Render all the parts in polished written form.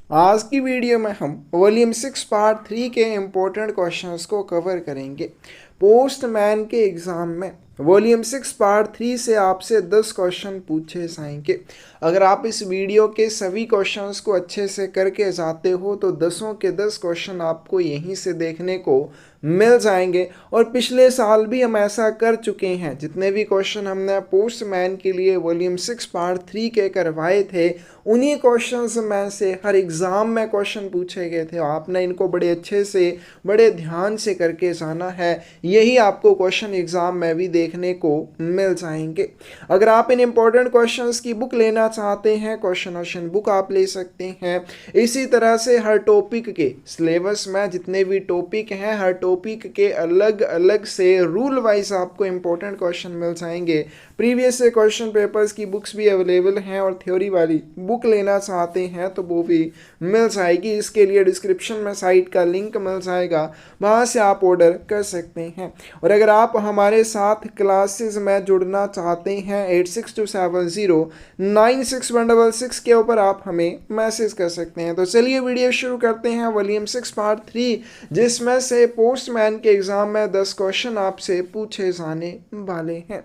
आज की वीडियो में हम वॉल्यूम 6 पार्ट 3 के इम्पोर्टेंट क्वेश्चंस को कवर करेंगे। पोस्टमैन के एग्ज़ाम में वॉल्यूम 6 पार्ट 3 से आपसे 10 क्वेश्चन पूछे जाएंगे। अगर आप इस वीडियो के सभी क्वेश्चंस को अच्छे से करके जाते हो तो 10 के 10 क्वेश्चन आपको यहीं से देखने को मिल जाएंगे। और पिछले साल भी हम ऐसा कर चुके हैं। जितने भी क्वेश्चन हमने पोस्टमैन के लिए वॉल्यूम 6 पार्ट 3 के करवाए थे, उन्हीं क्वेश्चंस में से हर एग्ज़ाम में क्वेश्चन पूछे गए थे। आपने इनको बड़े अच्छे से बड़े ध्यान से करके जाना है। यही आपको क्वेश्चन एग्ज़ाम में भी देखने को मिल जाएंगे। अगर आप इन इम्पोर्टेंट क्वेश्चंस की बुक लेना चाहते हैं, क्वेश्चन ऑप्शन बुक आप ले सकते हैं। इसी तरह से हर टॉपिक के सिलेबस में जितने भी टॉपिक हैं, हर टॉपिक के अलग अलग से रूल वाइज आपको इम्पोर्टेंट क्वेश्चन मिल जाएंगे। प्रीवियस से क्वेश्चन पेपर्स की बुक्स भी अवेलेबल हैं और थ्योरी वाली बुक लेना चाहते हैं तो वो भी मिल जाएगी। इसके लिए डिस्क्रिप्शन में साइट का लिंक मिल जाएगा, वहाँ से आप ऑर्डर कर सकते हैं। और अगर आप हमारे साथ क्लासेस में जुड़ना चाहते हैं 8627096166 के ऊपर आप हमें मैसेज कर सकते हैं। तो चलिए वीडियो शुरू करते हैं वॉल्यूम 6 पार्ट 3, जिसमें से पोस्टमैन के एग्ज़ाम में 10 क्वेश्चन आपसे पूछे जाने वाले हैं।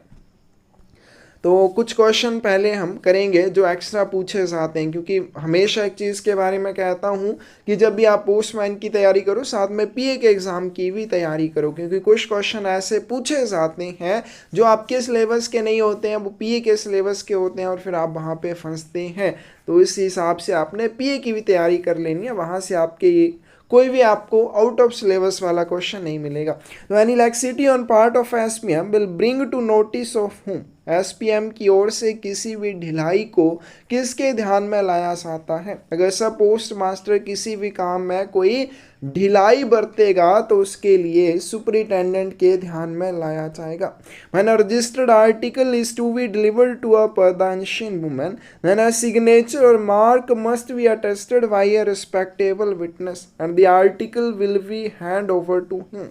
तो कुछ क्वेश्चन पहले हम करेंगे जो एक्स्ट्रा पूछे जाते हैं, क्योंकि हमेशा एक चीज़ के बारे में कहता हूँ कि जब भी आप पोस्टमैन की तैयारी करो साथ में पीए के एग्ज़ाम की भी तैयारी करो, क्योंकि कुछ क्वेश्चन ऐसे पूछे जाते हैं जो आपके सिलेबस के नहीं होते हैं, वो पीए के सिलेबस के होते हैं और फिर आप वहाँ पे फंसते हैं। तो इस हिसाब से आपने पीए की भी तैयारी कर लेनी है, वहाँ से आपके ये कोई भी आपको आउट ऑफ सिलेबस वाला क्वेश्चन नहीं मिलेगा। तो any laxity on part of SPM will bring to notice of whom. SPM की ओर से किसी भी ढिलाई को किसके ध्यान में लाया जाता है? अगर सब पोस्ट मास्टर किसी भी काम में कोई ढिलाई बरतेगा तो उसके लिए सुपरिटेंडेंट के ध्यान में लाया जाएगा। When a registered article is to be delivered to a Pardhanashin woman, then a signature or mark must be attested by a respectable witness and the article will be hand over to him.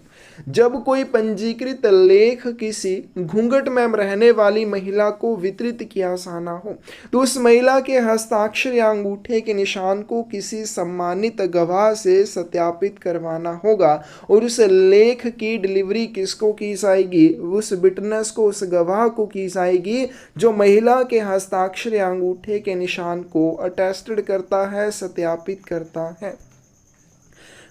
जब कोई पंजीकृत लेख किसी घूंघट में रहने वाली महिला को वितरित किया जाना हो तो उस महिला के हस्ताक्षर या अंगूठे के निशान को किसी सम्मानित गवाह से सत्यापित करवाना होगा और उस लेख की डिलीवरी किसको की जाएगी? उस विटनेस को, उस गवाह को की जाएगी जो महिला के हस्ताक्षर या अंगूठे के निशान को अटेस्टेड करता है, सत्यापित करता है।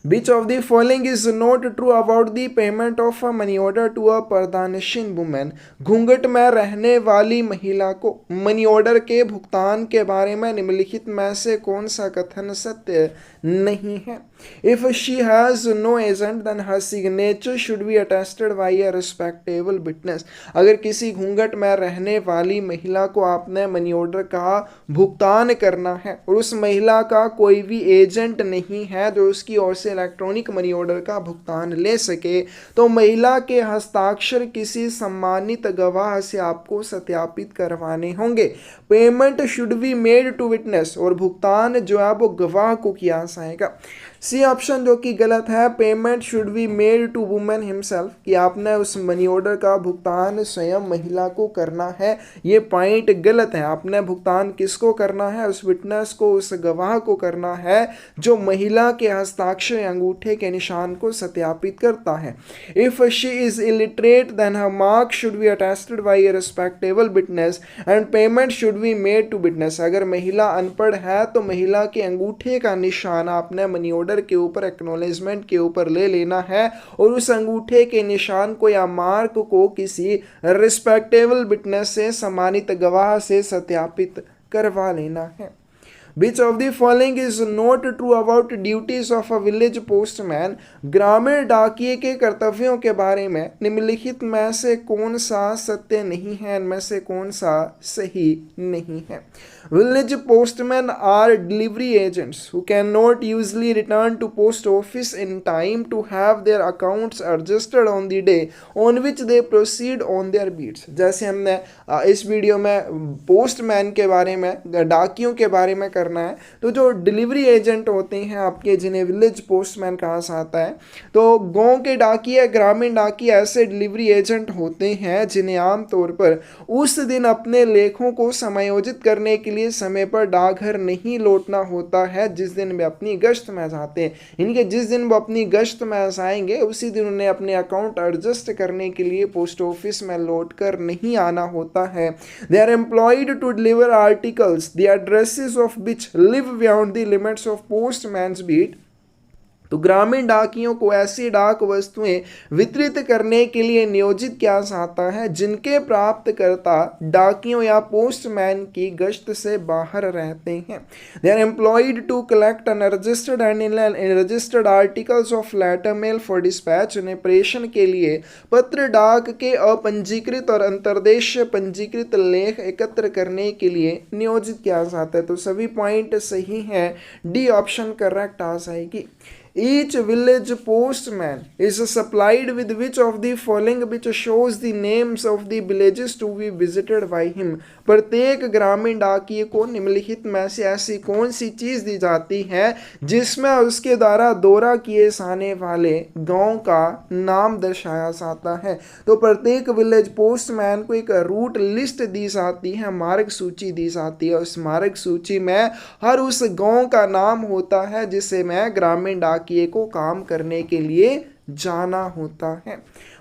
Which of the following is not true about the payment of a money order to a Pardhanashin woman? घूंघट में रहने वाली महिला को मनी ऑर्डर के भुगतान के बारे में निम्नलिखित में से कौन सा कथन सत्य नहीं है? If she has no agent, then her signature should be attested by a respectable witness. अगर किसी घूंघट में रहने वाली महिला को आपने मनी ऑर्डर का भुगतान करना है और उस महिला का कोई भी एजेंट नहीं है जो उसकी ओर से इलेक्ट्रॉनिक मनी ऑर्डर का भुगतान ले सके, तो महिला के हस्ताक्षर किसी सम्मानित गवाह से आपको सत्यापित करवाने होंगे। Payment should be made to witness, और भुगतान जो है वो गवाह को किया जाएगा। सी ऑप्शन जो कि गलत है, payment should be made to women himself, कि आपने उस मनी ऑर्डर का भुगतान स्वयं महिला को करना है, ये पॉइंट गलत है। आपने भुगतान किसको करना है? उस विटनेस को, उस गवाह को करना है जो महिला के हस्ताक्षर अंगूठे के निशान को सत्यापित करता है। If she is illiterate then her mark should be attested by a respectable witness and payment should be made to witness. अगर महिला अनपढ़ है तो महिला के अंगूठे का निशान आपने मनी ऑर्डर के ऊपर, एक्नॉलेजमेंट के ऊपर ले लेना है और उस अंगूठे के निशान को या मार्क को किसी रिस्पेक्टेबल विटनेस से, सम्मानित गवाह से सत्यापित करवा लेना है। Which of the following is not true about duties of a village postman? ग्रामीण डाकिये के कर्तव्यों के बारे में निम्नलिखित में से कौन सा सत्य नहीं है? इनमें से कौन सा सही नहीं है? Village postmen are delivery agents who cannot usually return to post office in time to have their accounts adjusted on the day on which they proceed on their beats. जैसे हमने इस वीडियो में पोस्टमैन के बारे में, डाकियों के बारे में कर करना है। तो जो डिलीवरी एजेंट होते हैं आपके, जिन्हें विलेज पोस्टमैन कहा जाता है, तो गांव के डाकिया, ग्रामीण डाकिया ऐसे डिलीवरी एजेंट होते हैं जिन्हें आमतौर पर उस दिन अपने लेखों को समायोजित करने के लिए समय पर डाकघर नहीं लौटना होता है जिस दिन वे अपनी गश्त में जाते हैं। इनके जिस दिन वो अपनी गश्त में आएंगे उसी दिन उन्हें अपने अकाउंट एडजस्ट करने के लिए पोस्ट ऑफिस में लौट कर नहीं आना होता है। They are employed to deliver articles the addresses of which live beyond the limits of postman's beat. तो ग्रामीण डाकियों को ऐसी डाक वस्तुएं वितरित करने के लिए नियोजित किया जाता है जिनके प्राप्तकर्ता डाकियों या पोस्टमैन की गश्त से बाहर रहते हैं। They are employed to collect unregistered and registered articles of letter mail for dispatch. उन्हें प्रेषण के लिए पत्र डाक के अपंजीकृत और अंतर्देश पंजीकृत लेख एकत्र करने के लिए नियोजित किया जाता है। तो सभी पॉइंट सही हैं, डी ऑप्शन करेक्ट आ जाएगी। Each village postman is supplied with which of the following which shows the names of the villages to be visited by him। प्रत्येक ग्रामीण डाकिये को निम्नलिखित में से ऐसी कौन सी चीज दी जाती है जिसमें उसके द्वारा दौरा किए जाने वाले गांव का नाम दर्शाया जाता है। तो प्रत्येक विलेज पोस्टमैन को एक रूट लिस्ट दी जाती है, मार्ग सूची दी जाती है। उस मार्ग सूची में हर उस गांव का नाम होता है जिसे मैं ग्रामीण डाकिये को काम करने के लिए जाना होता है।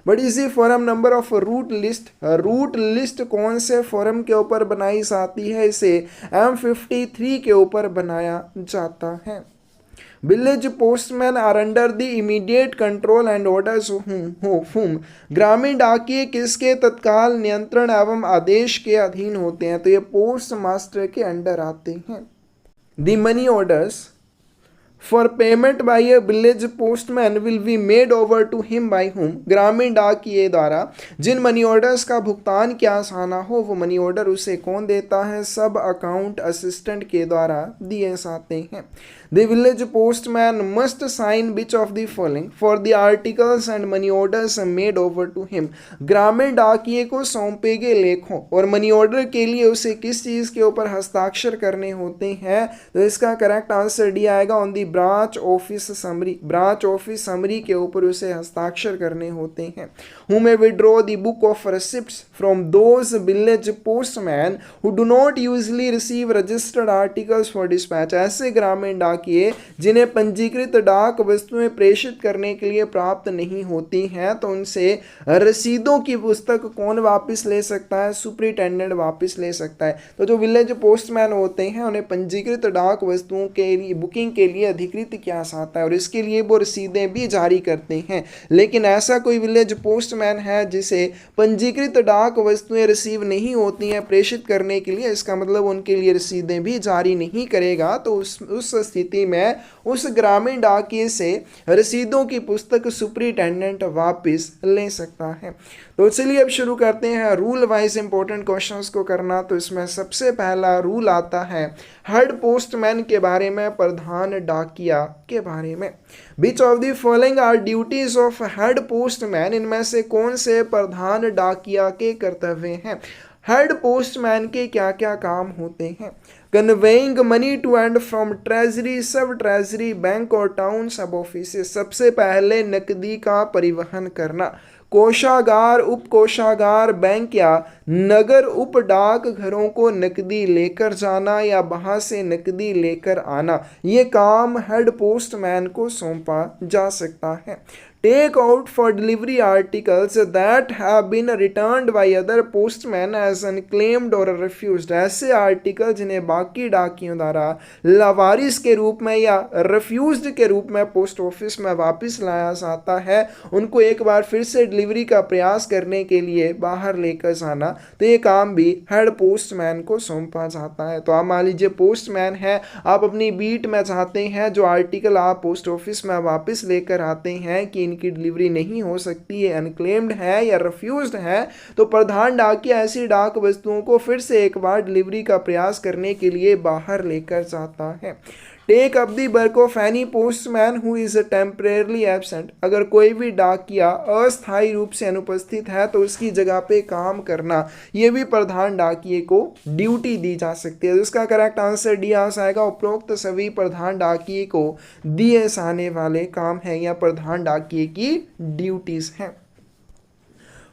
बट इसी form number of route list, route list कौन से फॉरम के ऊपर बनाई जाती है? इसे M53 के ऊपर बनाया जाता है। Village postman are under the immediate control and orders whom. ग्रामीण डाकिये किसके तत्काल नियंत्रण एवं आदेश के अधीन होते हैं? तो ये पोस्ट मास्टर के अंडर आते हैं। The money orders for payment by a village postman will be made over to him by whom। ग्रामीण डाकिये द्वारा जिन मनी ऑर्डर्स का भुगतान किया जाना हो वो मनी ऑर्डर उसे कौन देता है? सब अकाउंट असिस्टेंट के द्वारा दिए जाते हैं। The village postman must sign which of the following for the articles and money orders made over to him। ग्रामीण डाकिये को सौंपे गए लेखों और मनी ऑर्डर के लिए उसे किस चीज के ऊपर हस्ताक्षर करने होते हैं? तो इसका करेक्ट आंसर डी आएगा, on the branch office summary. Branch office summary के ऊपर उसे हस्ताक्षर करने होते हैं। Who may withdraw the book of receipts from those village postmen who do not usually receive registered articles for dispatch। ऐसे ग्रामीण डाकिये जिन्हें पंजीकृत डाक वस्तुएं प्रेषित करने के लिए प्राप्त नहीं होती हैं, तो उनसे रसीदों की पुस्तक कौन वापस ले सकता है? सुपरिटेंडेंट वापस ले सकता है। तो जो विलेज पोस्टमैन होते हैं उन्हें पंजीकृत डाक वस्तुओं के लिए बुकिंग के लिए अधिकृत किया जाता है और इसके लिए वो रसीदें भी जारी करते हैं। लेकिन ऐसा कोई विलेज पोस्टमैन है जिसे पंजीकृत डाक वस्तुएं रिसीव नहीं होती हैं प्रेषित करने के लिए, इसका मतलब उनके लिए रसीदें भी जारी नहीं करेगा। तो उस स्थिति में उस ग्रामीण डाकिये से रसीदों की पुस्तक सुपरिटेंडेंट वापस ले सकता है। तो चलिए अब शुरू करते हैं रूल वाइज इंपॉर्टेंट क्वेश्चंस को करना। तो इसमें सबसे पहला रूल आता है हेड पोस्टमैन के बारे में, प्रधान डाकिया के बारे में। Which of the following are duties of head postman. इनमें से कौन से प्रधान डाकिया के कर्तव्य हैं? हेड पोस्टमैन के क्या क्या काम होते हैं? Conveying money to and from treasury, sub treasury, bank और टाउन सब ऑफिस। सबसे पहले नकदी का परिवहन करना। कोषागार, उप कोषागार, बैंक या नगर उप डाक घरों को नकदी लेकर जाना या वहां से नकदी लेकर आना, ये काम हेड पोस्टमैन को सौंपा जा सकता है। Take out for delivery articles that have been returned by other postman as unclaimed और रिफ्यूज्ड। ऐसे आर्टिकल जिन्हें बाकी डाकियों द्वारा लावारिस के रूप में या रिफ्यूज्ड के रूप में पोस्ट ऑफिस में वापस लाया जाता है, उनको एक बार फिर से डिलीवरी का प्रयास करने के लिए बाहर लेकर जाना, तो ये काम भी हेड पोस्टमैन को सौंपा जाता है। तो आप मान लीजिए पोस्टमैन है, आप अपनी बीट में चाहते हैं जो आर्टिकल आप पोस्ट ऑफिस में वापस लेकर आते हैं कि इनकी डिलीवरी नहीं हो सकती है, अनक्लेम्ड है या रिफ्यूज्ड है, तो प्रधान डाकिया ऐसी डाक वस्तुओं को फिर से एक बार डिलीवरी का प्रयास करने के लिए बाहर लेकर जाता है। Take up the work of any postman who is temporarily absent, अगर कोई भी डाकिया अस्थायी रूप से अनुपस्थित है तो उसकी जगह पे काम करना, ये भी प्रधान डाकिए को ड्यूटी दी जा सकती है। तो इसका करेक्ट आंसर डी आ जाएगा। उपरोक्त सभी प्रधान डाकिए को दिए जाने वाले काम है या प्रधान डाकिए की ड्यूटीज हैं।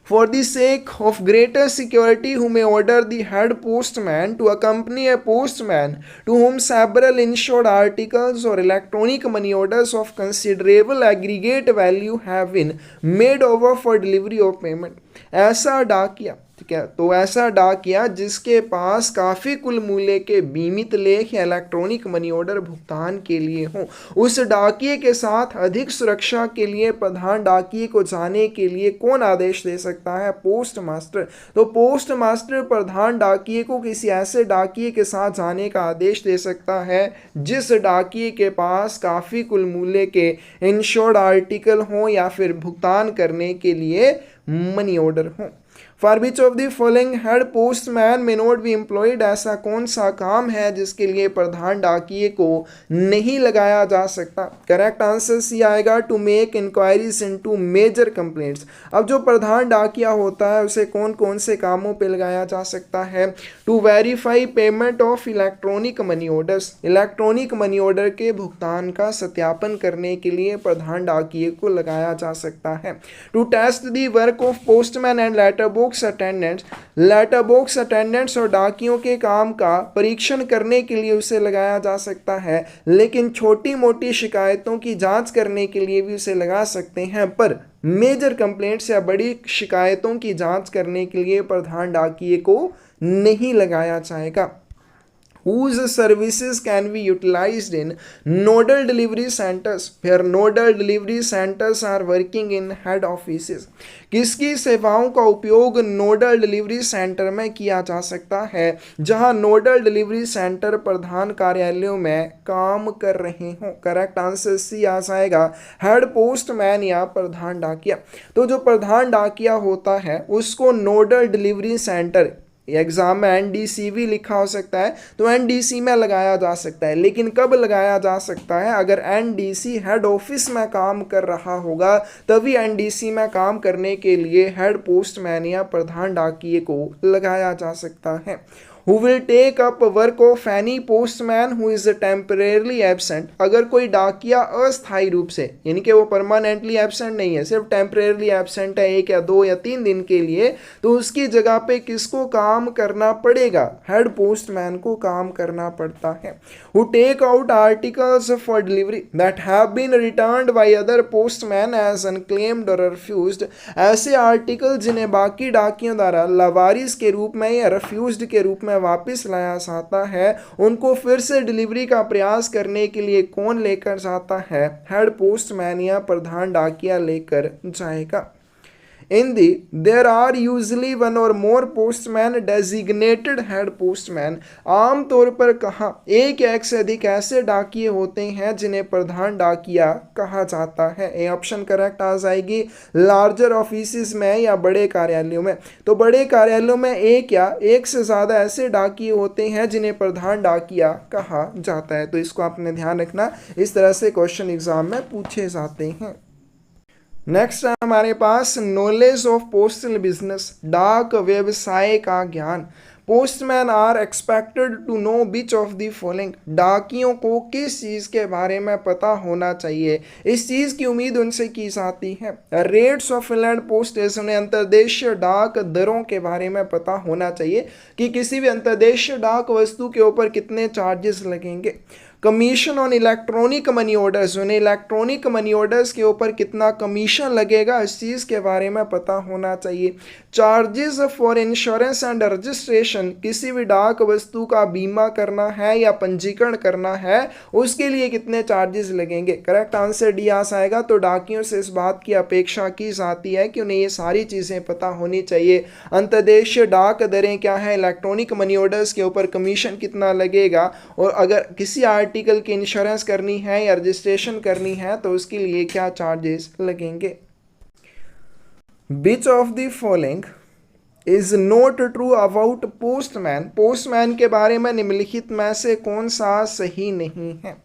For the sake of greater security, who may order the head postman to accompany a postman to whom several insured articles or electronic money orders of considerable aggregate value have been made over for delivery of payment। ऐसा डाकिया, ठीक है, तो ऐसा डाकिया जिसके पास काफ़ी कुल मूल्य के बीमित लेख या इलेक्ट्रॉनिक मनी ऑर्डर भुगतान के लिए हो, उस डाकिए के साथ अधिक सुरक्षा के लिए प्रधान डाकिए को जाने के लिए कौन आदेश दे सकता है? Post master. तो पोस्ट मास्टर प्रधान डाकिए को किसी ऐसे डाकिए के साथ जाने का आदेश दे सकता है जिस डाकिए के पास काफ़ी कुल मूल्य के इंश्योर्ड आर्टिकल हो या फिर भुगतान करने के लिए मनी ऑर्डर हो। For which of the following head postman may not be employed, ऐसा कौन सा काम है जिसके लिए प्रधान डाकिए को नहीं लगाया जा सकता? करेक्ट आंसर सी आएगा, to make inquiries into major complaints. अब जो प्रधान डाकिया होता है उसे कौन कौन से कामों पे लगाया जा सकता है? To verify payment of electronic money orders, electronic money order के भुगतान का सत्यापन करने के लिए प्रधान डाकिए को लगाया जा सकता है। To test the work of postman and letter box attendants, letter box attendants और डाकियों के काम का परीक्षण करने के लिए उसे लगाया जा सकता है, लेकिन छोटी मोटी शिकायतों की जांच करने के लिए भी उसे लगा सकते हैं, पर मेजर कंप्लेंट्स या बड़ी शिकायतों की जांच करने के लिए प्रधान डाकिए को नहीं लगाया जाएगा। Whose services can be utilized in nodal delivery centers, where nodal delivery centers are working in head offices? किसकी सेवाओं का उपयोग नोडल डिलीवरी सेंटर में किया जा सकता है जहां नोडल डिलीवरी सेंटर प्रधान कार्यालयों में काम कर रहे हों? करेक्ट आंसर सी आ जाएगा, हेड पोस्टमैन या प्रधान डाकिया। तो जो प्रधान डाकिया होता है उसको नोडल डिलीवरी सेंटर, एग्जाम में एनडीसीवी लिखा हो सकता है तो एनडीसी में लगाया जा सकता है, लेकिन कब लगाया जा सकता है? अगर एनडीसी हेड ऑफिस में काम कर रहा होगा तभी एनडीसी में काम करने के लिए हेड पोस्टमैन या प्रधान डाकिए को लगाया जा सकता है। Who will take up work of any postman who is temporarily absent, अगर कोई डाकिया अस्थायी रूप से, यानी कि वो परमानेंटली एब्सेंट नहीं है, सिर्फ टेम्परेरली एब्सेंट है 1 या 2 या 3 दिन के लिए, तो उसकी जगह पे किसको काम करना पड़ेगा? हेड पोस्टमैन को काम करना पड़ता है। Who take out articles for delivery that have been returned by other postman as unclaimed or refused, ऐसे आर्टिकल जिन्हें बाकी डाकियों द्वारा लावारिस के रूप में या रिफ्यूज्ड के रूप में वापस लाया जाता है, उनको फिर से डिलीवरी का प्रयास करने के लिए कौन लेकर जाता है? हेड पोस्टमैन या प्रधान डाकिया लेकर जाएगा। In there are usually one or more postman designated head postman, आम तौर पर कहाँ एक या एक से अधिक ऐसे डाकिए होते हैं जिन्हें प्रधान डाकिया कहा जाता है? ए ऑप्शन करेक्ट आ जाएगी, लार्जर ऑफिस में या बड़े कार्यालयों में। तो बड़े कार्यालयों में एक या एक से ज़्यादा ऐसे डाकिए होते हैं जिन्हें प्रधान डाकिया कहा जाता है। तो इसको आपने ध्यान रखना, इस तरह से क्वेश्चन एग्जाम में पूछे जाते हैं। नेक्स्ट है हमारे पास नॉलेज ऑफ पोस्टल बिजनेस, डाक व्यवसाय का ज्ञान। Postman are expected to know which of the following, डाकियों को किस चीज़ के बारे में पता होना चाहिए, इस चीज़ की उम्मीद उनसे की जाती है? रेट्स ऑफ इंलैंड पोस्टेज, उन्हें अंतर्देशीय डाक दरों के बारे में पता होना चाहिए कि किसी भी अंतर्देशीय डाक वस्तु के ऊपर कितने चार्जेस लगेंगे। Commission on electronic money orders, उन्हें इलेक्ट्रॉनिक मनी ऑर्डर्स के ऊपर कितना कमीशन लगेगा इस चीज़ के बारे में पता होना चाहिए। Charges for insurance and registration, किसी भी डाक वस्तु का बीमा करना है या पंजीकरण करना है उसके लिए कितने चार्जेस लगेंगे? करेक्ट आंसर डी आ जाएगा। तो डाकियों से इस बात की अपेक्षा की जाती है कि उन्हें ये सारी चीज़ें पता होनी चाहिए। अंतर्देशीय डाक दरें क्या है, इलेक्ट्रॉनिक मनी ऑर्डर्स के ऊपर कमीशन कितना लगेगा, और अगर किसी आर्टिकल की इंश्योरेंस करनी है या रजिस्ट्रेशन करनी है तो उसके लिए क्या चार्जेस लगेंगे। Which of the following is not true about postman, postman के बारे में निम्नलिखित में से कौन सा सही नहीं है?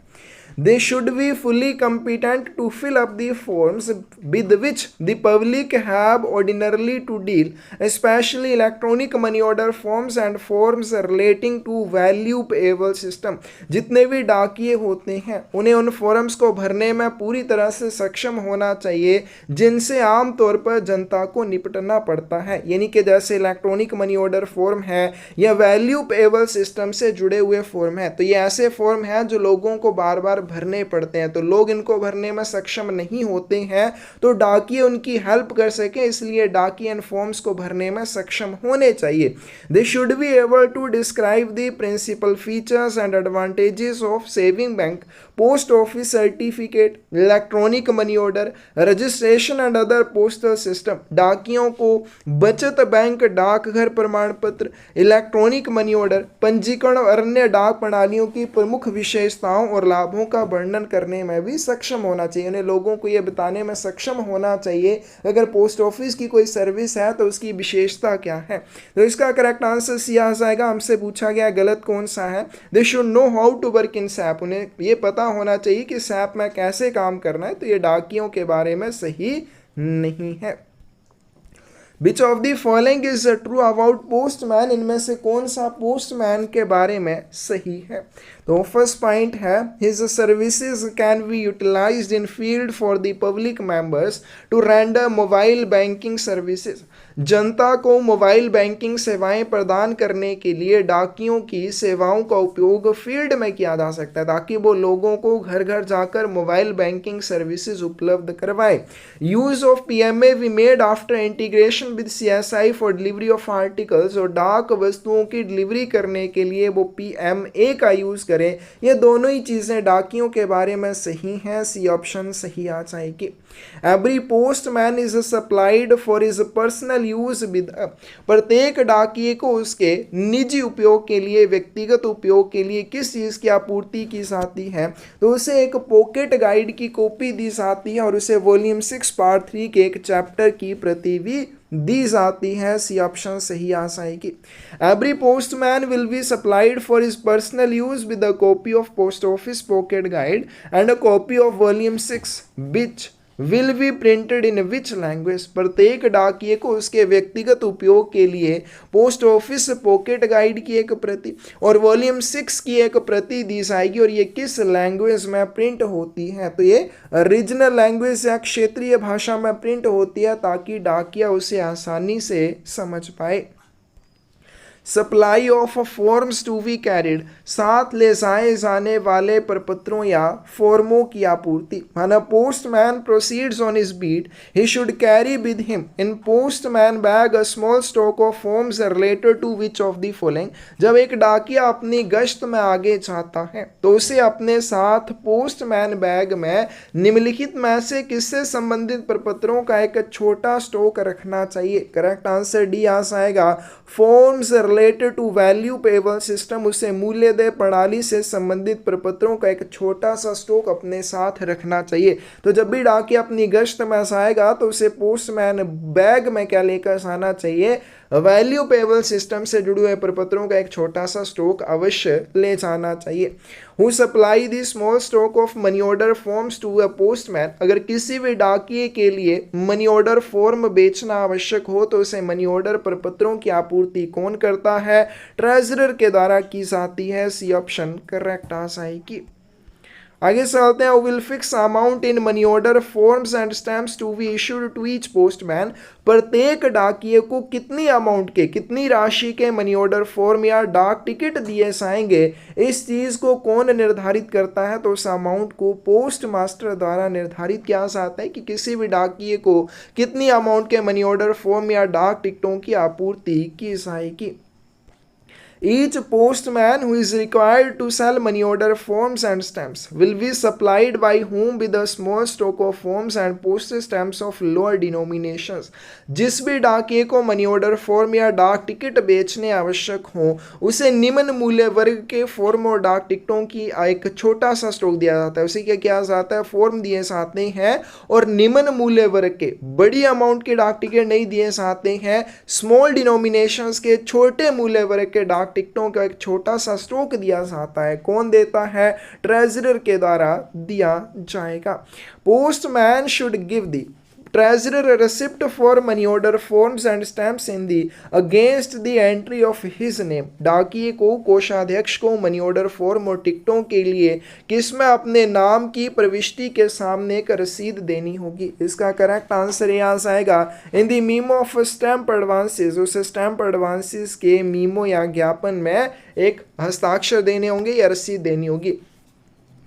They should be fully competent to fill up the forms with which the public have ordinarily to deal, especially electronic money order forms and forms relating to value payable system. जितने भी डाकिये होते हैं उन्हें उन फॉर्म्स को भरने में पूरी तरह से सक्षम होना चाहिए जिनसे आमतौर पर जनता को निपटना पड़ता है, यानी कि जैसे इलेक्ट्रॉनिक मनी ऑर्डर फॉर्म है या वैल्यू पेएबल सिस्टम से जुड़े हुए फॉर्म है। तो ये ऐसे फॉर्म हैं जो लोगों को बार बार भरने पड़ते हैं, तो लोग इनको भरने में सक्षम नहीं होते हैं, तो डाकिये उनकी हेल्प कर सके, इसलिए डाकिये इन फॉर्म्स को भरने में सक्षम होने चाहिए। They should be able to describe the principal features and advantages of saving bank, post office certificate, electronic money order, registration and other postal system. डाकियों को बचत बैंक, डाकघर प्रमाण पत्र, इलेक्ट्रॉनिक मनी ऑर्डर, पंजीकरण और अन्य डाक प्रणालियों की प्रमुख विशेषताओं और लाभों का वर्णन करने में भी सक्षम होना चाहिए। उन्हें लोगों को यह बताने में सक्षम होना चाहिए अगर पोस्ट ऑफिस की कोई सर्विस है तो उसकी विशेषता क्या है। तो इसका करेक्ट आंसर सी आ जाएगा। हमसे पूछा गया गलत कौन सा है। They should know how to work in SAP, उन्हें ये पता होना चाहिए कि सैप में कैसे काम करना है, तो ये डाकियों के बारे में सही नहीं है। Which of the following is true about postman, इनमें से कौन सा पोस्टमैन के बारे में सही है। तो फर्स्ट पॉइंट है his services can be utilized in field for the public members to render mobile banking services। जनता को मोबाइल बैंकिंग सेवाएं प्रदान करने के लिए डाकियों की सेवाओं का उपयोग फील्ड में किया जा सकता है ताकि वो लोगों को घर घर जाकर मोबाइल बैंकिंग सर्विसेज उपलब्ध करवाए। Use of PMA we made after integration with CSI for delivery of articles, और डाक वस्तुओं की डिलीवरी करने के लिए वो पीएमए का यूज करें। ये दोनों ही चीजें डाकियों के बारे में सही हैं, सी ऑप्शन सही आ जाएगी। Every postman is supplied for his personal use with, प्रत्येक डाकिये को उसके निजी उपयोग के लिए, व्यक्तिगत उपयोग के लिए किस चीज की आपूर्ति की जाती है, तो उसे एक पॉकेट गाइड की कॉपी दी जाती है और उसे वॉल्यूम 6 पार्ट 3 के एक चैप्टर की प्रति भी दी जाती है। सी ऑप्शन सही आ जाएगी। Every postman will be supplied for his personal use with a copy of post office pocket guide and a copy of volume 6 which will be printed in which language, प्रत्येक डाकिये को उसके व्यक्तिगत उपयोग के लिए पोस्ट ऑफिस पॉकेट गाइड की एक प्रति और वॉल्यूम 6 की एक प्रति दी जाएगी, और ये किस लैंग्वेज में प्रिंट होती है, तो ये रीजनल लैंग्वेज या क्षेत्रीय भाषा में प्रिंट होती है ताकि डाकिया उसे आसानी से समझ पाए। Supply of forms to be carried, साथ ले जाए जाने वाले प्रपत्रों या फॉर्मों की आपूर्ति। माना postman proceeds on his beat, he should carry with him in postman bag a small stock of forms related to which of the following. जब एक डाकिया अपनी गश्त में आगे जाता है तो उसे अपने साथ पोस्टमैन बैग में निम्नलिखित में से किससे संबंधित प्रपत्रों का एक छोटा स्टॉक रखना चाहिए। करेक्ट आंसर डी आ जाएगा। Forms related to value payable system, उसे मूल्य दे प्रणाली से संबंधित प्रपत्रों का एक छोटा सा स्टॉक अपने साथ रखना चाहिए। तो जब भी डाकिया अपनी गश्त में आएगा तो उसे पोस्टमैन बैग में क्या लेकर आना चाहिए, वैल्यू पेएबल सिस्टम से जुड़े हुए प्रपत्रों का एक छोटा सा स्टॉक अवश्य ले जाना चाहिए। Who supply the small stock of money order forms to a postman, अगर किसी भी डाकिये के लिए मनी ऑर्डर फॉर्म बेचना आवश्यक हो तो उसे मनी ऑर्डर प्रपत्रों की आपूर्ति कौन करता है, ट्रेजरर के द्वारा की जाती है। सी ऑप्शन करेक्ट आ जाएगी। आगे चलते हैं। Will fix amount in money order forms and stamps to be issued to each postman, प्रत्येक डाकिये को कितनी अमाउंट के, कितनी राशि के मनी ऑर्डर फॉर्म या डाक टिकट दिए जाएंगे, इस चीज को कौन निर्धारित करता है, तो उस अमाउंट को पोस्ट मास्टर द्वारा निर्धारित किया जाता है कि किसी भी डाकिये को कितनी अमाउंट के मनी ऑर्डर फॉर्म या डाक टिकटों की आपूर्ति की जाएगी। Each postman who is required to sell money order forms and stamps will be supplied by whom with a small stock of forms and postage stamps of lower denominations। जिस भी डाकिये को मनी ऑर्डर फॉर्म या डाक ticket बेचने आवश्यक हो उसे निम्न मूल्य वर्ग के फॉर्म और डाक टिकटों की एक छोटा सा स्टॉक दिया जाता है। उसे क्या किया जाता है, फॉर्म दिए जाते हैं और निम्न मूल्य वर्ग के, बड़ी अमाउंट के डाक टिकट नहीं दिए जाते हैं, स्मॉल डिनोमिनेशंस के छोटे मूल्य वर्ग के डाक डाक टिकटों का एक छोटा सा स्टॉक दिया जाता है। कौन देता है? ट्रेजरर के द्वारा दिया जाएगा। Postman should give the treasurer a receipt for money order forms and stamps in the against the entry of his name। डाकिए को कोषाध्यक्ष को मनी ऑर्डर फॉर्म और टिकटों के लिए किसमें अपने नाम की प्रविष्टि के सामने एक रसीद देनी होगी। इसका करेक्ट आंसर यहाँ आएगा इन दी मीमो ऑफ स्टैम्प एडवांसेस। उस स्टैम्प एडवांसेस के मीमो या ज्ञापन में एक हस्ताक्षर देने होंगे या रसीद देनी होगी।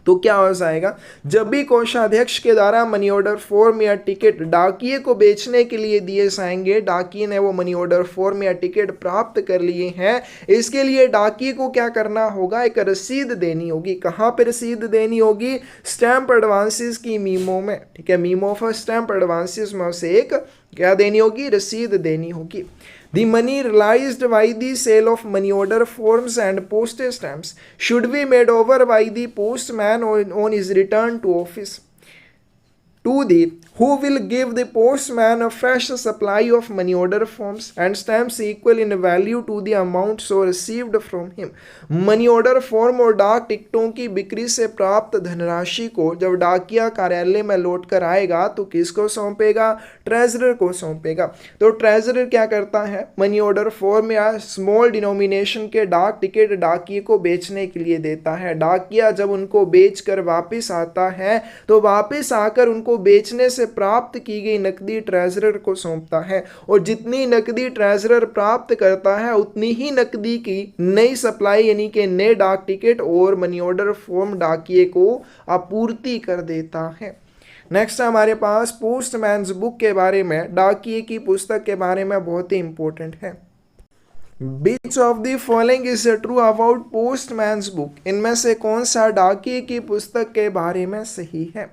तो क्या हो जाएगा? जब भी कोषाध्यक्ष के द्वारा मनी ऑर्डर फॉर्म या टिकट डाकिए को बेचने के लिए दिए जाएंगे, डाकिए ने वो मनी ऑर्डर फॉर्म या टिकट प्राप्त कर लिए हैं, इसके लिए डाकिए को क्या करना होगा? एक रसीद देनी होगी। कहाँ पे रसीद देनी होगी? स्टैम्प एडवांसेस की मीमो में। ठीक है, मीमो ऑफ स्टैम्प एडवांसेस में से एक क्या देनी होगी? रसीद देनी होगी। The money realized by the sale of money order forms and postage stamps should be made over by the postman on his return to office to the who will give the postman a fresh supply of money order forms and stamps equal in value to the amount so received from him। Money order form और डाक टिकटों की बिक्री से प्राप्त धनराशि को जब डाकिया कार्यालय में लौट कर आएगा तो किसको सौंपेगा? ट्रेजरर को सौंपेगा। तो ट्रेजरर क्या करता है? मनी ऑर्डर फॉर्म या स्मॉल डिनोमिनेशन के डाक टिकट डाकिए को बेचने के लिए देता है। डाकिया जब उनको बेच कर वापिस आता है तो वापिस आकर उनको बेचने से प्राप्त की गई नकदी ट्रेजरर को सौंपता है और जितनी नकदी ट्रेजरर प्राप्त करता है उतनी ही नकदी की नई सप्लाई यानी कि नए डाक टिकट और मनी ऑर्डर फॉर्म डाकिए को आपूर्ति कर देता है। नेक्स्ट हमारे पास पोस्टमैन्स बुक के बारे में, डाकिए की पुस्तक के बारे में बहुत ही इंपॉर्टेंट है। Which of the following is true about postman's book? इनमें से कौन सा डाकिए की पुस्तक के बारे में सही है?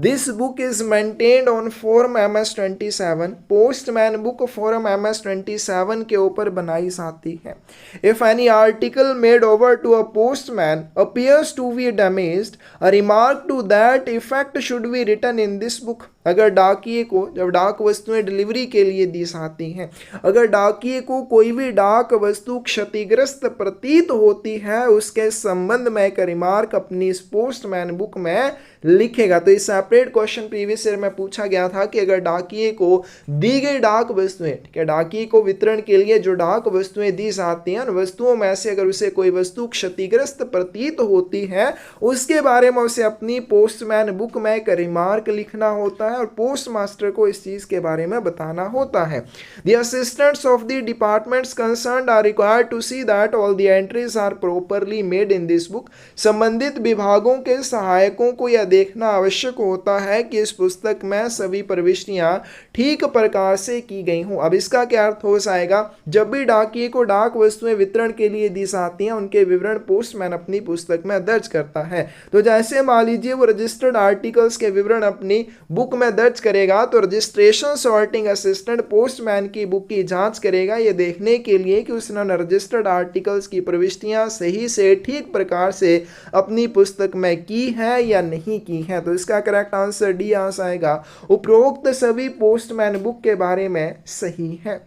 This book is maintained on form MS-27। Postman book form MS-27 के ऊपर बनाई जाती है। If any article made over to a postman appears to be damaged, a remark to that effect should be written in this book। अगर डाकिए को जब डाक वस्तुएं डिलीवरी के लिए दी जाती हैं, अगर डाकिए को कोई भी डाक वस्तु क्षतिग्रस्त प्रतीत होती है उसके संबंध में एक रिमार्क अपनी इस पोस्टमैन बुक में लिखेगा। तो इस सेपरेट क्वेश्चन प्रीवियस ईयर में पूछा गया था कि अगर डाकिए को दी गई डाक वस्तुएं, ठीक है, डाकिए को वितरण के लिए जो डाक वस्तुएं दी जाती हैं उन वस्तुओं में से अगर उसे कोई वस्तु क्षतिग्रस्त प्रतीत होती है उसके बारे में उसे अपनी पोस्टमैन बुक में एक रिमार्क लिखना होता है और पोस्ट मास्टर को इस चीज के बारे में बताना होता है। The assistants of the departments concerned are required to see that all the entries are properly made in this book. संबंधित विभागों के सहायकों को यह देखना आवश्यक होता है कि इस पुस्तक में सभी प्रविष्टियां ठीक प्रकार से की गई हों। अब इसका क्या अर्थ हो जाएगा? जब भी डाकिए को डाक वस्तुएं वितरण के लिए दी जाती हैं उनके विवरण पोस्टमैन अपनी पुस्तक में दर्ज करता है। तो जैसे मान लीजिए वो रजिस्टर्ड आर्टिकल्स के विवरण अपनी बुक में दर्ज करेगा तो रजिस्ट्रेशन सॉर्टिंग असिस्टेंट पोस्टमैन की बुक की जांच करेगा ये देखने के लिए कि उसने रजिस्टर्ड आर्टिकल्स की प्रविष्टियां सही से ठीक प्रकार से अपनी पुस्तक में की है या नहीं की है। तो इसका करेक्ट आंसर डी आएगा। उपरोक्त सभी पोस्टमैन बुक के बारे में सही है।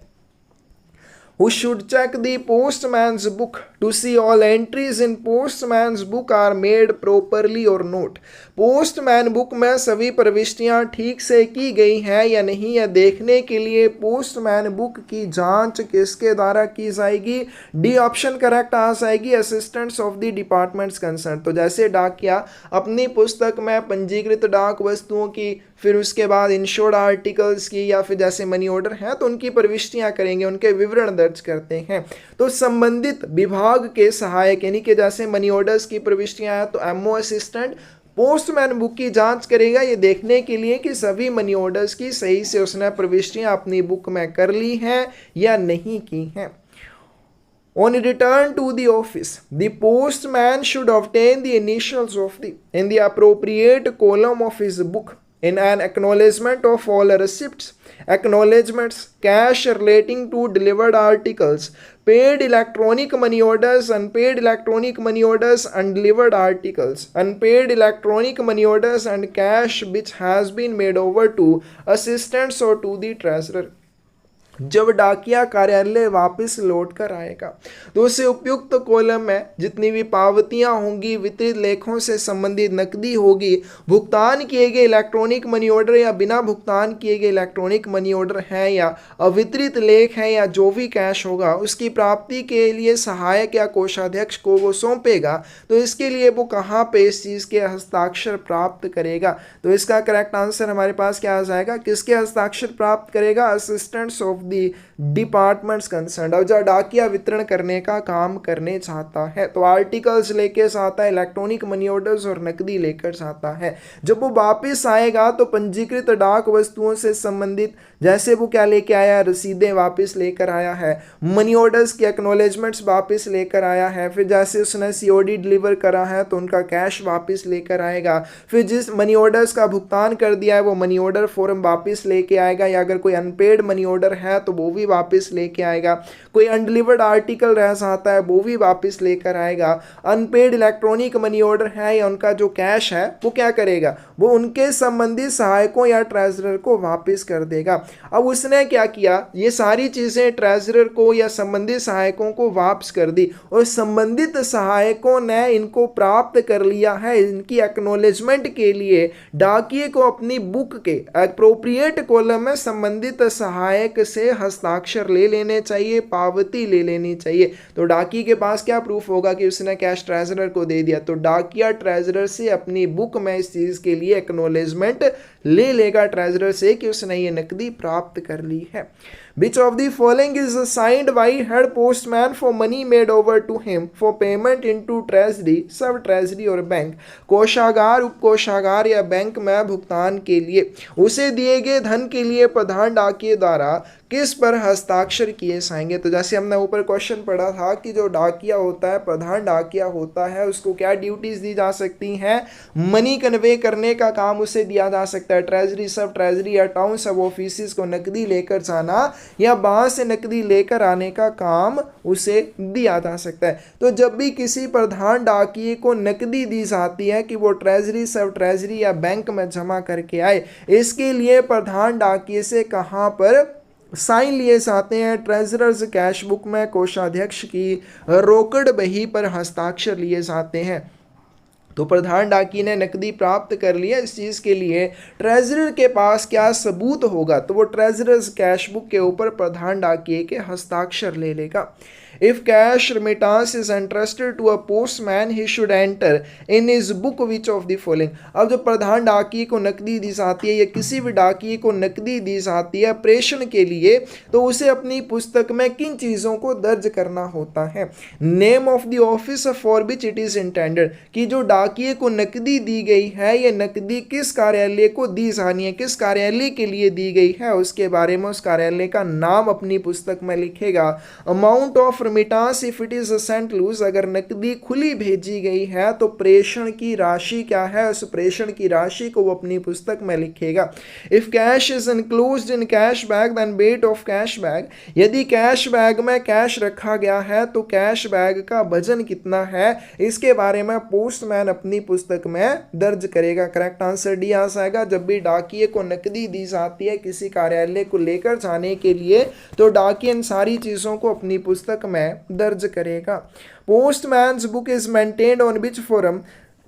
Who should check the postman's book to see all entries in postman's book are made properly or not? Postman book में सभी प्रविष्टियां ठीक से की गई हैं या नहीं यह देखने के लिए पोस्टमैन बुक की जांच किसके द्वारा की जाएगी? डी ऑप्शन करेक्ट आ जाएगी, assistants of the departments concern. तो जैसे डाकिया अपनी पुस्तक में पंजीकृत डाक वस्तुओं की, फिर उसके बाद इंश्योर्ड आर्टिकल्स की या फिर जैसे मनी ऑर्डर है तो उनकी प्रविष्टियां करेंगे, उनके विवरण दर्ज करते हैं। तो संबंधित विभाग के सहायक यानी कि जैसे मनी ऑर्डर्स की प्रविष्टियां हैं तो एमओ असिस्टेंट पोस्टमैन बुक की जांच करेगा ये देखने के लिए कि सभी मनी ऑर्डर्स की सही से उसने प्रविष्टियां अपनी बुक में कर ली हैं या नहीं की हैं। On return to the office, the postman should obtain the initials of in the appropriate column of his book in an acknowledgement of all receipts, acknowledgements, cash relating to delivered articles, paid electronic money orders, unpaid electronic money orders, undelivered articles, unpaid electronic money orders and cash which has been made over to assistants or to the treasurer। जब डाकिया कार्यालय वापस लौट कर आएगा तो उसे उपयुक्त कॉलम में जितनी भी पावतियां होंगी, वितरित लेखों से संबंधित नकदी होगी, भुगतान किए गए इलेक्ट्रॉनिक मनी ऑर्डर या बिना भुगतान किए गए इलेक्ट्रॉनिक मनी ऑर्डर है या अवितरित लेख है या जो भी कैश होगा, उसकी प्राप्ति के लिए सहायक या कोषाध्यक्ष को वो सौंपेगा। तो इसके लिए वो कहाँ पे इस चीज़ के हस्ताक्षर प्राप्त करेगा? तो इसका करेक्ट आंसर हमारे पास क्या आ जाएगा? किसके हस्ताक्षर प्राप्त करेगा? Assistants of the departments concern. अब जब डाकिया वितरण करने का काम करने चाहता है तो आर्टिकल्स लेके आता है, इलेक्ट्रॉनिक मनी ऑर्डर्स और नकदी लेकर आता है। जब वो वापस आएगा तो पंजीकृत डाक वस्तुओं से संबंधित, जैसे वो क्या लेके आया, रसीदें वापस लेकर आया है, मनी ऑर्डर्स के एक्नॉलेजमेंट्स वापस लेकर आया है, फिर जैसे उसने सीओडी डिलीवर करा है तो उनका कैश वापस लेकर आएगा, फिर जिस मनी ऑर्डर्स का भुगतान कर दिया है वो मनी ऑर्डर फॉर्म वापस लेके आएगा, या अगर कोई अनपेड मनी ऑर्डर है तो वो भी वापस लेके आएगा, कोई अनडिलीवर्ड आर्टिकल रह जाता है वो भी वापस लेकर आएगा, अनपेड इलेक्ट्रॉनिक मनी ऑर्डर है या उनका जो कैश है वो क्या करेगा, वो उनके संबंधित सहायकों या ट्रेजरर को वापस कर देगा। अब उसने क्या किया, ये सारी चीजें ट्रेजरर को या संबंधित सहायकों को वापस कर दी और संबंधित सहायकों ने इनको प्राप्त कर लिया है। इनकी एक्नॉलेजमेंट के लिए डाकिए को अपनी बुक के अप्रोप्रिएट कॉलम में संबंधित सहायक से हस्ताक्षर ले लेने चाहिए, पावती ले लेनी चाहिए। तो डाकिए के पास क्या प्रूफ होगा कि उसने कैश ट्रेजरर को दे दिया? तो डाकिया ट्रेजरर से अपनी बुक में इस चीज के लिए एक्नॉलेजमेंट ले लेगा ट्रेजरर से कि उसने ये नकदी प्राप्त कर ली है। Which of the following is signed by head postman for money made over to him for payment into treasury, सब ट्रेजरी और बैंक, कोषागार, उपकोषागार या बैंक में भुगतान के लिए उसे दिए गए धन के लिए प्रधान डाकिये द्वारा किस पर हस्ताक्षर किए जाएंगे? तो जैसे हमने ऊपर क्वेश्चन पढ़ा था कि जो डाकिया होता है, प्रधान डाकिया होता है, उसको क्या ड्यूटीज दी जा सकती हैं? मनी कन्वे करने का काम उसे दिया जा सकता है। ट्रेजरी, सब ट्रेजरी या टाउन सब ऑफिस को नकदी लेकर जाना या बाहर से नकदी लेकर आने का काम उसे दिया जा सकता है। तो जब भी किसी प्रधान डाकिये को नकदी दी जाती है कि वो ट्रेजरी, सब ट्रेजरी या बैंक में जमा करके आए, इसके लिए प्रधान डाकिये से कहाँ पर साइन लिए जाते हैं? ट्रेजरर्स कैश बुक में कोषाध्यक्ष की रोकड़ बही पर हस्ताक्षर लिए जाते हैं। तो प्रधान डाकिये ने नकदी प्राप्त कर लिया, इस चीज़ के लिए ट्रेजरर के पास क्या सबूत होगा? तो वो ट्रेजरर्स कैश बुक के ऊपर प्रधान डाकिये के हस्ताक्षर ले लेगा। If cash remittance is entrusted to a postman, he should enter in his book which of the following। अब जो प्रधान डाकिये को नकदी दी जाती है या किसी भी डाकिये को नकदी दी जाती है प्रेषण के लिए, तो उसे अपनी पुस्तक में किन चीज़ों को दर्ज करना होता है? Name of the office for which it is intended, कि जो डाकिये को नकदी दी गई है ये नकदी किस कार्यालय को दी जानी है, किस कार्यालय के लिए दी गई है, उसके बारे में उस कार्यालय का नाम अपनी पुस्तक में लिखेगा। Amount of remittance if it is sent loose, अगर नकदी खुली भेजी गई है तो प्रेषण की राशि क्या है, उस प्रेषण की राशि को वो अपनी पुस्तक में लिखेगा। If cash is enclosed in cash bag then weight of cash bag, यदि कैश बैग में कैश रखा गया है तो कैश बैग का वजन कितना है, इसके बारे में पोस्टमैन अपनी पुस्तक में दर्ज करेगा। करेक्ट आंसर डी आ जाएगा। जब भी डाकिये को नकदी दी जाती है किसी कार्यालय को लेकर जाने के लिए तो डाकिया इन सारी चीजों को अपनी पुस्तक में दर्ज करेगा। Postman's book is maintained on which form,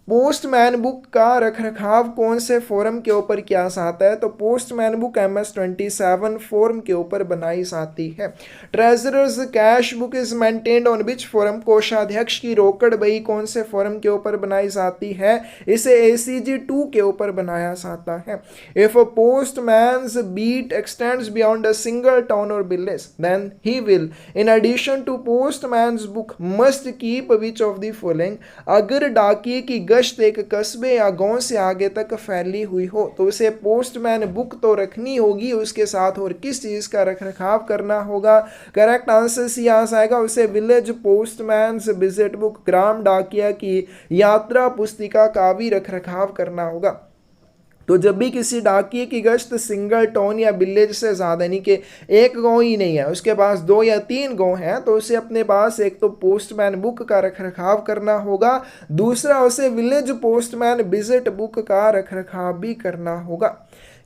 postman book का रखरखाव कौन से फोरम के ऊपर किया जाता है? तो पोस्टमैन बुक MS-27 फोरम के ऊपर बनाई जाती है। Treasurers cash book is maintained on which forum, कोषाध्यक्ष की रोकड़ बही कौन से फोरम के ऊपर बनाई जाती है? इसे ACG-2 के ऊपर बनाया जाता है। If a postman's beat extends beyond a single town or village then he will in addition to postman's book must keep which of the following, अगर डाकिये की गश्त एक कस्बे या गांव से आगे तक फैली हुई हो तो उसे पोस्टमैन बुक तो रखनी होगी, उसके साथ और किस चीज का रखरखाव करना होगा? करेक्ट आंसर सी आ जाएगा, उसे विलेज पोस्टमैन्स विजिट बुक, ग्राम डाकिया की यात्रा पुस्तिका का भी रखरखाव करना होगा। तो जब भी किसी डाकिये की गश्त सिंगल टाउन या विलेज से ज़्यादा, यानी कि एक गांव ही नहीं है, उसके पास 2 या 3 गांव हैं, तो उसे अपने पास एक तो पोस्टमैन बुक का रखरखाव करना होगा, दूसरा उसे विलेज पोस्टमैन विजिट बुक का रखरखाव भी करना होगा।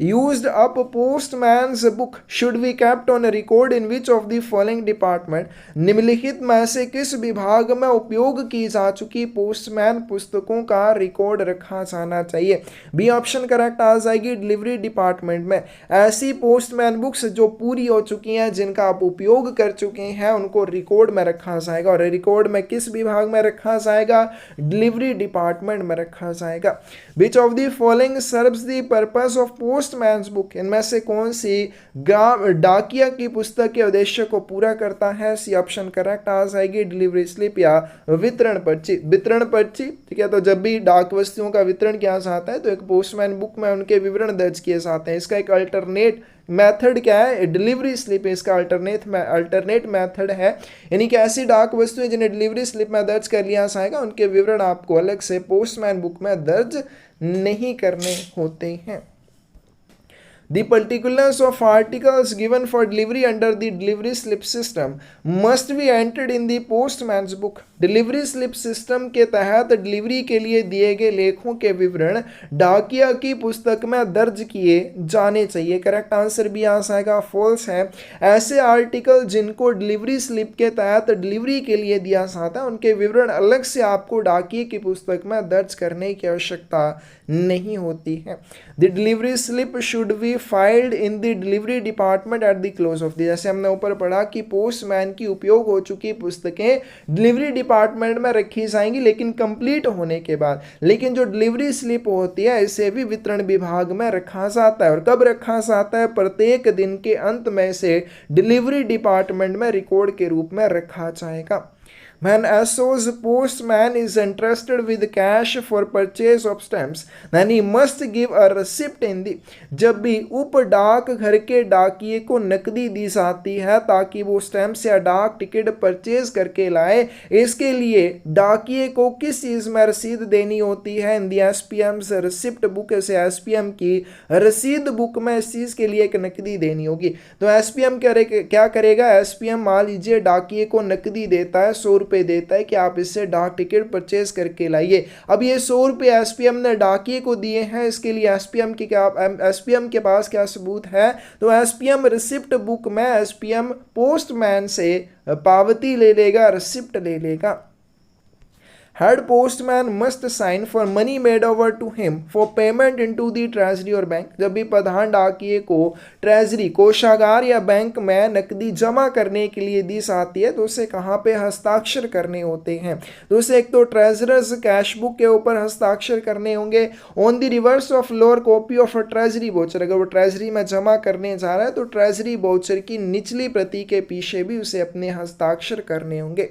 Used up postman's book should be kept on record in which of the following department, निम्नलिखित में से किस विभाग में उपयोग की जा चुकी पोस्टमैन पुस्तकों का रिकॉर्ड रखा जाना चाहिए। बी ऑप्शन करेक्ट आ जाएगी डिलीवरी डिपार्टमेंट में। ऐसी पोस्टमैन बुक्स जो पूरी हो चुकी हैं, जिनका आप उपयोग कर चुके हैं, उनको रिकॉर्ड में रखा जाएगा। और रिकॉर्ड में किस विभाग में रखा जाएगा? डिलीवरी डिपार्टमेंट में रखा जाएगा। Which of the following serves the purpose of postman's book, इनमें से कौन सी डाकिया की पुस्तक के उद्देश्य को पूरा करता है? सी ऑप्शन करेक्ट आ जाएगी डिलीवरी स्लिप या वितरण पर्ची। वितरण पर्ची, ठीक है, तो जब भी डाक वस्तुओं का वितरण किया जाता है तो एक पोस्टमैन बुक में उनके विवरण दर्ज किए जाते हैं। इसका एक अल्टरनेट मेथड क्या है? डिलीवरी स्लिप इसका अल्टरनेट मेथड है, यानी कि ऐसी डाक वस्तुएं जिन्हें डिलीवरी स्लिप में दर्ज कर लिया जाएगा, उनके विवरण आपको अलग से पोस्टमैन बुक में दर्ज नहीं करने होते हैं। The particulars of articles given for delivery under the delivery slip system must be entered in the postman's book. Delivery slip system के तहत डिलीवरी के लिए दिए गए लेखों के विवरण डाकिया की पुस्तक में दर्ज किए जाने चाहिए। करेक्ट आंसर भी आ जाएगा फॉल्स है। ऐसे आर्टिकल जिनको डिलीवरी स्लिप के तहत डिलीवरी के लिए दिया जाता है, उनके विवरण अलग से आपको डाकिए की पुस्तक में दर्ज करने की आवश्यकता नहीं होती है। The delivery slip should be filed in the delivery department at the close of the, जैसे हमने ऊपर पढ़ा कि पोस्टमैन की उपयोग हो चुकी पुस्तकें डिलीवरी डिपार्टमेंट में रखी जाएंगी, लेकिन कंप्लीट होने के बाद। लेकिन जो डिलीवरी स्लिप होती है, इसे भी वितरण विभाग में रखा जाता है। और कब रखा जाता है? प्रत्येक दिन के अंत में से डिलीवरी डिपार्टमेंट में रिकॉर्ड के रूप में रखा जाएगा। When SO's postman is entrusted with cash for purchase of stamps, then he must give a receipt in the, जब भी उप डाक घर के डाकिए को नकदी दी जाती है ताकि वो स्टैम्प्स या डाक टिकट परचेज करके लाए, इसके लिए डाकिए को किस चीज़ में रसीद देनी होती है? इन दी SPM's रिसिप्ट बुक, से SPM की रसीद बुक में इस चीज़ के लिए एक नकदी देनी होगी। तो SPM क्या करेगा? SPM मान लीजिए डाकिए को नकदी देता है, 100 रुपये देता है कि आप इससे डाक टिकट परचेज करके लाइए। अब ये 100 रुपये एसपीएम ने डाकिए को दिए हैं, इसके लिए एसपीएम के पास क्या सबूत है? तो एसपीएम रिसिप्ट बुक में एसपीएम पोस्टमैन से पावती ले लेगा, रिसिप्ट ले लेगा। Head postman must sign for money made over to him for payment into the treasury और बैंक। जब भी प्रधान डाकिए को ट्रेजरी, कोषागार या बैंक में नकदी जमा करने के लिए दी जाती है, तो उसे कहाँ पे हस्ताक्षर करने होते हैं? तो उसे एक तो ट्रेजरर्स कैश बुक के ऊपर हस्ताक्षर करने होंगे। On the reverse of lower copy of treasury voucher, अगर वो ट्रेजरी में जमा करने जा रहा है तो ट्रेजरी वाउचर की निचली प्रति के पीछे भी उसे अपने हस्ताक्षर करने होंगे।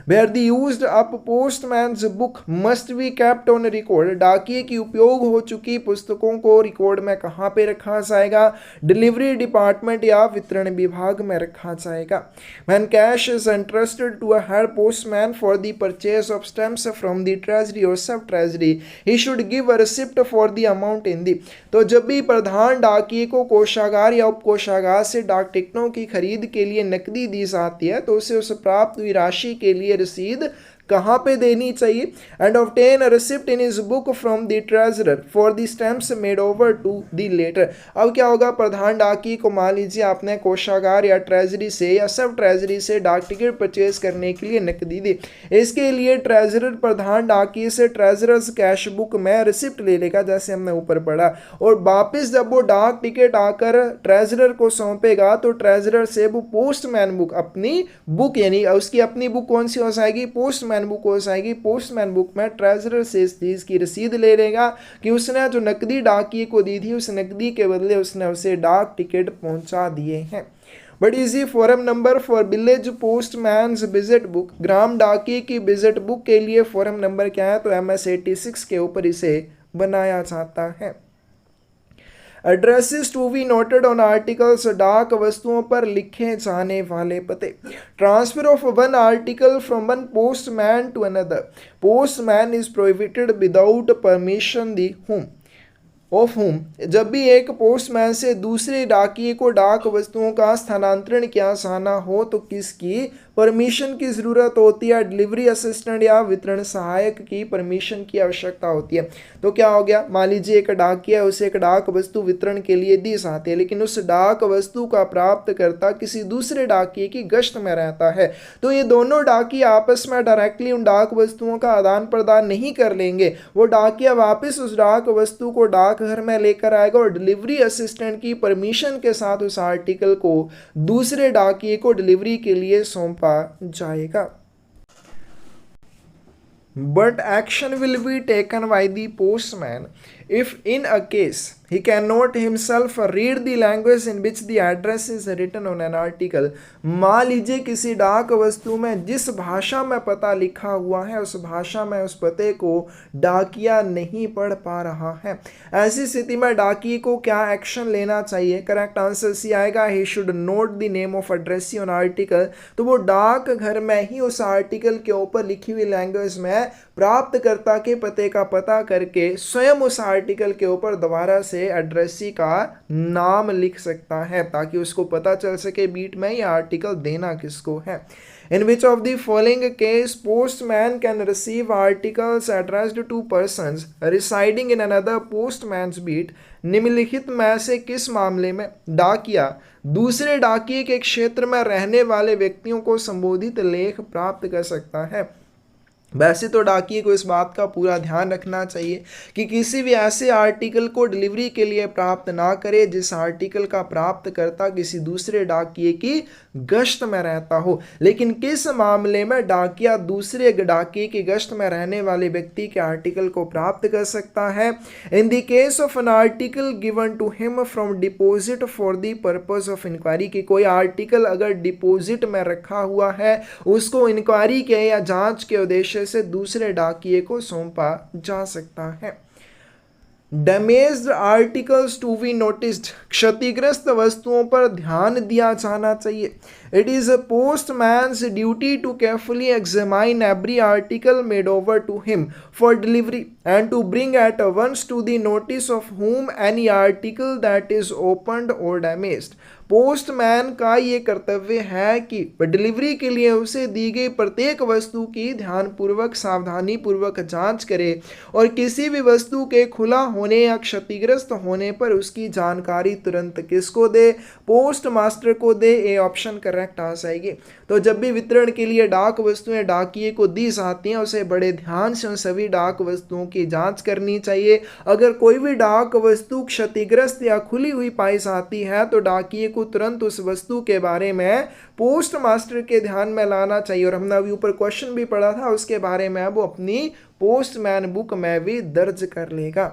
Where the used up postman's book must be kept on record, डाकिए की उपयोग हो चुकी पुस्तकों को रिकॉर्ड में कहाँ पे रखा जाएगा? डिलीवरी डिपार्टमेंट या वितरण विभाग में रखा जाएगा। When cash is entrusted to a head postman for the purchase of stamps from the treasury or sub treasury, he should give a receipt for the amount in the, तो जब भी प्रधान डाकिए को कोषागार या उप कोषागार से डाक टिकटों की खरीद के लिए नकदी दी जाती है, तो उसे उस प्राप्त हुई राशि के लिए रसीद कहाँ पे देनी चाहिए? And obtain receipt in his book from the treasurer for the stamps made over to the letter. अब क्या होगा? प्रधान डाकिए को मान लीजिए आपने कोषागार या ट्रेजरी से या सब ट्रेजरी से डाक टिकट परचेज करने के लिए नकदी दी, इसके लिए ट्रेजरर प्रधान डाकिए से ट्रेजरर्स कैश बुक में रिसिप्ट ले लेगा, जैसे हमने ऊपर पढ़ा। और वापिस जब वो डाक टिकट आकर ट्रेजरर को सौंपेगा तो ट्रेजरर से वो पोस्टमैन बुक, अपनी बुक, यानी उसकी अपनी बुक कौन सी हो जाएगी? पोस्टमैन बुक हो जाएगी। पोस्टमैन बुक में ट्रेजरर से इस चीज की रसीद ले लेगा कि उसने जो नकदी डाकिए को दी थी, उस नकदी के बदले उसने उसे डाक टिकट पहुंचा दिए हैं। But is the form number for village postman's visit book, ग्राम डाकिए की विजिट बुक के लिए फॉरम नंबर क्या है? तो MS 86 के ऊपर इसे बनाया जाता है। Addresses to be noted on articles, डाक वस्तुओं पर लिखे जाने वाले पते। Transfer of one article from one postman to another, postman is prohibited without permission the home of home. जब भी एक पोस्टमैन से दूसरे डाकिए को डाक वस्तुओं का स्थानांतरण किया जाना हो तो किसकी परमिशन की ज़रूरत होती है, डिलीवरी असिस्टेंट या वितरण सहायक की परमिशन की आवश्यकता होती है। तो क्या हो गया, मान लीजिए एक डाकिया, उसे एक डाक वस्तु वितरण के लिए दी जाती है, लेकिन उस डाक वस्तु का प्राप्तकर्ता किसी दूसरे डाकिये की गश्त में रहता है। तो ये दोनों डाकिया आपस में डायरेक्टली उन डाक वस्तुओं का आदान प्रदान नहीं कर लेंगे। वो डाकिया वापस उस डाक वस्तु को डाकघर में लेकर आएगा और डिलीवरी असिस्टेंट की परमिशन के साथ उस आर्टिकल को दूसरे डाकिये को डिलीवरी के लिए सौंपा जाएगा। But action will be taken by the postman if in a case he cannot himself read the language in which the address is written on an article। मान लीजिए किसी डाक वस्तु में जिस भाषा में पता लिखा हुआ है उस भाषा में उस पते को डाकिया नहीं पढ़ पा रहा है। ऐसी स्थिति में डाकिये को क्या एक्शन लेना चाहिए? करेक्ट आंसर सी आएगा, he should note the name of addressee on article. तो वो डाक घर में ही उस आर्टिकल के ऊपर लिखी हुई लैंग्वेज में प्राप्तकर्ता के पते का पता करके स्वयं उस आर्टिकल के ऊपर दोबारा से एड्रेसी का नाम लिख सकता है, ताकि उसको पता चल सके बीट में ये आर्टिकल देना किसको है। In which of the following case postman can receive articles addressed to persons residing in another postman's beat। निम्नलिखित में से किस मामले में डाकिया दूसरे डाकिये के क्षेत्र में रहने वाले व्यक्तियों को संबोधित लेख प्राप्त कर सकता है? वैसे तो डाकिये को इस बात का पूरा ध्यान रखना चाहिए कि किसी भी ऐसे आर्टिकल को डिलीवरी के लिए प्राप्त ना करे जिस आर्टिकल का प्राप्तकर्ता किसी दूसरे डाकिये की गश्त में रहता हो। लेकिन किस मामले में डाकिया दूसरे डाकिये की गश्त में रहने वाले व्यक्ति के आर्टिकल को प्राप्त कर सकता है? In the case of an article given to him from deposit for the purpose of inquiry. की कोई आर्टिकल अगर डिपॉजिट में रखा हुआ है उसको इंक्वायरी के या जांच के उद्देश्य से दूसरे डाकिये को सौंपा जा सकता है। Damaged articles to be noticed. क्षतिग्रस्त वस्तुओं पर ध्यान दिया जाना चाहिए। It is a postman's duty to carefully examine every article made over to him for delivery and to bring at once to the notice of whom any article that is opened or damaged. Postman का ये कर्तव्य है कि delivery के लिए उसे दी गई प्रत्येक वस्तु की ध्यानपूर्वक सावधानी पूर्वक जांच करे और किसी भी वस्तु के खुला होने या क्षतिग्रस्त होने पर उसकी जानकारी तुरंत किसको दे? पोस्ट मास्टर को दे। ए ऑप्शन करेक्ट आ जाएगी। तो जब भी वितरण के लिए डाक वस्तुएं डाकिये को दी जाती हैं उसे बड़े ध्यान से उन सभी डाक वस्तुओं की जांच करनी चाहिए। अगर कोई भी डाक वस्तु क्षतिग्रस्त या खुली हुई पाई जाती है तो डाकिये को तुरंत उस वस्तु के बारे में पोस्ट मास्टर के ध्यान में लाना चाहिए। और हमने अभी ऊपर क्वेश्चन भी पढ़ा था उसके बारे में वो अपनी पोस्टमैन बुक में भी दर्ज कर लेगा।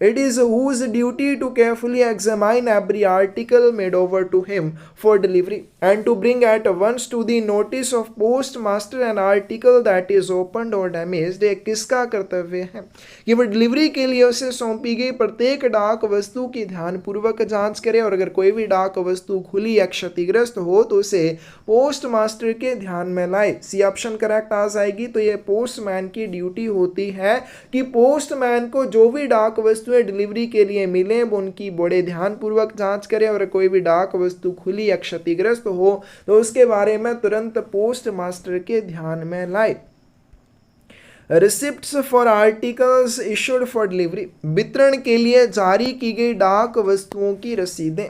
It is whose duty to carefully examine every article made over to him for delivery and to bring at once to the notice of postmaster an article that is opened or damaged। ये किसका कर्तव्य है कि वह delivery के लिए उसे सौंपी गई प्रत्येक डाक वस्तु की ध्यानपूर्वक जांच करे और अगर कोई भी डाक वस्तु खुली या क्षतिग्रस्त हो तो उसे पोस्ट मास्टर के ध्यान में लाए। सी ऑप्शन करेक्ट आ जाएगी। तो ये पोस्टमैन की ड्यूटी होती है कि पोस्टमैन को जो भी डाक वस्तु डिलीवरी के लिए मिले वो उनकी बड़े ध्यानपूर्वक जांच करें और कोई भी डाक वस्तु खुली या क्षतिग्रस्त हो तो उसके बारे में तुरंत पोस्ट मास्टर के ध्यान में लाए। Receipts for articles issued for delivery. वितरण के लिए जारी की गई डाक वस्तुओं की रसीदें।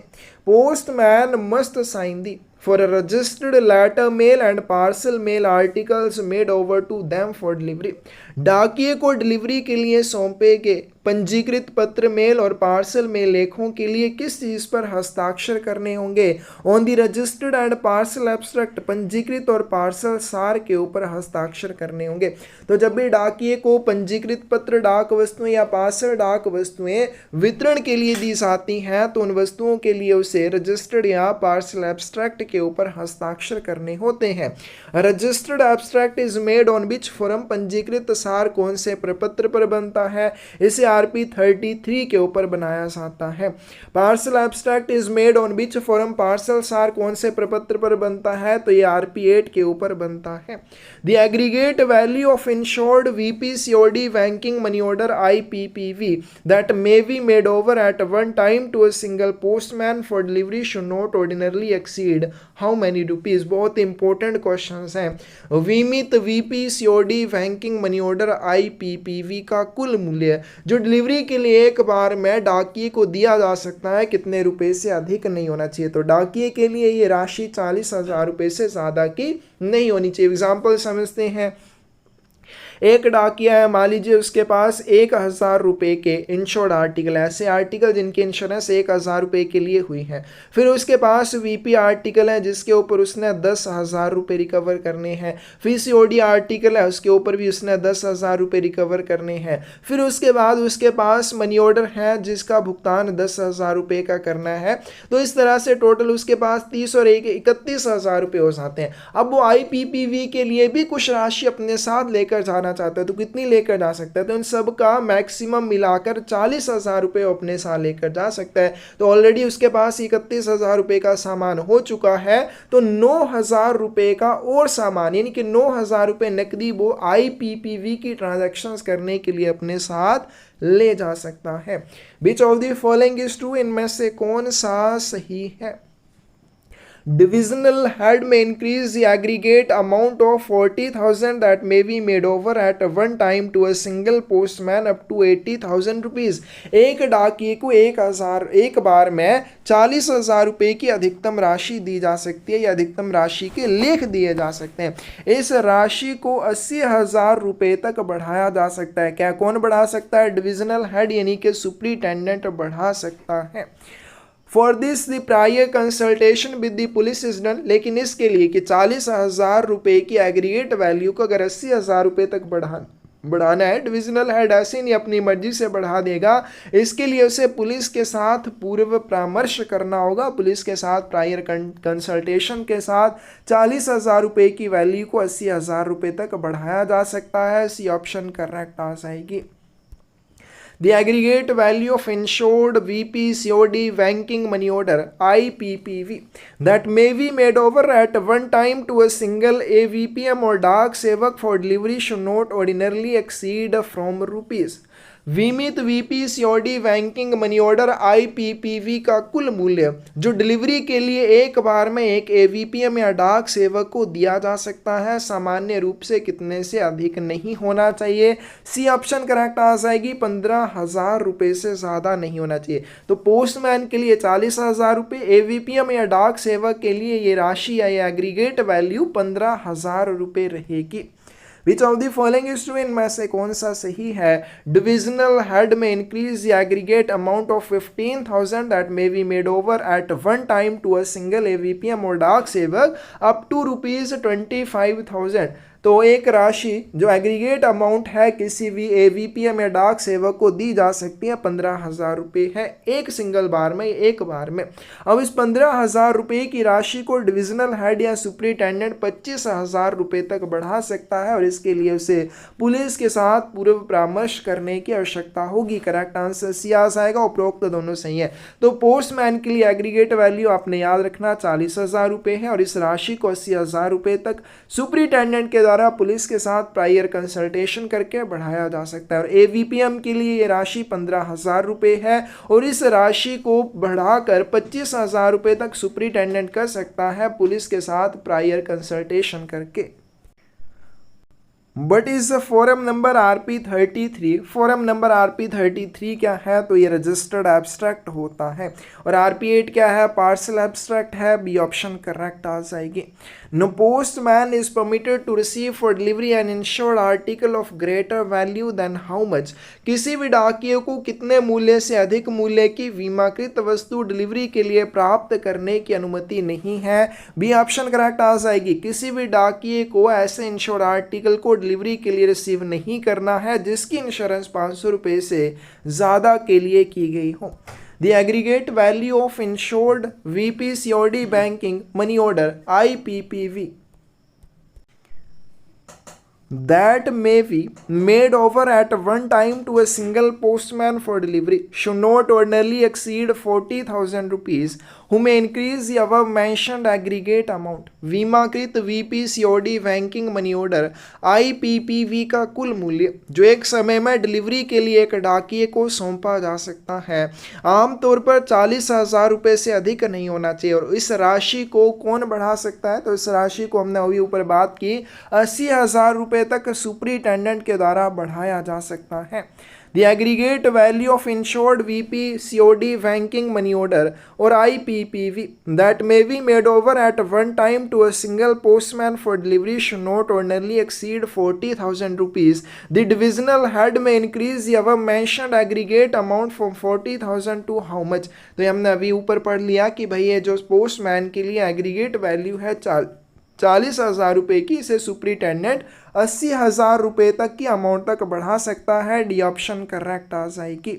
Postman must sign the for a registered letter mail and parcel mail articles made over to them for delivery। डाकिये को डिलीवरी के लिए सौंपे गए पंजीकृत पत्र मेल और पार्सल मेल लेखों के लिए किस चीज पर हस्ताक्षर करने होंगे? On the registered and parcel abstract. पंजीकृत और पार्सल सार के ऊपर हस्ताक्षर करने होंगे। तो जब भी डाकिये को पंजीकृत पत्र डाक वस्तुएं या पार्सल डाक वस्तुएं वितरण के लिए दी जाती हैं तो उन वस्तुओं के लिए उसे रजिस्टर्ड या पार्सल एब्स्ट्रैक्ट के ऊपर हस्ताक्षर करने होते हैं। Registered abstract is made on which form. पंजीकृत सार कौन से प्रपत्र पर बनता है? इसे RP 33 के ऊपर बनाया जाता है। Parcel abstract is made on which form? Parcel सार कौन से प्रपत्र पर बनता है? तो ये RP 8 के ऊपर बनता है। The aggregate value of insured VP COD banking money order IPPV that may be made over at one time to a single postman for delivery should not ordinarily exceed how many rupees? बहुत important question हैं। विमित VP COD banking money order IPPV का कुल मूल्य जो delivery के लिए एक बार में डाकिए को दिया जा सकता है कितने रुपए से अधिक नहीं होना चाहिए? तो डाकिए के लिए ये राशि 40,000 रुपए से ज्यादा की नहीं होनी चाहिए। एग्जाम्पल समझते हैं। एक डाकिया है, मान लीजिए उसके पास 1,000 रुपए के इंश्योर्ड आर्टिकल, ऐसे आर्टिकल जिनकी इंश्योरेंस 1,000 रुपए के लिए हुई है। फिर उसके पास VP आर्टिकल है जिसके ऊपर उसने 10,000 रुपए रिकवर करने हैं। फिर COD आर्टिकल है, उसके ऊपर भी उसने 10,000 रुपए रिकवर करने हैं। फिर उसके बाद उसके पास मनी ऑर्डर है जिसका भुगतान 10,000 रुपए का करना है। तो इस तरह से टोटल उसके पास 30 और 31,000 रुपए हो जाते हैं। अब वो IPPV के लिए भी कुछ राशि अपने साथ लेकर जाना चाहता है, तो कितनी लेकर जा सकता है? तो इन सब का मैक्सिमम मिलाकर 40,000 रुपए अपने साथ लेकर जा सकता है। तो ऑलरेडी उसके पास 31,000 रुपए का सामान हो चुका है, तो 9,000 रुपए का और सामान यानी कि 9,000 रुपए नकदी वो IPPV की ट्रांजैक्शंस करने के लिए अपने साथ ले जा सकता है। विच of the following is true? इनमें से कौन सा सही है? Divisional head may increase the aggregate amount of 40,000 that may be made over at one time to a single postman up to 80,000 rupees। एक डाकिए को 1,000 एक बार में 40,000 रुपए की अधिकतम राशि दी जा सकती है या अधिकतम राशि के लेख दिए जा सकते हैं। इस राशि को 80,000 रुपए तक बढ़ाया जा सकता है। क्या कौन बढ़ा सकता है? डिविजनल हेड यानी कि सुपरिटेंडेंट बढ़ा सकता है। For this the prior consultation with the police is done. लेकिन इसके लिए कि 40,000 रुपए की एग्रीगेट वैल्यू को अगर 80,000 रुपए तक बढ़ाना है, डिविजनल हेड ऐसे नहीं अपनी मर्जी से बढ़ा देगा। इसके लिए उसे पुलिस के साथ पूर्व परामर्श करना होगा। पुलिस के साथ प्रायर कंसल्टेशन के साथ 40,000 रुपए की वैल्यू को 80,000 रुपए तक बढ़ाया जा सकता है। सी ऑप्शन करेक्ट आ जाएगी। The aggregate value of insured VP COD banking money order IPPV that may be made over at one time to a single AVPM or डाक सेवक for delivery should not ordinarily exceed from rupees। विमित VP COD banking money order IPPV का कुल मूल्य जो delivery के लिए एक बार में एक AVPM या डाक सेवक को दिया जा सकता है सामान्य रूप से कितने से अधिक नहीं होना चाहिए? सी ऑप्शन करेक्ट आ जाएगी। 15,000 रुपए से ज़्यादा नहीं होना चाहिए। तो पोस्टमैन के लिए 40,000 रुपये, AVPM या डाक सेवक के लिए ये राशि या ये एग्रीगेट वैल्यू 15,000 रुपये रहेगी। Which of the following is true? इनमें से कौन सा सही है? Divisional head may increase the aggregate amount of 15,000 that may be made over at one time to a single AVPM और डाक सेवक अप टू ₹25,000। तो एक राशि जो एग्रीगेट अमाउंट है किसी भी AVPM या डाक सेवक को दी जा सकती है 15,000 रुपये है एक सिंगल बार में, एक बार में। अब इस 15,000 रुपये की राशि को डिविजनल हेड या सुपरिटेंडेंट 25,000 रुपये तक बढ़ा सकता है और इसके लिए उसे पुलिस के साथ पूर्व परामर्श करने की आवश्यकता होगी। करेक्ट आंसर सी आ जाएगा। उपरोक्त दोनों सही है। तो पोस्टमैन के लिए एग्रीगेट वैल्यू आपने याद रखना 40,000 रुपये है और इस राशि को 80,000 रुपये तक सुपरिटेंडेंट के द्वारा पुलिस के साथ प्रायर कंसल्टेशन करके बढ़ाया जा सकता है। और AVPM के लिए ये राशि 15,000 रुपये है और इस राशि को बढ़ाकर 25,000 रुपये तक सुपरिटेंडेंट कर सकता है पुलिस के साथ प्रायर कंसल्टेशन करके। But is form number RP33। Form number RP33 क्या है? तो ये रजिस्टर्ड एब्स्ट्रैक्ट होता है। और RP8 क्या है? पार्सल एब्स्ट्रैक्ट है। बी ऑप्शन करेक्ट आ जाएगी। No postman is permitted to receive for delivery an insured article of greater value than how much. किसी भी डाकिये को कितने मूल्य से अधिक मूल्य की बीमाकृत वस्तु डिलीवरी के लिए प्राप्त करने की अनुमति नहीं है। बी ऑप्शन करेक्ट आ जाएगी। किसी भी डाकिये को ऐसे इंश्योर्ड आर्टिकल को डिलीवरी के लिए रिसीव नहीं करना है जिसकी इंश्योरेंस 500 रुपये से ज़्यादा के लिए की गई हो। The aggregate value of insured VP COD banking money order IPPV that may be made over at one time to a single postman for delivery should not ordinarily exceed 40,000 rupees, who may increase the above mentioned aggregate amount. बीमाकृत VP COD banking money order IPPV का कुल मूल्य जो एक समय में delivery के लिए एक डाकिए को सौंपा जा सकता है आमतौर पर 40,000 रुपये से अधिक नहीं होना चाहिए। और इस राशि को कौन बढ़ा सकता है? तो इस राशि को हमने अभी ऊपर बात की 80,000 रुपये तक सुपरिटेंडेंट के द्वारा बढ़ाया जा सकता है। The aggregate value of insured VP COD banking money order or IPPV that may be made over at one time to a single postman for delivery should not ordinarily exceed 40,000 rupees. The divisional head may increase the above mentioned aggregate amount from 40,000 to how much? तो हमने अभी ऊपर पढ़ लिया कि भाई ये जो पोस्टमैन के लिए एग्रीगेट वैल्यू है 40,000 रुपये की, इसे सुपरिटेंडेंट 80,000 रुपये तक की अमाउंट तक बढ़ा सकता है। डी ऑप्शन करेक्ट आ जाएगी।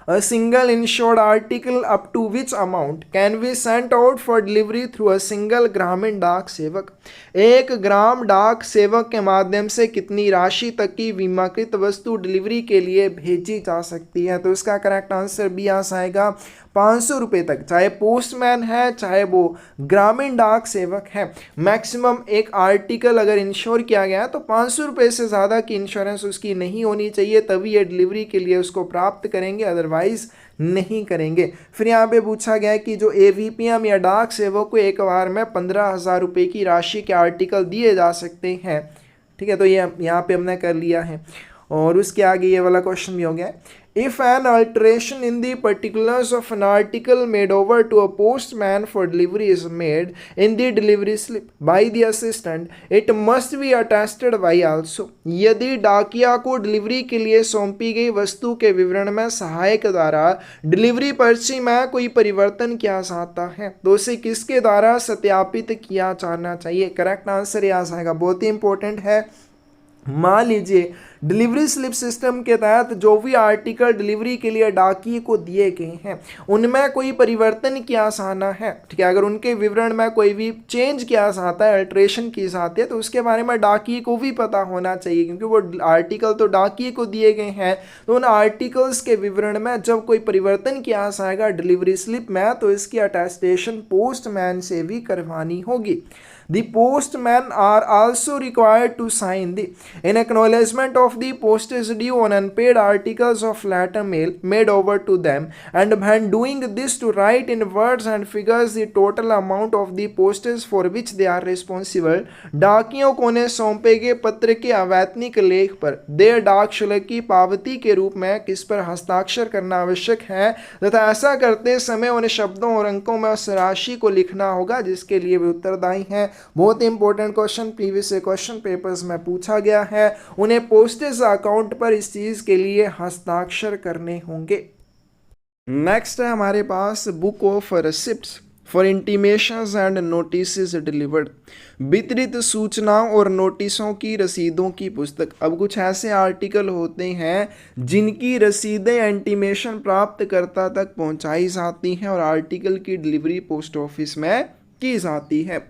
A single insured article up to which amount can be sent out for delivery through a single ग्रामीण डाक सेवक, एक ग्राम डाक सेवक के माध्यम से कितनी राशि तक की बीमाकृत वस्तु डिलीवरी के लिए भेजी जा सकती है? तो इसका करेक्ट आंसर बी आ जाएगा 500 रुपये तक, चाहे पोस्टमैन है चाहे वो ग्रामीण डाक सेवक है। मैक्सिमम एक आर्टिकल अगर इंश्योर किया गया है तो 500 रुपये से ज़्यादा की इंश्योरेंस उसकी नहीं होनी चाहिए, तभी ये डिलीवरी के लिए उसको प्राप्त करेंगे, अदरवाइज नहीं करेंगे। फिर यहाँ पे पूछा गया है कि जो एवीपीएम या डाक सेवक को एक बार में 15,000 रुपये की राशि के आर्टिकल दिए जा सकते हैं। ठीक है, तो ये यहाँ पे हमने कर लिया है। और उसके आगे ये वाला क्वेश्चन भी हो गया, if an alteration in the particulars of an article made over to a postman for delivery is made in the delivery slip by the assistant, it must be attested by also। यदि डाकिया को delivery के लिए सौंपी गई वस्तु के विवरण में सहायक द्वारा डिलीवरी पर्ची में कोई परिवर्तन किया जाता है तो उसे किसके द्वारा सत्यापित किया जाना चाहिए? करेक्ट आंसर ये आ जाएगा, बहुत ही इंपॉर्टेंट है। मान लीजिए डिलीवरी स्लिप सिस्टम के तहत जो भी आर्टिकल डिलीवरी के लिए डाकिए को दिए गए हैं उनमें कोई परिवर्तन किया जाना है। ठीक है, अगर उनके विवरण में कोई भी चेंज किया जाता है, अल्ट्रेशन की जाती है, तो उसके बारे में डाकिए को भी पता होना चाहिए, क्योंकि वो आर्टिकल तो डाकिए को दिए गए हैं। तो उन आर्टिकल्स के विवरण में जब कोई परिवर्तन किया जाएगा डिलीवरी स्लिप में तो इसकी अटेस्टेशन पोस्टमैन से भी करवानी होगी। The postmen are also required to sign the in acknowledgement of the postage due on unpaid articles of letter mail made over to them, and when doing this to write in words and figures the total amount of the postage for which they are responsible। डाकियों को उन्हें सौंपे गए पत्र के अवैतनिक लेख पर देय डाक शुल्क की पावती के रूप में किस पर हस्ताक्षर करना आवश्यक है तथा ऐसा करते समय उन शब्दों और अंकों में उस राशि को लिखना होगा जिसके लिए वे उत्तरदायी हैं। बहुत important question previous question papers में पूछा गया है। उन्हें पोस्टेज अकाउंट पर इस चीज के लिए हस्ताक्षर करने होंगे। नेक्स्ट है हमारे पास book of receipts for intimations and notice delivered, वितरित सूचनाओं और नोटिसों की रसीदों की पुस्तक। अब कुछ ऐसे आर्टिकल होते हैं जिनकी रसीदें इंटीमेशन प्राप्तकर्ता तक पहुंचाई जाती हैं और आर्टिकल की डिलीवरी पोस्ट ऑफिस में की जाती है।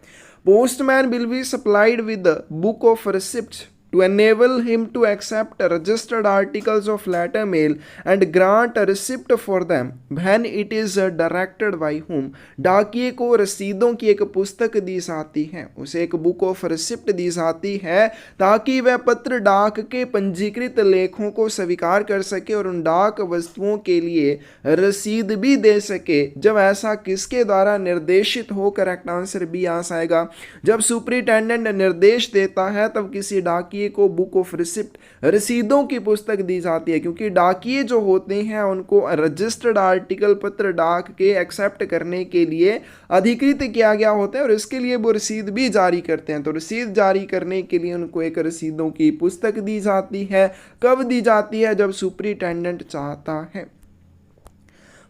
Postman will be supplied with the book of receipts to enable him to accept registered articles of letter mail and grant a receipt for them when it is directed by whom। डाकिए को रसीदों की एक पुस्तक दी जाती है, उसे एक book of receipt दी जाती है ताकि वह पत्र डाक के पंजीकृत लेखों को स्वीकार कर सके और उन डाक वस्तुओं के लिए रसीद भी दे सके जब ऐसा किसके द्वारा निर्देशित हो। करेक्ट आंसर बी आ जाएगा, जब सुपरिटेंडेंट निर्देश देता है तब किसी डाकिए को बुक ऑफ रिसिप्ट रसीदों की पुस्तक दी जाती है, क्योंकि डाकिए जो होते हैं उनको रजिस्टर्ड आर्टिकल पत्र डाक के एक्सेप्ट करने के लिए अधिकृत किया गया होता है और इसके लिए वो रसीद भी जारी करते हैं। तो रसीद जारी करने के लिए उनको एक रसीदों की पुस्तक दी जाती है। कब दी जाती है? जब सुपरिटेंडेंट चाहता है।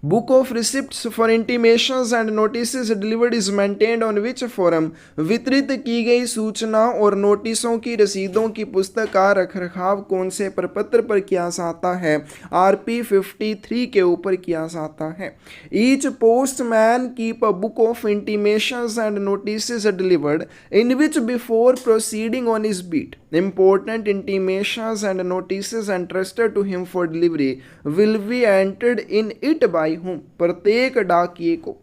Book of receipts for intimations and notice delivered is maintained on which forum, वितरित की गई सूचनाओं और नोटिसों की रसीदों की पुस्तक का रखरखाव कौन से प्रपत्र पर किया जाता है? RP 53 के ऊपर किया जाता है। Each postman keep a book of intimations and notice delivered in which before proceeding on his beat important intimations and notices entrusted to him for delivery will be entered in it by whom? प्रत्येक डाकिये को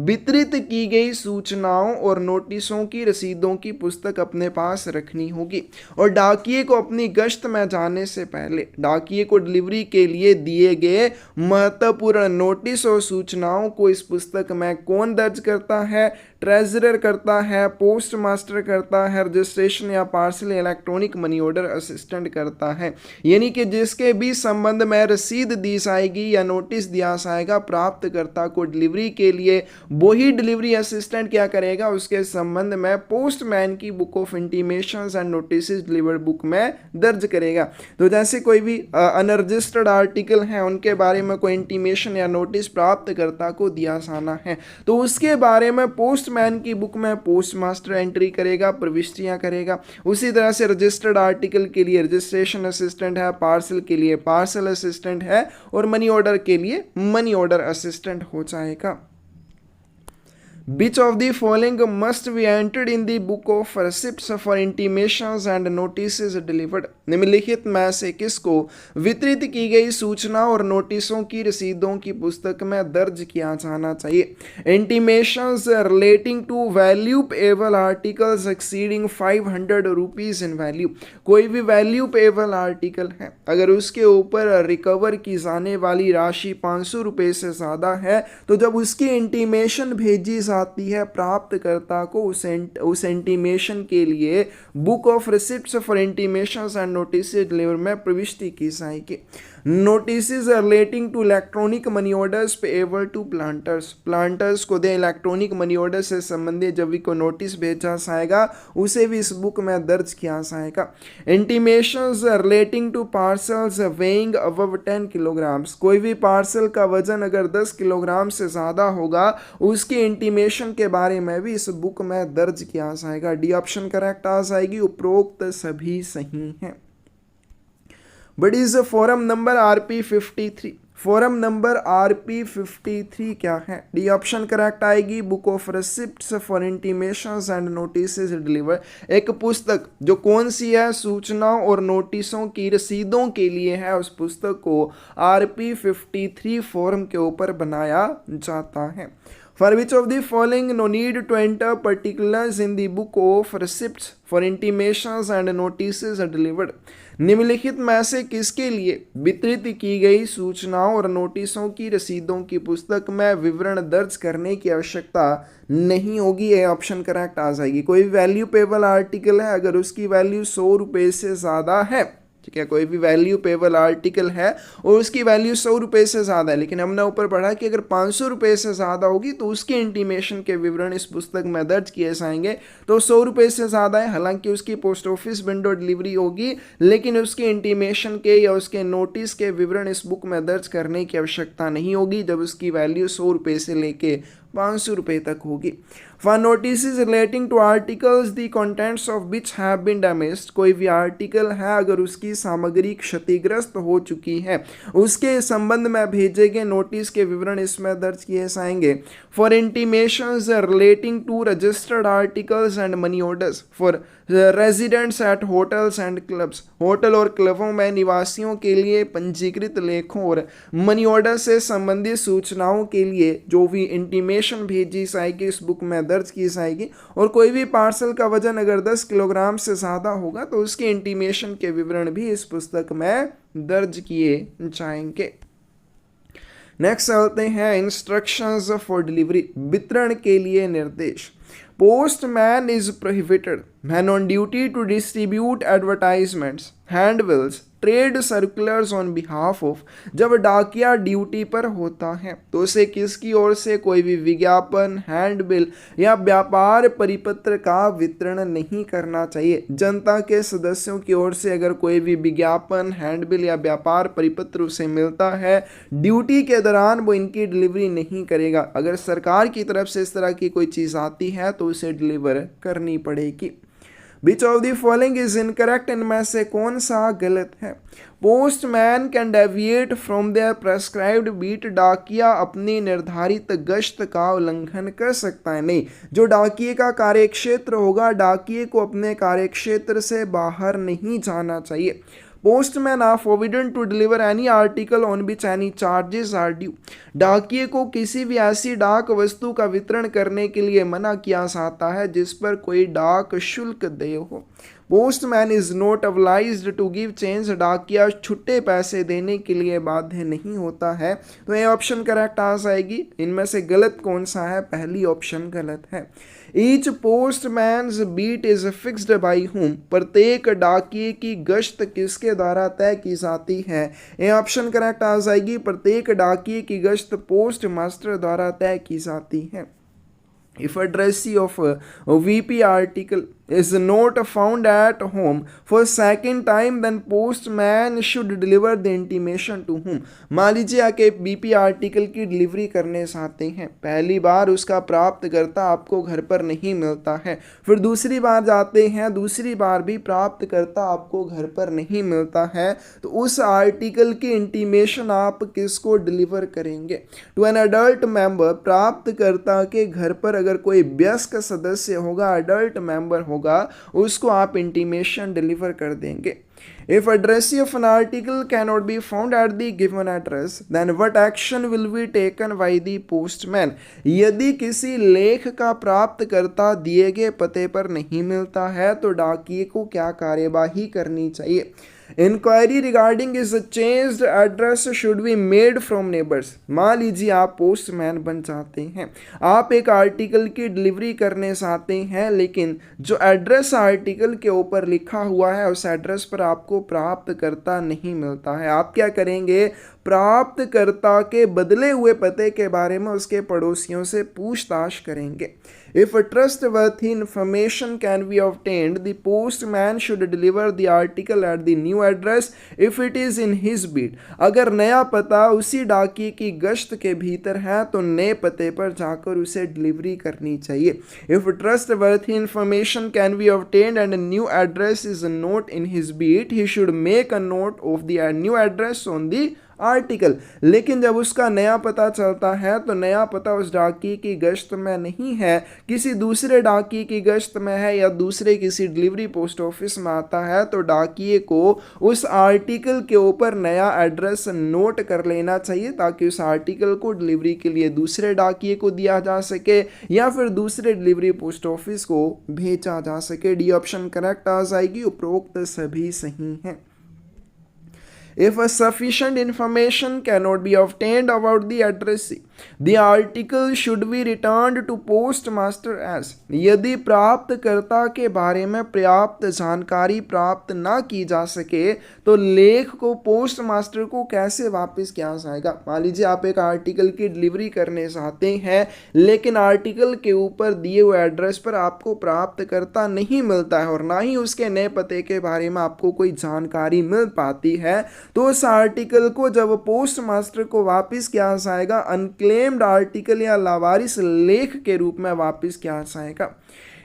वितरित की गई सूचनाओं और नोटिसों की रसीदों की पुस्तक अपने पास रखनी होगी और डाकिये को अपनी गश्त में जाने से पहले डाकिये को डिलीवरी के लिए दिए गए महत्वपूर्ण नोटिस और सूचनाओं को इस पुस्तक में कौन दर्ज करता है? ट्रेजरर करता है, पोस्ट मास्टर करता है, रजिस्ट्रेशन या parcel electronic money order assistant करता है। यानी कि जिसके भी संबंध में रसीद दी जाएगी या नोटिस दिया जाएगा प्राप्तकर्ता को डिलीवरी के लिए, वही डिलीवरी असिस्टेंट क्या करेगा? उसके संबंध में पोस्टमैन की book of intimations and notice delivered book में दर्ज करेगा। तो जैसे कोई भी अनरजिस्टर्ड आर्टिकल है उनके बारे में कोई इंटीमेशन या नोटिस प्राप्तकर्ता को दिया जाना है तो उसके बारे में पोस्टमैन की बुक में पोस्ट मास्टर एंट्री करेगा, प्रविष्टियां करेगा। उसी तरह से रजिस्टर्ड आर्टिकल के लिए रजिस्ट्रेशन असिस्टेंट है, पार्सल के लिए पार्सल असिस्टेंट है और मनी ऑर्डर के लिए मनी ऑर्डर असिस्टेंट हो जाएगा। Which of the following must be entered in the book of receipts for intimations and notices delivered? निम्नलिखित में से किसको वितरित की गई सूचना और नोटिसों की रसीदों की पुस्तक में दर्ज किया जाना चाहिए? Intimations relating to value payable articles exceeding 500 rupees in value. कोई भी वैल्यू पेबल आर्टिकल है अगर उसके ऊपर रिकवर की जाने वाली राशि 500 रुपये से ज़्यादा है तो जब उसकी इंटीमेशन भेजी आती है प्राप्तकर्ता को उस इंटीमेशन के लिए book of receipts for intimations and notice deliver में प्रविष्टि की जाएगी। Notice relating to electronic money orders payable to planters को दे इलेक्ट्रॉनिक मनी ऑर्डर से संबंधित जब भी कोई नोटिस भेजा जाएगा उसे भी इस बुक में दर्ज किया जाएगा। Intimations relating to parcels weighing above 10 kilograms, कोई भी पार्सल का वजन अगर 10 किलोग्राम से ज़्यादा होगा उसकी इंटीमेशन के बारे में भी इस बुक में दर्ज किया जाएगा। डी ऑप्शन करेक्ट आ जाएगी, उपरोक्त सभी सही हैं। What is the forum number RP53? Forum number RP53 क्या है? डी ऑप्शन करेक्ट आएगी, book of receipts for intimations and notices deliver. एक पुस्तक जो कौन सी है? सूचनाओं और नोटिसों की रसीदों के लिए है। उस पुस्तक को RP53 फोरम के ऊपर बनाया जाता है। For which of the following no need to enter particulars in the book of receipts for intimations and notices delivered? निम्नलिखित में से किसके लिए वितरित की गई सूचनाओं और नोटिसों की रसीदों की पुस्तक में विवरण दर्ज करने की आवश्यकता नहीं होगी? ये ऑप्शन करेक्ट आ जाएगी। कोई वैल्यू पेबल आर्टिकल है अगर उसकी वैल्यू 100 रुपये से ज़्यादा है, ठीक है, कोई भी वैल्यू पेबल आर्टिकल है और उसकी वैल्यू 100 रुपये से ज़्यादा है, लेकिन हमने ऊपर पढ़ा कि अगर 500 रुपये से ज़्यादा होगी तो उसके इंटीमेशन के विवरण इस पुस्तक में दर्ज किए जाएंगे। तो 100 रुपये से ज़्यादा है, हालांकि उसकी पोस्ट ऑफिस विंडो डिलीवरी होगी लेकिन उसके इंटीमेशन के या उसके नोटिस के विवरण इस बुक में दर्ज करने की आवश्यकता नहीं होगी जब उसकी वैल्यू 100 रुपये से लेके 500 रुपये तक होगी। For notices relating to articles the contents of which have been damaged, कोई भी आर्टिकल है अगर उसकी सामग्री क्षतिग्रस्त हो चुकी है उसके संबंध में भेजे गए नोटिस के विवरण इसमें दर्ज किए जाएंगे। For intimations relating to registered articles and money orders for residents at hotels and clubs, hotel और क्लबों में निवासियों के लिए पंजीकृत लेखों और मनी ऑर्डर से संबंधित सूचनाओं के लिए जो भी इंटीमेशन भेजी जाएगी इस बुक में दर्ज की जाएगी। और कोई भी पार्सल का वजन अगर 10 किलोग्राम से ज़्यादा होगा तो उसके इंटीमेशन के विवरण भी इस पुस्तक में दर्ज किए जाएंगे। नेक्स्ट चलते हैं इंस्ट्रक्शंस फॉर डिलीवरी, वितरण के लिए निर्देश। Postman is prohibited when on duty to distribute advertisements, handbills, trade circulars on behalf of, जब डाकिया ड्यूटी पर होता है तो उसे किसकी ओर से कोई भी विज्ञापन, हैंडबिल या व्यापार परिपत्र का वितरण नहीं करना चाहिए। जनता के सदस्यों की ओर से अगर कोई भी विज्ञापन, हैंडबिल या व्यापार परिपत्र उसे मिलता है ड्यूटी के दौरान वो इनकी डिलीवरी नहीं करेगा। अगर सरकार की तरफ से इस तरह की कोई चीज़ आती है तो उसे डिलीवर करनी पड़ेगी। Which of the following is incorrect, इनमें से कौन सा गलत है। Postman can deviate from their prescribed beat, डाकिया अपनी निर्धारित गश्त का उल्लंघन कर सकता है। नहीं, जो डाकिये का कार्यक्षेत्र होगा, डाकिये को अपने कार्यक्षेत्र से बाहर नहीं जाना चाहिए। Postman are forbidden to deliver any article on which any charges are due, डाकिये को किसी भी ऐसी डाक वस्तु का वितरण करने के लिए मना किया जाता है जिस पर कोई डाक शुल्क देय हो। Postman is not obliged to give change, डाकिया छुट्टे पैसे देने के लिए बाध्य नहीं होता है। तो ये ऑप्शन करेक्ट आ जाएगी। इनमें से गलत कौन सा है, पहली ऑप्शन गलत है। Each postman's beat is fixed by whom, प्रत्येक डाकिये की गश्त किसके द्वारा तय की जाती है। ये ऑप्शन करेक्ट आ जाएगी, प्रत्येक डाकिये की गश्त पोस्ट मास्टर द्वारा तय की जाती है। If addressee of a VP article is not found at home for second time, then postman should deliver the intimation to whom। मान लीजिए आके बीपी आर्टिकल की डिलीवरी करने चाहते हैं, पहली बार उसका प्राप्तकर्ता आपको घर पर नहीं मिलता है, फिर दूसरी बार जाते हैं, दूसरी बार भी प्राप्तकर्ता आपको घर पर नहीं मिलता है, तो उस आर्टिकल की इंटीमेशन आप किसको डिलीवर करेंगे। टू एन अडल्ट मेंबर, प्राप्तकर्ता के घर पर अगर कोई वयस्क सदस्य होगा, अडल्ट मेंबर होगा, उसको आप इंटीमेशन डिलीवर कर देंगे। If addressee of an article cannot be found at the given address, then what action will be taken by the postman। यदि किसी लेख का प्राप्तकर्ता दिए गए पते पर नहीं मिलता है तो डाकिये को क्या कार्यवाही करनी चाहिए। Inquiry regarding is changed address should be made from neighbours. मान लीजिए आप पोस्टमैन बन जाते हैं, आप एक आर्टिकल की डिलीवरी करने चाहते हैं, लेकिन जो एड्रेस आर्टिकल के ऊपर लिखा हुआ है उस एड्रेस पर आपको प्राप्तकर्ता नहीं मिलता है। आप क्या करेंगे, प्राप्तकर्ता के बदले हुए पते के बारे में उसके पड़ोसियों से पूछताछ करेंगे। If a trustworthy information can be obtained, the postman should deliver the article at the new address if it is in his beat। अगर नया पता उसी डाकिये की गश्त के भीतर है तो नए पते पर जाकर उसे डिलीवरी करनी चाहिए। If trustworthy information can be obtained and a new address is not in his beat, he should make a note of the new address on the article. लेकिन जब उसका नया पता चलता है तो नया पता उस डाकिये की गश्त में नहीं है, किसी दूसरे डाकिये की गश्त में है या दूसरे किसी डिलीवरी पोस्ट ऑफिस में आता है, तो डाकिये को उस आर्टिकल के ऊपर नया एड्रेस नोट कर लेना चाहिए ताकि उस आर्टिकल को डिलीवरी के लिए दूसरे डाकिये को दिया जा सके या फिर दूसरे डिलीवरी पोस्ट ऑफिस को भेजा जा सके। डी ऑप्शन करेक्ट आ जाएगी, उपरोक्त सभी सही हैं। If a sufficient information cannot be obtained about the addressee, the article should be returned to postmaster as। यदि प्राप्तकर्ता के बारे में पर्याप्त जानकारी प्राप्त ना की जा सके तो लेख को पोस्ट मास्टर को कैसे वापस किया जाएगा। मान लीजिए आप एक आर्टिकल की डिलीवरी करने चाहते हैं, लेकिन आर्टिकल के ऊपर दिए हुए एड्रेस पर आपको प्राप्तकर्ता नहीं मिलता है और ना ही उसके नए पते के बारे में आपको कोई जानकारी मिल पाती है, तो उस आर्टिकल को जब पोस्ट मास्टर को वापस किया जाएगा, अनक्लेम्ड आर्टिकल या लावारिस लेख के रूप में वापस किया जाएगा।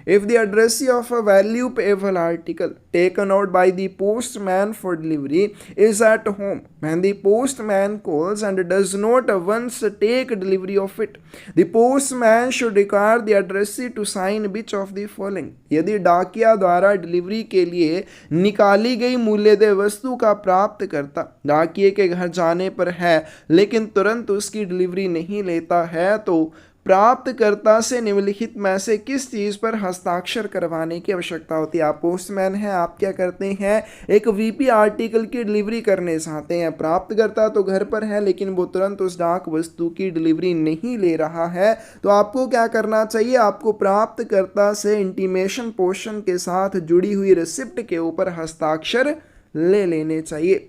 If the addressee of a value payable article taken out by the postman for delivery is at home when the postman calls and does not once take delivery of it, the postman should require the addressee to sign which of the following। यदि डाकिया द्वारा delivery के लिए निकाली गई मूल्यदेय वस्तु का प्राप्तकर्ता डाकिये के घर जाने पर है लेकिन तुरंत उसकी डिलीवरी नहीं लेता है, तो प्राप्तकर्ता से निम्नलिखित में से किस चीज़ पर हस्ताक्षर करवाने की आवश्यकता होती है। आप पोस्टमैन हैं, आप क्या करते हैं, एक वीपी आर्टिकल की डिलीवरी करने चाहते हैं, प्राप्तकर्ता तो घर पर है लेकिन वो तुरंत उस डाक वस्तु की डिलीवरी नहीं ले रहा है, तो आपको क्या करना चाहिए, आपको प्राप्तकर्ता से इंटीमेशन पोर्शन के साथ जुड़ी हुई रिसिप्ट के ऊपर हस्ताक्षर ले लेने चाहिए।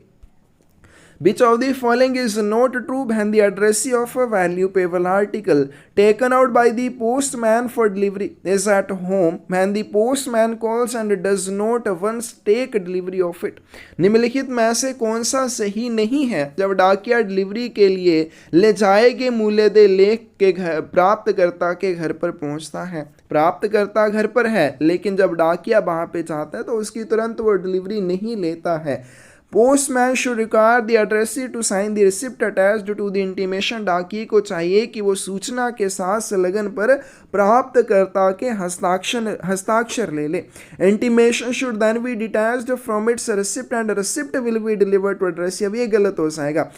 Which of the following is not true when the addressee of a valuable article taken out by the postman for delivery is at home when the postman calls and does not once take delivery of it? निम्नलिखित में से कौन सा सही नहीं है जब डाकिया डिलीवरी के लिए ले जाए गए मूल्य दे लेख के घर प्राप्तकर्ता के घर पर पहुंचता है? प्राप्तकर्ता घर पर है लेकिन जब डाकिया वहां पे जाता है तो उसकी तुरंत वो डिलीवरी नहीं लेता है। Postman should require the addressee to sign the receipt attached to the intimation. डाकिए को चाहिए कि वो सूचना के साथ संलग्न पर प्राप्तकर्ता के हस्ताक्षर ले ले। Intimation should then be detached from its receipt and receipt will be delivered to addressee. अब ये गलत हो जाएगा,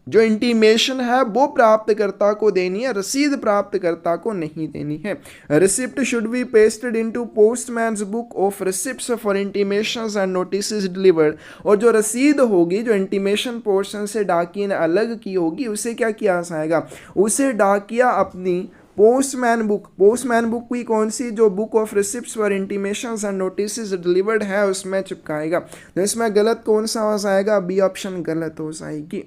जो इंटीमेशन है वो प्राप्तकर्ता को देनी है, रसीद प्राप्तकर्ता को नहीं देनी है। Receipt should be pasted into postman's book of receipts for intimations and notices delivered. और जो रसीद होगी जो इंटीमेशन पोर्शन से डाकिया ने अलग की होगी उसे क्या किया जाएगा, उसे डाकिया अपनी पोस्टमैन बुक भी कौन सी, जो book of receipts for intimations and notices delivered है उसमें चिपकाएगा। तो इसमें गलत कौन सा हो जाएगा, बी ऑप्शन गलत हो जाएगी।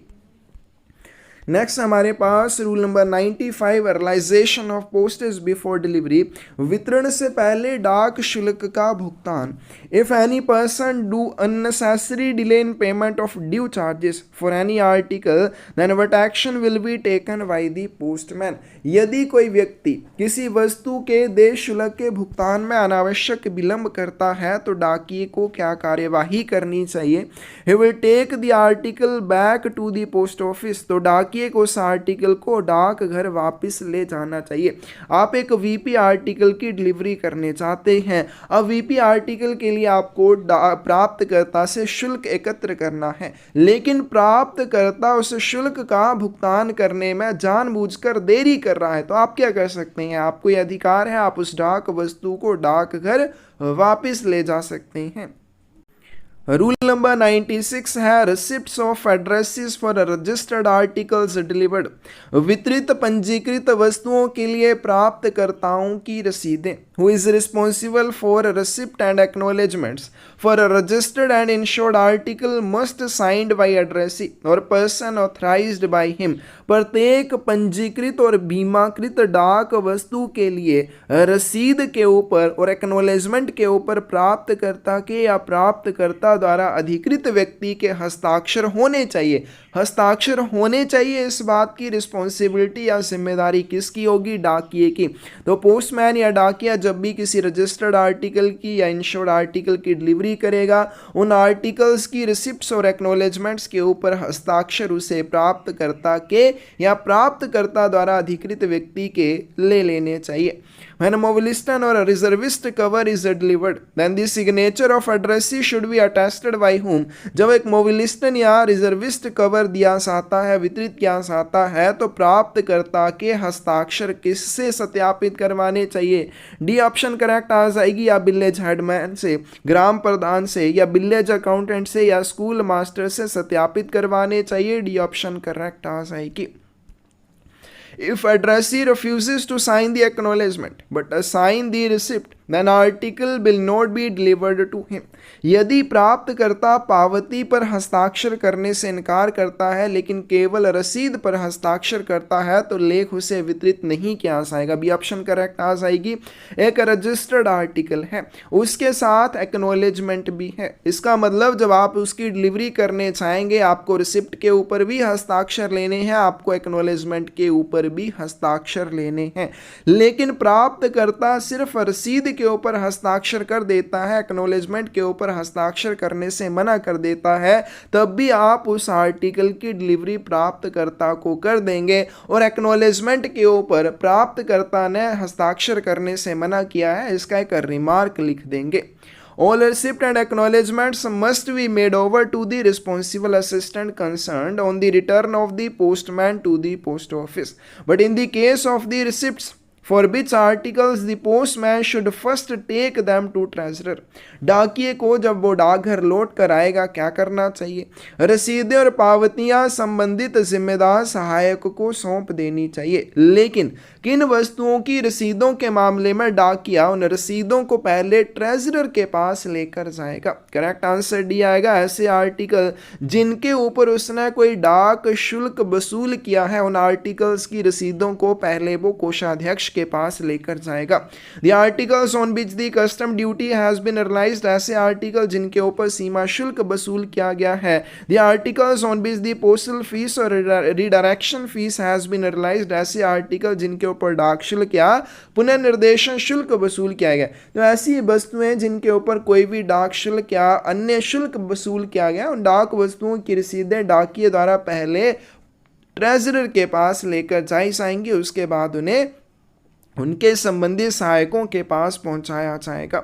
नेक्स्ट हमारे पास rule number 95 realization of postage before delivery. वितरण से पहले डाक शुल्क का भुगतान। If any person do unnecessary delay in payment of due charges for any article then what action will be taken by the postman. यदि कोई व्यक्ति किसी वस्तु के देय शुल्क के भुगतान में अनावश्यक विलंब करता है तो डाकिए को क्या कार्यवाही करनी चाहिए? He will take the article back to the post office. तो डाकिए को उस आर्टिकल को डाक घर वापस ले जाना चाहिए। आप एक वीपी आर्टिकल की डिलीवरी करने चाहते हैं, अब वीपी आर्टिकल के लिए आपको प्राप्तकर्ता से शुल्क एकत्र करना है, लेकिन प्राप्तकर्ता उस शुल्क का भुगतान करने में जानबूझकर देरी कर रहा है, तो आप क्या कर सकते हैं, आपको यह अधिकार है, आप उस डाक वस्तु को डाक घर वापस ले जा सकते हैं। रूल नंबर 96 है receipts of addresses for registered articles delivered. वितरित पंजीकृत वस्तुओं के लिए प्राप्तकर्ताओं की रसीदें। Who is responsible for receipt and acknowledgments for registered and insured article must signed by addressee or person authorized by him. प्रत्येक पंजीकृत और बीमाकृत डाक वस्तु के लिए रसीद के ऊपर और एक्नॉलेजमेंट के ऊपर प्राप्तकर्ता के या प्राप्तकर्ता द्वारा अधिकृत व्यक्ति के हस्ताक्षर होने चाहिए। हस्ताक्षर होने चाहिए, इस बात की रिस्पॉन्सिबिलिटी या जिम्मेदारी किसकी होगी, डाकिए की। तो पोस्टमैन या डाकिया जब भी किसी रजिस्टर्ड आर्टिकल की या इंश्योर्ड आर्टिकल की डिलीवरी करेगा, उन आर्टिकल्स की रिसिप्ट्स और एक्नॉलेजमेंट्स के ऊपर हस्ताक्षर उसे प्राप्तकर्ता के या प्राप्तकर्ता द्वारा अधिकृत व्यक्ति के ले लेने चाहिए। When a mobilistan or a reservist cover is delivered, then the signature of addressee should be attested by whom? जब एक मोबिलिस्टन या रिजर्विस्ट कवर दिया जाता है, वितरित किया जाता है, तो प्राप्तकर्ता के हस्ताक्षर किससे सत्यापित करवाने चाहिए? डी ऑप्शन करेक्ट आ जाएगी, या विलेज हेडमैन से, ग्राम प्रधान से, या विलेज अकाउंटेंट से, या स्कूल मास्टर से सत्यापित करवाने चाहिए। डी ऑप्शन करेक्ट आ जाएगी। If addressee refuses to sign the acknowledgement but assign the receipt, then article will not be delivered to him. यदि प्राप्तकर्ता पावती पर हस्ताक्षर करने से इनकार करता है लेकिन केवल रसीद पर हस्ताक्षर करता है तो लेख उसे वितरित नहीं किया जाएगा। बी ऑप्शन करेक्ट आ जाएगी। एक रजिस्टर्ड आर्टिकल है, उसके साथ एक्नॉलेजमेंट भी है, इसका मतलब जब आप उसकी डिलीवरी करने चाहेंगे आपको रिसिप्ट के ऊपर भी हस्ताक्षर लेने हैं, आपको एक्नॉलेजमेंट के ऊपर भी हस्ताक्षर लेने हैं। लेकिन प्राप्तकर्ता सिर्फ रसीद के ऊपर हस्ताक्षर कर देता है, एक्नॉलेजमेंट के ऊपर हस्ताक्षर करने से मना कर देता है, तब भी आप उस आर्टिकल की डिलीवरी प्राप्तकर्ता को कर देंगे और एक्नॉलेजमेंट के ऊपर प्राप्तकर्ता ने हस्ताक्षर करने से मना किया है, इसका एक रिमार्क लिख देंगे। All receipt and acknowledgements must be made over to the responsible assistant concerned on the return of the postman to the post office. But in the case of the receipts for which articles the postman should first take them to treasurer. डाकिए को जब वो डाकघर लौट कर आएगा क्या करना चाहिए? रसीदें और पावतियां संबंधित जिम्मेदार सहायक को सौंप देनी चाहिए। लेकिन किन वस्तुओं की रसीदों के मामले में डाकिया उन रसीदों को पहले ट्रेजरर के पास लेकर जाएगा? करेक्ट आंसर डी आएगा ऐसे आर्टिकल जिनके ऊपर उसने कोई डाक शुल्क वसूल किया है, उन आर्टिकल्स की रसीदों को पहले वो कोषाध्यक्ष के पास लेकर जाएगा। The articles on which the custom duty has been realized, ऐसे आर्टिकल जिनके ऊपर सीमा शुल्क वसूल किया गया है। The articles on which the postal fees or redirection fees has been realized, ऐसे आर्टिकल जिनके ऊपर डाक शुल्क या पुनर्निर्देशन शुल्क वसूल किया गया। तो ऐसी वस्तुएं जिनके ऊपर कोई भी डाक शुल्क या अन्य शुल्क वसूल किया गया, उन डाक वस्तुओं की रसीदें डाकिए द्वारा पहले ट्रेजरर के पास लेकर जाई जाएंगी, उसके बाद उन्हें उनके संबंधित सहायकों के पास पहुंचाया जाएगा।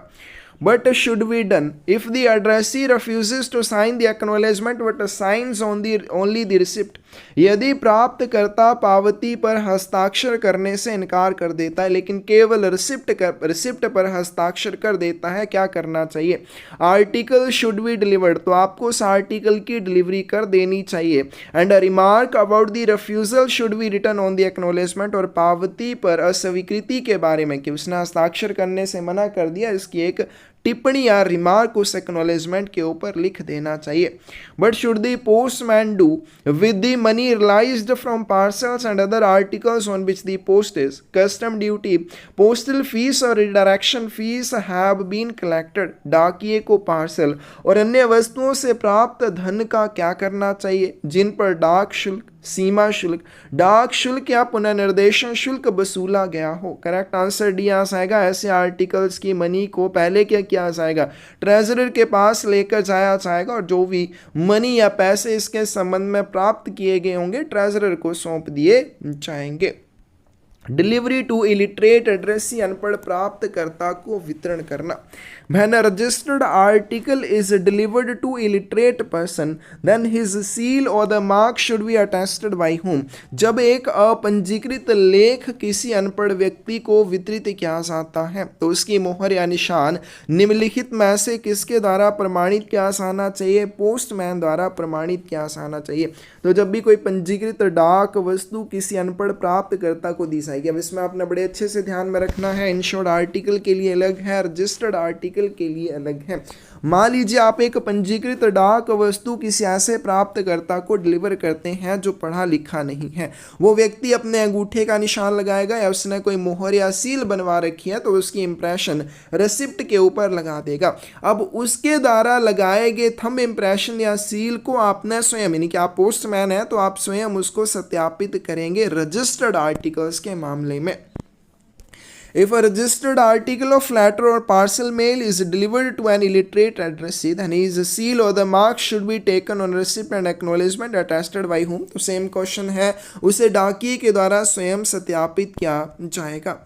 But should be done if the addressee refuses to sign the acknowledgement but signs only the receipt। यदि प्राप्तकर्ता पावती पर हस्ताक्षर करने से इनकार कर देता है लेकिन केवल रिसिप्ट पर हस्ताक्षर कर देता है, क्या करना चाहिए? आर्टिकल शुड बी डिलीवर्ड, तो आपको उस आर्टिकल की डिलीवरी कर देनी चाहिए। And a remark about the refusal should be written on the acknowledgement, और पावती पर अस्वीकृति के बारे में कि उसने हस्ताक्षर करने से मना कर दिया, इसकी एक टिप्पणी या रिमार्क उस एक्नॉलेजमेंट के ऊपर लिख देना चाहिए। But should the postman do with the money realized from parcels and other articles on which the postage custom duty postal fees or redirection fees have been collected, डाकिए को पार्सल और अन्य वस्तुओं से प्राप्त धन का क्या करना चाहिए जिन पर डाक शुल्क, सीमा शुल्क, डाक शुल्क या पुनर्निर्देशन शुल्क वसूला गया हो? करेक्ट आंसर डी आ जाएगा ऐसे आर्टिकल्स की मनी को पहले क्या किया जाएगा? ट्रेजरर के पास लेकर जाया जाएगा और जो भी मनी या पैसे इसके संबंध में प्राप्त किए गए होंगे ट्रेजरर को सौंप दिए जाएंगे। डिलीवरी टू इलिटरेट एड्रेसी, अनपढ़ प्राप्तकर्ता को वितरण करना। When a registered article is delivered to illiterate person, then his seal or the mark should be attested by whom? जब एक अपंजीकृत लेख किसी अनपढ़ व्यक्ति को वितरित किया जाता है तो उसकी मोहर या निशान निम्नलिखित में से किसके द्वारा प्रमाणित किया जाना चाहिए? पोस्टमैन द्वारा प्रमाणित किया जाना चाहिए। तो जब भी कोई पंजीकृत डाक वस्तु किसी अनपढ़ प्राप्तकर्ता को दी जाएगी, अब इसमें आपने बड़े अच्छे से ध्यान में रखना है, इंश्योर्ड आर्टिकल के लिए अलग है, रजिस्टर्ड आर्टिकल के लिए अलग है। मान लीजिए आप एक पंजीकृत डाक वस्तु किसी ऐसे प्राप्तकर्ता को डिलीवर करते हैं जो पढ़ा लिखा नहीं है, वो व्यक्ति अपने अंगूठे का निशान लगाएगा या उसने कोई मोहर या सील बनवा रखी है तो उसकी इंप्रेशन रिसिप्ट के ऊपर लगा देगा। अब उसके द्वारा लगाए गए थंब इंप्रेशन या सील को आपने स्वयं, यानी कि आप पोस्टमैन है तो आप स्वयं उसको सत्यापित करेंगे रजिस्टर्ड आर्टिकल्स के मामले में। If a registered article of letter or parcel mail is delivered to an illiterate addressee, then his seal or the mark should be taken on receipt and acknowledgement attested by whom? तो same question है, उसे डाकिए के द्वारा स्वयं सत्यापित किया जाएगा।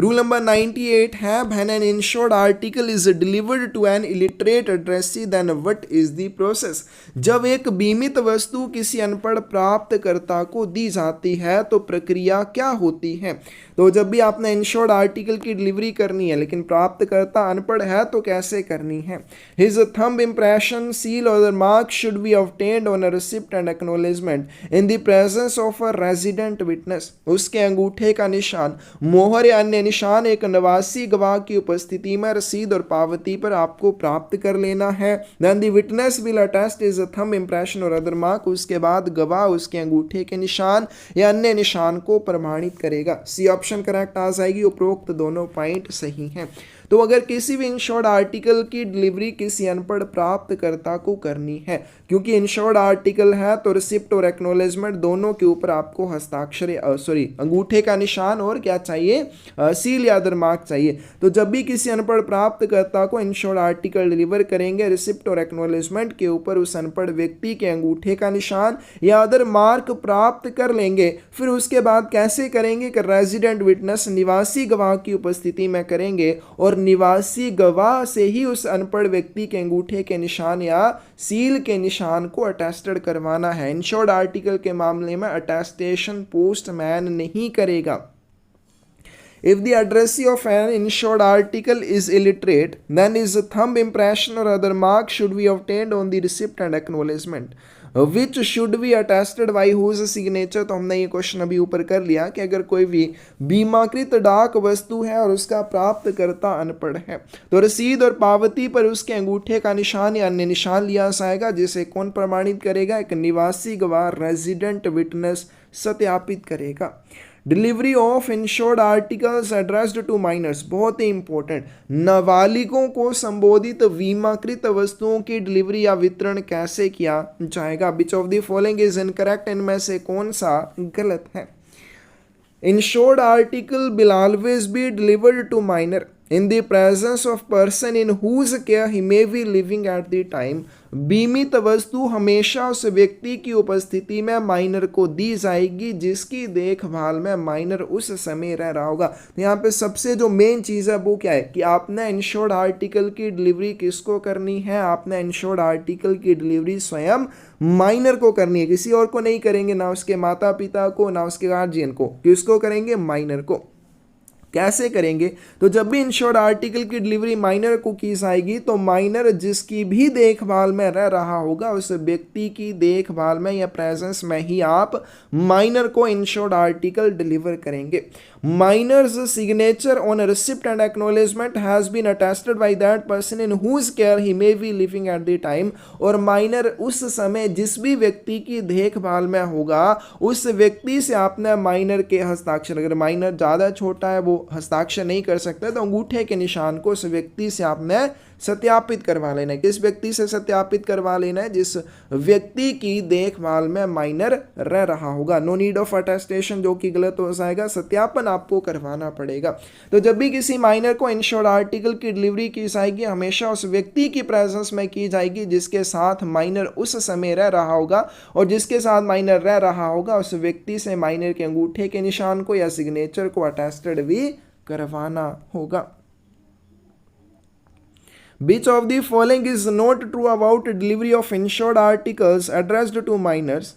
Rule number 98 है, when an insured article is delivered to an illiterate addressee, then what is the process? जब एक बीमित वस्तु किसी अनपढ़ प्राप्तकर्ता को दी जाती है तो प्रक्रिया क्या होती है? तो जब भी आपने इंश्योर्ड आर्टिकल की डिलीवरी करनी है लेकिन प्राप्तकर्ता अनपढ़ है तो कैसे करनी है? His thumb impression, seal or the mark should be obtained on a receipt and acknowledgement in the presence of a resident witness। उसके अंगूठे का निशान, मोहर या अन्य निशान एक निवासी गवाह की उपस्थिति में रसीद और पावती पर आपको प्राप्त कर लेना है। Then the witness will attest his thumb impression or other mark। उसके बाद गवाह उसके अंगूठे के निशान या अन्य निशान को प्रमाणित करेगा। सी ऑप्शन करेक्ट आ जाएगी, उपरोक्त दोनों पॉइंट सही हैं। तो अगर किसी भी इंश्योर्ड आर्टिकल की डिलीवरी किसी अनपढ़ प्राप्तकर्ता को करनी है, क्योंकि इंश्योर्ड आर्टिकल है तो रिसिप्ट और एक्नॉलेजमेंट दोनों के ऊपर आपको हस्ताक्षर अंगूठे का निशान और क्या चाहिए? सील या अदर मार्क चाहिए। तो जब भी किसी अनपढ़ प्राप्तकर्ता को इंश्योर्ड आर्टिकल डिलीवर करेंगे, रिसिप्ट और एक्नॉलेजमेंट के ऊपर उस अनपढ़ व्यक्ति के अंगूठे का निशान या अदर मार्क प्राप्त कर लेंगे। फिर उसके बाद कैसे करेंगे कि रेजिडेंट विटनेस, निवासी गवाह की उपस्थिति में करेंगे और निवासी गवाह से ही उस अनपढ़ व्यक्ति के अंगूठे के निशान या सील के निशान को अटेस्टेड करवाना है। इंश्योर्ड आर्टिकल के मामले में अटेस्टेशन पोस्टमैन नहीं करेगा। If the addressee of an insured article is illiterate, then his thumb impression or other mark should be obtained on the receipt and acknowledgement, which should be attested by whose signature। तो हमने ये question अभी ऊपर कर लिया कि अगर कोई भी बीमाकृत डाक वस्तु है और उसका प्राप्तकर्ता अनपढ़ है तो रसीद और पावती पर उसके अंगूठे का निशान या अन्य निशान लिया जाएगा, जिसे कौन प्रमाणित करेगा? एक निवासी गवाह रेजिडेंट विटनेस सत्यापित करेगा। Delivery of insured articles addressed to miners, बहुत ही इंपॉर्टेंट। नाबालिगों को संबोधित बीमाकृत वस्तुओं की डिलीवरी या वितरण कैसे किया जाएगा? Which of the following is incorrect, इनमें से कौन सा गलत है? Insured article will always be delivered to minor in the presence of person in whose care he may be living at the time। बीमित वस्तु हमेशा उस व्यक्ति की उपस्थिति में माइनर को दी जाएगी जिसकी देखभाल में माइनर उस समय रह रहा होगा। तो यहाँ पे सबसे जो मेन चीज़ है वो क्या है कि आपने इंश्योर्ड आर्टिकल की डिलीवरी किसको करनी है? आपने इंश्योर्ड आर्टिकल की डिलीवरी स्वयं माइनर को करनी है, किसी और को नहीं करेंगे, ना उसके माता पिता को ना उसके गार्जियन को। किसको करेंगे? माइनर को। कैसे करेंगे? तो जब भी इंश्योर्ड आर्टिकल की डिलीवरी माइनर को की जाएगी तो माइनर जिसकी भी देखभाल में रह रहा होगा उस व्यक्ति की देखभाल में या प्रेजेंस में ही आप माइनर को इंश्योर्ड आर्टिकल डिलीवर करेंगे। Minor's signature on receipt and acknowledgement has been attested by that person in whose care he may be living at the time. और माइनर उस समय जिस भी व्यक्ति की देखभाल में होगा उस व्यक्ति से आपने माइनर के हस्ताक्षर, अगर माइनर ज़्यादा छोटा है वो हस्ताक्षर नहीं कर सकता तो अंगूठे के निशान को उस व्यक्ति से आपने सत्यापित करवा लेना है। किस व्यक्ति से सत्यापित करवा लेना है? जिस व्यक्ति की देखभाल में माइनर रह रहा होगा। नो नीड ऑफ अटेस्टेशन, जो कि गलत हो जाएगा, सत्यापन आपको करवाना पड़ेगा। तो जब भी किसी माइनर को इंश्योर्ड आर्टिकल की डिलीवरी की जाएगी हमेशा उस व्यक्ति की प्रेजेंस में की जाएगी जिसके साथ माइनर उस समय रह रहा होगा, और जिसके साथ माइनर रह रहा होगा उस व्यक्ति से माइनर के अंगूठे के निशान को या सिग्नेचर को अटेस्टेड भी करवाना होगा। Which of the following is not true about delivery of insured articles addressed to minors?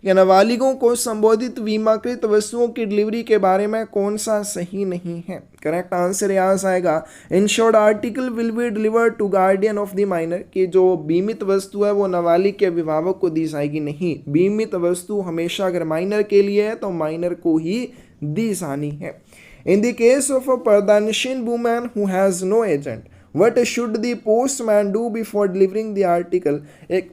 नाबालिगों को संबोधित बीमाकृत वस्तुओं की डिलीवरी के बारे में कौन सा सही नहीं है? करेक्ट आंसर यहाँ आएगा insured article will be delivered to guardian of the minor, कि जो बीमित वस्तु है वो नाबालिग के अभिभावक को दी जाएगी नहीं। बीमित वस्तु हमेशा अगर माइनर के लिए है तो माइनर को ही दी जानी है। In the case of a pardanashin woman who has no agent, What should the postman do before delivering the article? एक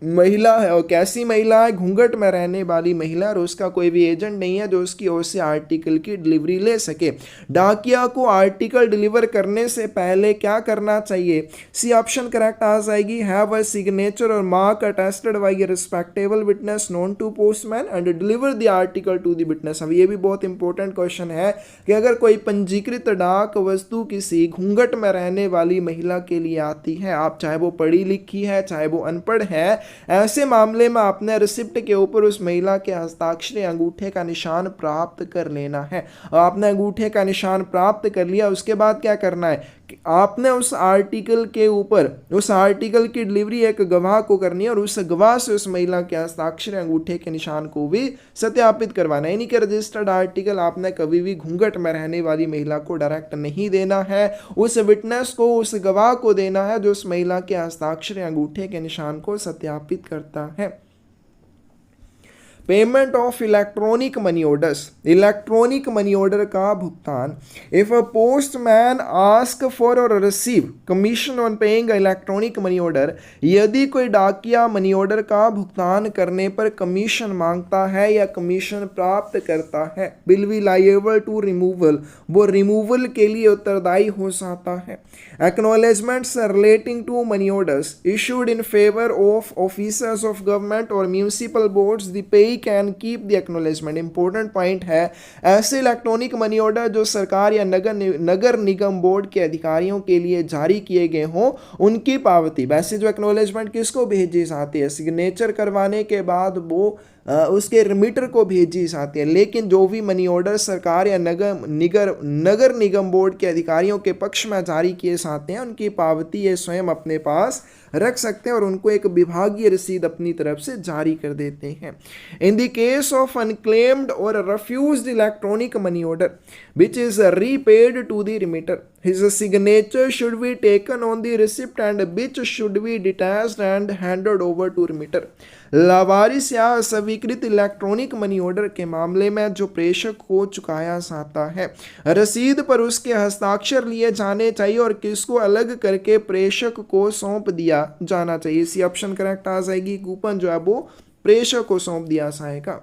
महिला है, और कैसी महिला है? घूंघट में रहने वाली महिला, और उसका कोई भी एजेंट नहीं है जो उसकी ओर से आर्टिकल की डिलीवरी ले सके। डाकिया को आर्टिकल डिलीवर करने से पहले क्या करना चाहिए? सी ऑप्शन करेक्ट आ जाएगी। हैव अ सिग्नेचर और mark attested by a respectable witness known to postman and deliver the article to the witness. अब ये भी बहुत इंपॉर्टेंट क्वेश्चन है कि अगर कोई पंजीकृत डाक वस्तु किसी घूंघट में रहने वाली महिला के लिए आती है, आप चाहे वो पढ़ी लिखी है चाहे वो अनपढ़ है, ऐसे मामले में आपने रिसिप्ट के ऊपर उस महिला के हस्ताक्षर अंगूठे का निशान प्राप्त कर लेना है। और आपने अंगूठे का निशान प्राप्त कर लिया, उसके बाद क्या करना है कि आपने उस आर्टिकल के ऊपर उस आर्टिकल की डिलीवरी एक गवाह को करनी है और उस गवाह से उस महिला के हस्ताक्षर अंगूठे के निशान को भी सत्यापित करवाना है। यानी कि रजिस्टर्ड आर्टिकल आपने कभी भी घूंघट में रहने वाली महिला को डायरेक्ट नहीं देना है, उस विटनेस को, उस गवाह को देना है जो उस महिला के हस्ताक्षर अंगूठे के निशान को सत्यापित करता है। Payment of electronic money orders, electronic money order का भुगतान। If a postman ask for or receive commission on paying electronic money order, यदि कोई डाकिया मनी ऑर्डर का भुगतान करने पर कमीशन मांगता है या कमीशन प्राप्त करता है, will be liable to removal, वो रिमूवल के लिए उत्तरदायी हो जाता है। Acknowledgments relating to money orders issued in favour of officers of government or municipal boards, the payee can keep the acknowledgment. Important point है, ऐसे इलेक्ट्रॉनिक मनी ऑर्डर जो सरकार या नगर निगम बोर्ड के अधिकारियों के लिए जारी किए गए हों उनकी पावती, वैसे जो एक्नॉलेजमेंट किसको भेजी जाती है? सिग्नेचर करवाने के बाद वो उसके रिमीटर को भेजी जाती है। लेकिन जो भी मनी ऑर्डर सरकार या नगर निगम बोर्ड के अधिकारियों के पक्ष में जारी किए जाते हैं, उनकी पावती ये स्वयं अपने पास रख सकते हैं और उनको एक विभागीय रसीद अपनी तरफ से जारी कर देते हैं। इन द केस ऑफ अनक्लेम्ड और refused electronic money order which is repaid to the remitter, his signature should be taken on the receipt and which should be detached and handed over to remitter। लावारिस या स्वीकृत electronic money order के मामले में जो प्रेषक को चुकाया जाता है, रसीद पर उसके हस्ताक्षर लिए जाने चाहिए और किसको अलग करके प्रेषक को सौंप दिया जाना चाहिए। इसी ऑप्शन करेक्ट आ जाएगी। कूपन जो है वो प्रेषक को सौंप दिया जाएगा।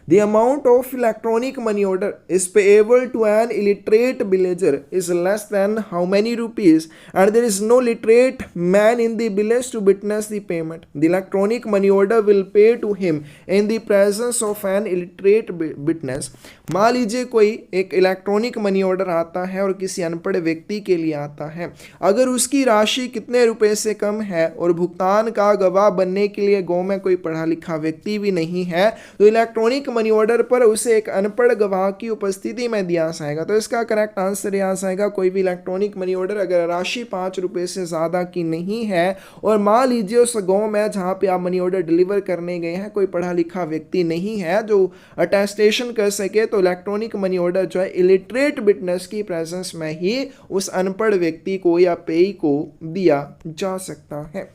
The amount of electronic money order is payable to an illiterate villager is less than how many rupees, and there is no literate man in the village to witness the payment. The electronic money order will pay to him in the presence of an illiterate witness। मान लीजिए कोई एक electronic money order आता है और किसी अनपढ़ व्यक्ति के लिए आता है। अगर उसकी राशि कितने रुपए से कम है और भुगतान का गवाह बनने के लिए गांव में कोई पढ़ा लिखा व्यक्ति भी नहीं है, तो इलेक्ट्रॉनिक मनी ऑर्डर पर उसे एक अनपढ़ गवाह की उपस्थिति में दिया जाएगा। तो इसका करेक्ट आंसर यह आ जाएगा, कोई भी इलेक्ट्रॉनिक मनी ऑर्डर अगर राशि 5 रुपए से ज़्यादा की नहीं है और मान लीजिए उस गाँव में जहाँ पे आप मनी ऑर्डर डिलीवर करने गए हैं कोई पढ़ा लिखा व्यक्ति नहीं है जो अटेस्टेशन कर सके, तो इलेक्ट्रॉनिक मनी ऑर्डर जो है इलिटरेट विटनेस की प्रेजेंस में ही उस अनपढ़ व्यक्ति को या पेई को दिया जा सकता है।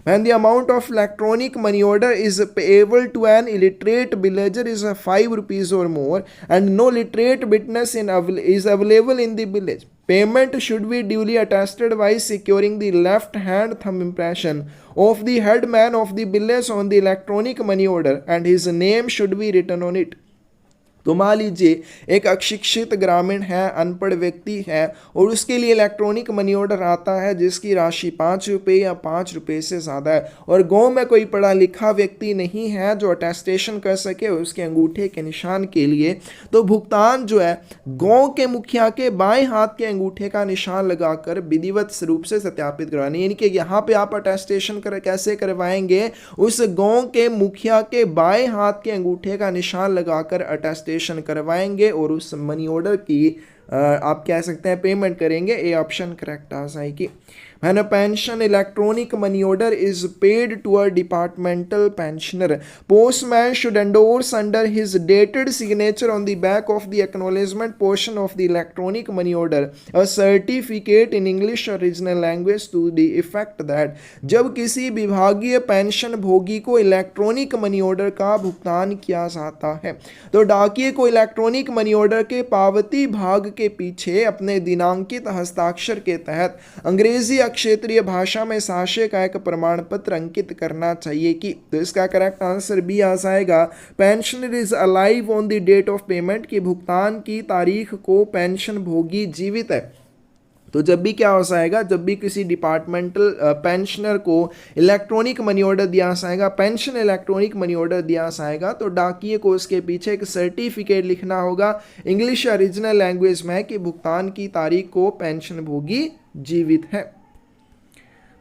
When the amount of electronic money order is payable to an illiterate villager is 5 rupees or more and no literate witness is available in the village, payment should be duly attested by securing the left hand thumb impression of the headman of the village on the electronic money order and his name should be written on it। तो मान लीजिए एक अशिक्षित ग्रामीण है, अनपढ़ व्यक्ति है और उसके लिए इलेक्ट्रॉनिक मनी ऑर्डर आता है जिसकी राशि 5 रुपये या 5 रुपये से ज़्यादा है और गांव में कोई पढ़ा लिखा व्यक्ति नहीं है जो अटेस्टेशन कर सके उसके अंगूठे के निशान के लिए, तो भुगतान जो है गांव के मुखिया के बाएं हाथ के अंगूठे का निशान लगाकर विधिवत रूप से सत्यापित करवानी। यानी कि यहाँ पे आप अटेस्टेशन कैसे करवाएंगे, उस गाँव के मुखिया के बाएं हाथ के अंगूठे का निशान लगाकर अटेस्टेशन करवाएंगे और उस मनी ऑर्डर की आप कह सकते हैं पेमेंट करेंगे। ए ऑप्शन करेक्ट आ जाएगी। When a pension electronic money order is paid to a departmental pensioner, postman should endorse under his dated signature on the back of the acknowledgement portion of the electronic money order a certificate in English or regional language to the effect that जब किसी विभागीय pension भोगी को electronic money order का भुगतान किया जाता है तो डाकिये को इलेक्ट्रॉनिक मनी ऑर्डर के पावती भाग के पीछे अपने दिनांकित हस्ताक्षर के तहत अंग्रेजी क्षेत्रीय भाषा में साक्ष्य का एक प्रमाण पत्र अंकित करना चाहिए कि, तो इसका करेक्ट आंसर बी आ जाएगा। Pensioner is alive on the date of payment की भुगतान की तारीख को पेंशन भोगी जीवित है। तो जब भी क्या हो जाएगा, जब भी किसी डिपार्टमेंटल पेंशनर को इलेक्ट्रॉनिक मनी ऑर्डर दिया जाएगा, पेंशन इलेक्ट्रॉनिक मनी ऑर्डर दिया जाएगा, तो डाकिये को उसके पीछे एक सर्टिफिकेट लिखना होगा इंग्लिश या रीजनल लैंग्वेज में कि भुगतान की तारीख को पेंशन भोगी जीवित है।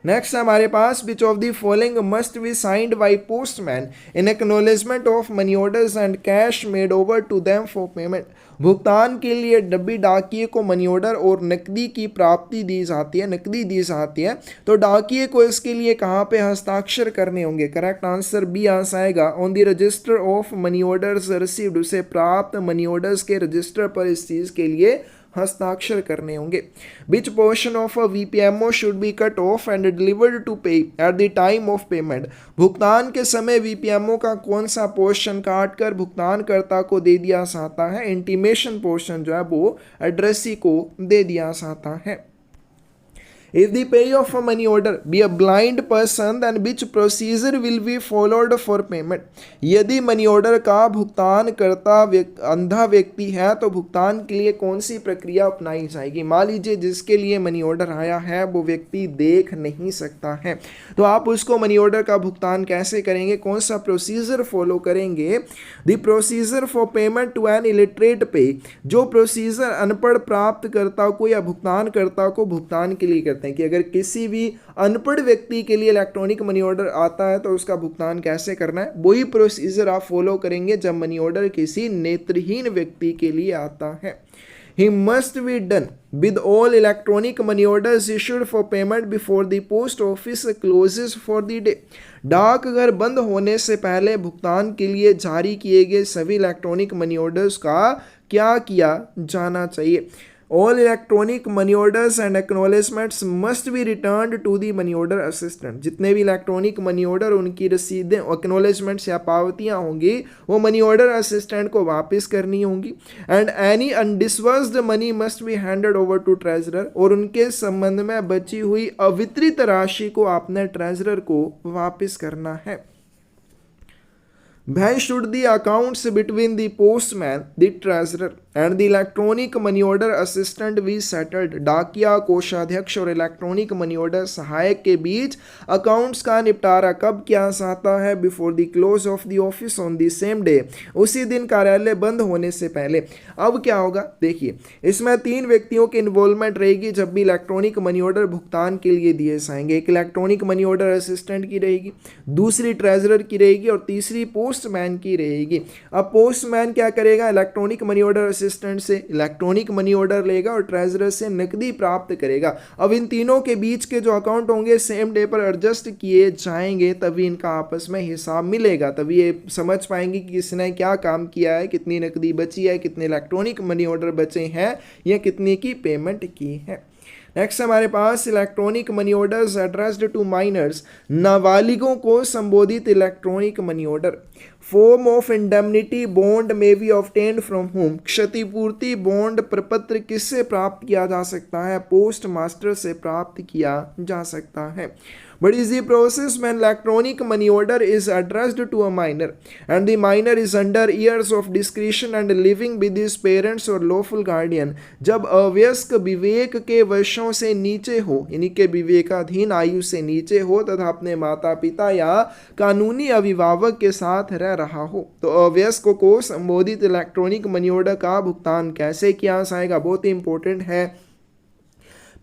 नेक्स्ट हमारे पास which of the following must be signed by postman in acknowledgement of money orders and cash made over to them for payment. भुगतान के लिए डब्बी डाकिये को मनी ऑर्डर और नकदी की प्राप्ति दी जाती है, नकदी दी जाती है, तो डाकिये को इसके लिए कहाँ पे हस्ताक्षर करने होंगे। करेक्ट आंसर बी आ जाएगा on the register of money orders received, उसे प्राप्त मनी ऑर्डर्स के रजिस्टर पर इस चीज़ के लिए हस्ताक्षर करने होंगे। Which portion of a VPMO should be cut off and delivered to payee at the time of payment. भुगतान के समय वीपीएमओ का कौन सा पोर्शन काट कर भुगतानकर्ता को दे दिया जाता है। इंटीमेशन पोर्शन जो है वो एड्रेसी को दे दिया जाता है। If the pay of a money order be a blind person, then which procedure will be followed for payment? यदि मनी ऑर्डर का भुगतान करता अंधा व्यक्ति है तो भुगतान के लिए कौन सी प्रक्रिया अपनाई जाएगी। मान लीजिए जिसके लिए मनी ऑर्डर आया है वो व्यक्ति देख नहीं सकता है, तो आप उसको मनी ऑर्डर का भुगतान कैसे करेंगे, कौन सा प्रोसीजर फॉलो करेंगे। The procedure for payment to an illiterate payee, जो प्रोसीजर अनपढ़ प्राप्तकर्ता को या भुगतानकर्ता को भुगतान के लिए करते हैं। हैं कि अगर किसी भी अनपढ़ व्यक्ति के लिए इलेक्ट्रॉनिक मनी ऑर्डर आता है तो उसका भुगतान कैसे करना है, वही प्रोसीजर आप फॉलो करेंगे जब मनी ऑर्डर किसी नेत्रहीन व्यक्ति के लिए आता है। He must be done with all electronic money orders issued for payment before the post office closes for the day. डाकघर बंद होने से पहले भुगतान के लिए जारी किए गए सभी इलेक्ट्रॉनिक मनी ऑर्डर्स का क्या किया जाना चाहिए। All electronic money orders and acknowledgements must be returned to the money order assistant. जितने भी इलेक्ट्रॉनिक मनी ऑर्डर उनकी रसीदें एक्नॉलेजमेंट्स या पावतियां होंगी वो मनी ऑर्डर असिस्टेंट को वापस करनी होंगी। And any undisbursed money must be handed over to treasurer, और उनके संबंध में बची हुई अवितरित राशि को आपने ट्रेजरर को वापस करना है। Why should the accounts between the postman, the treasurer and the electronic money order assistant be settled? डाकिया, कोषाध्यक्ष और इलेक्ट्रॉनिक मनी ऑर्डर सहायक के बीच अकाउंट्स का निपटारा कब किया जाता है? Before the close of the office on the same day, उसी दिन कार्यालय बंद होने से पहले। अब क्या होगा देखिए, इसमें 3 व्यक्तियों की इन्वॉल्वमेंट रहेगी जब भी इलेक्ट्रॉनिक मनी ऑर्डर भुगतान के लिए दिए जाएंगे। एक इलेक्ट्रॉनिक मनी ऑर्डर असिस्टेंट की रहेगी, दूसरी ट्रेजरर की रहेगी और तीसरी पोस्टमैन की रहेगी। अब पोस्टमैन क्या करेगा? इलेक्ट्रॉनिक मनी ऑर्डर असिस्टेंट से इलेक्ट्रॉनिक मनी ऑर्डर लेगा और ट्रेजरर से नकदी प्राप्त करेगा। अब इन तीनों के बीच के जो अकाउंट होंगे सेम डे पर एडजस्ट किए जाएंगे, तभी इनका आपस में हिसाब मिलेगा, तभी ये समझ पाएंगे कि किसने क्या काम किया है, कितनी नकदी बची है, कितने इलेक्ट्रॉनिक मनी ऑर्डर बचे हैं या कितने की पेमेंट की है। नेक्स्ट हमारे पास electronic money orders addressed to minors, नाबालिगों को संबोधित electronic money order. Form of indemnity bond may be obtained from whom, क्षतिपूर्ति बॉन्ड प्रपत्र किससे प्राप्त किया जा सकता है? पोस्ट मास्टर से प्राप्त किया जा सकता है। What is the process when electronic money order is addressed to a minor and the minor is under years of discretion and living with his parents or lawful guardian? जब अवयस्क विवेक के वर्षों से नीचे हो, यानी कि विवेकाधीन आयु से नीचे हो तथा अपने माता पिता या कानूनी अभिभावक के साथ रह रहा हो, तो अवयस्क को संबोधित इलेक्ट्रॉनिक मनी ऑर्डर का भुगतान कैसे किया जाएगा? बहुत ही इंपॉर्टेंट है।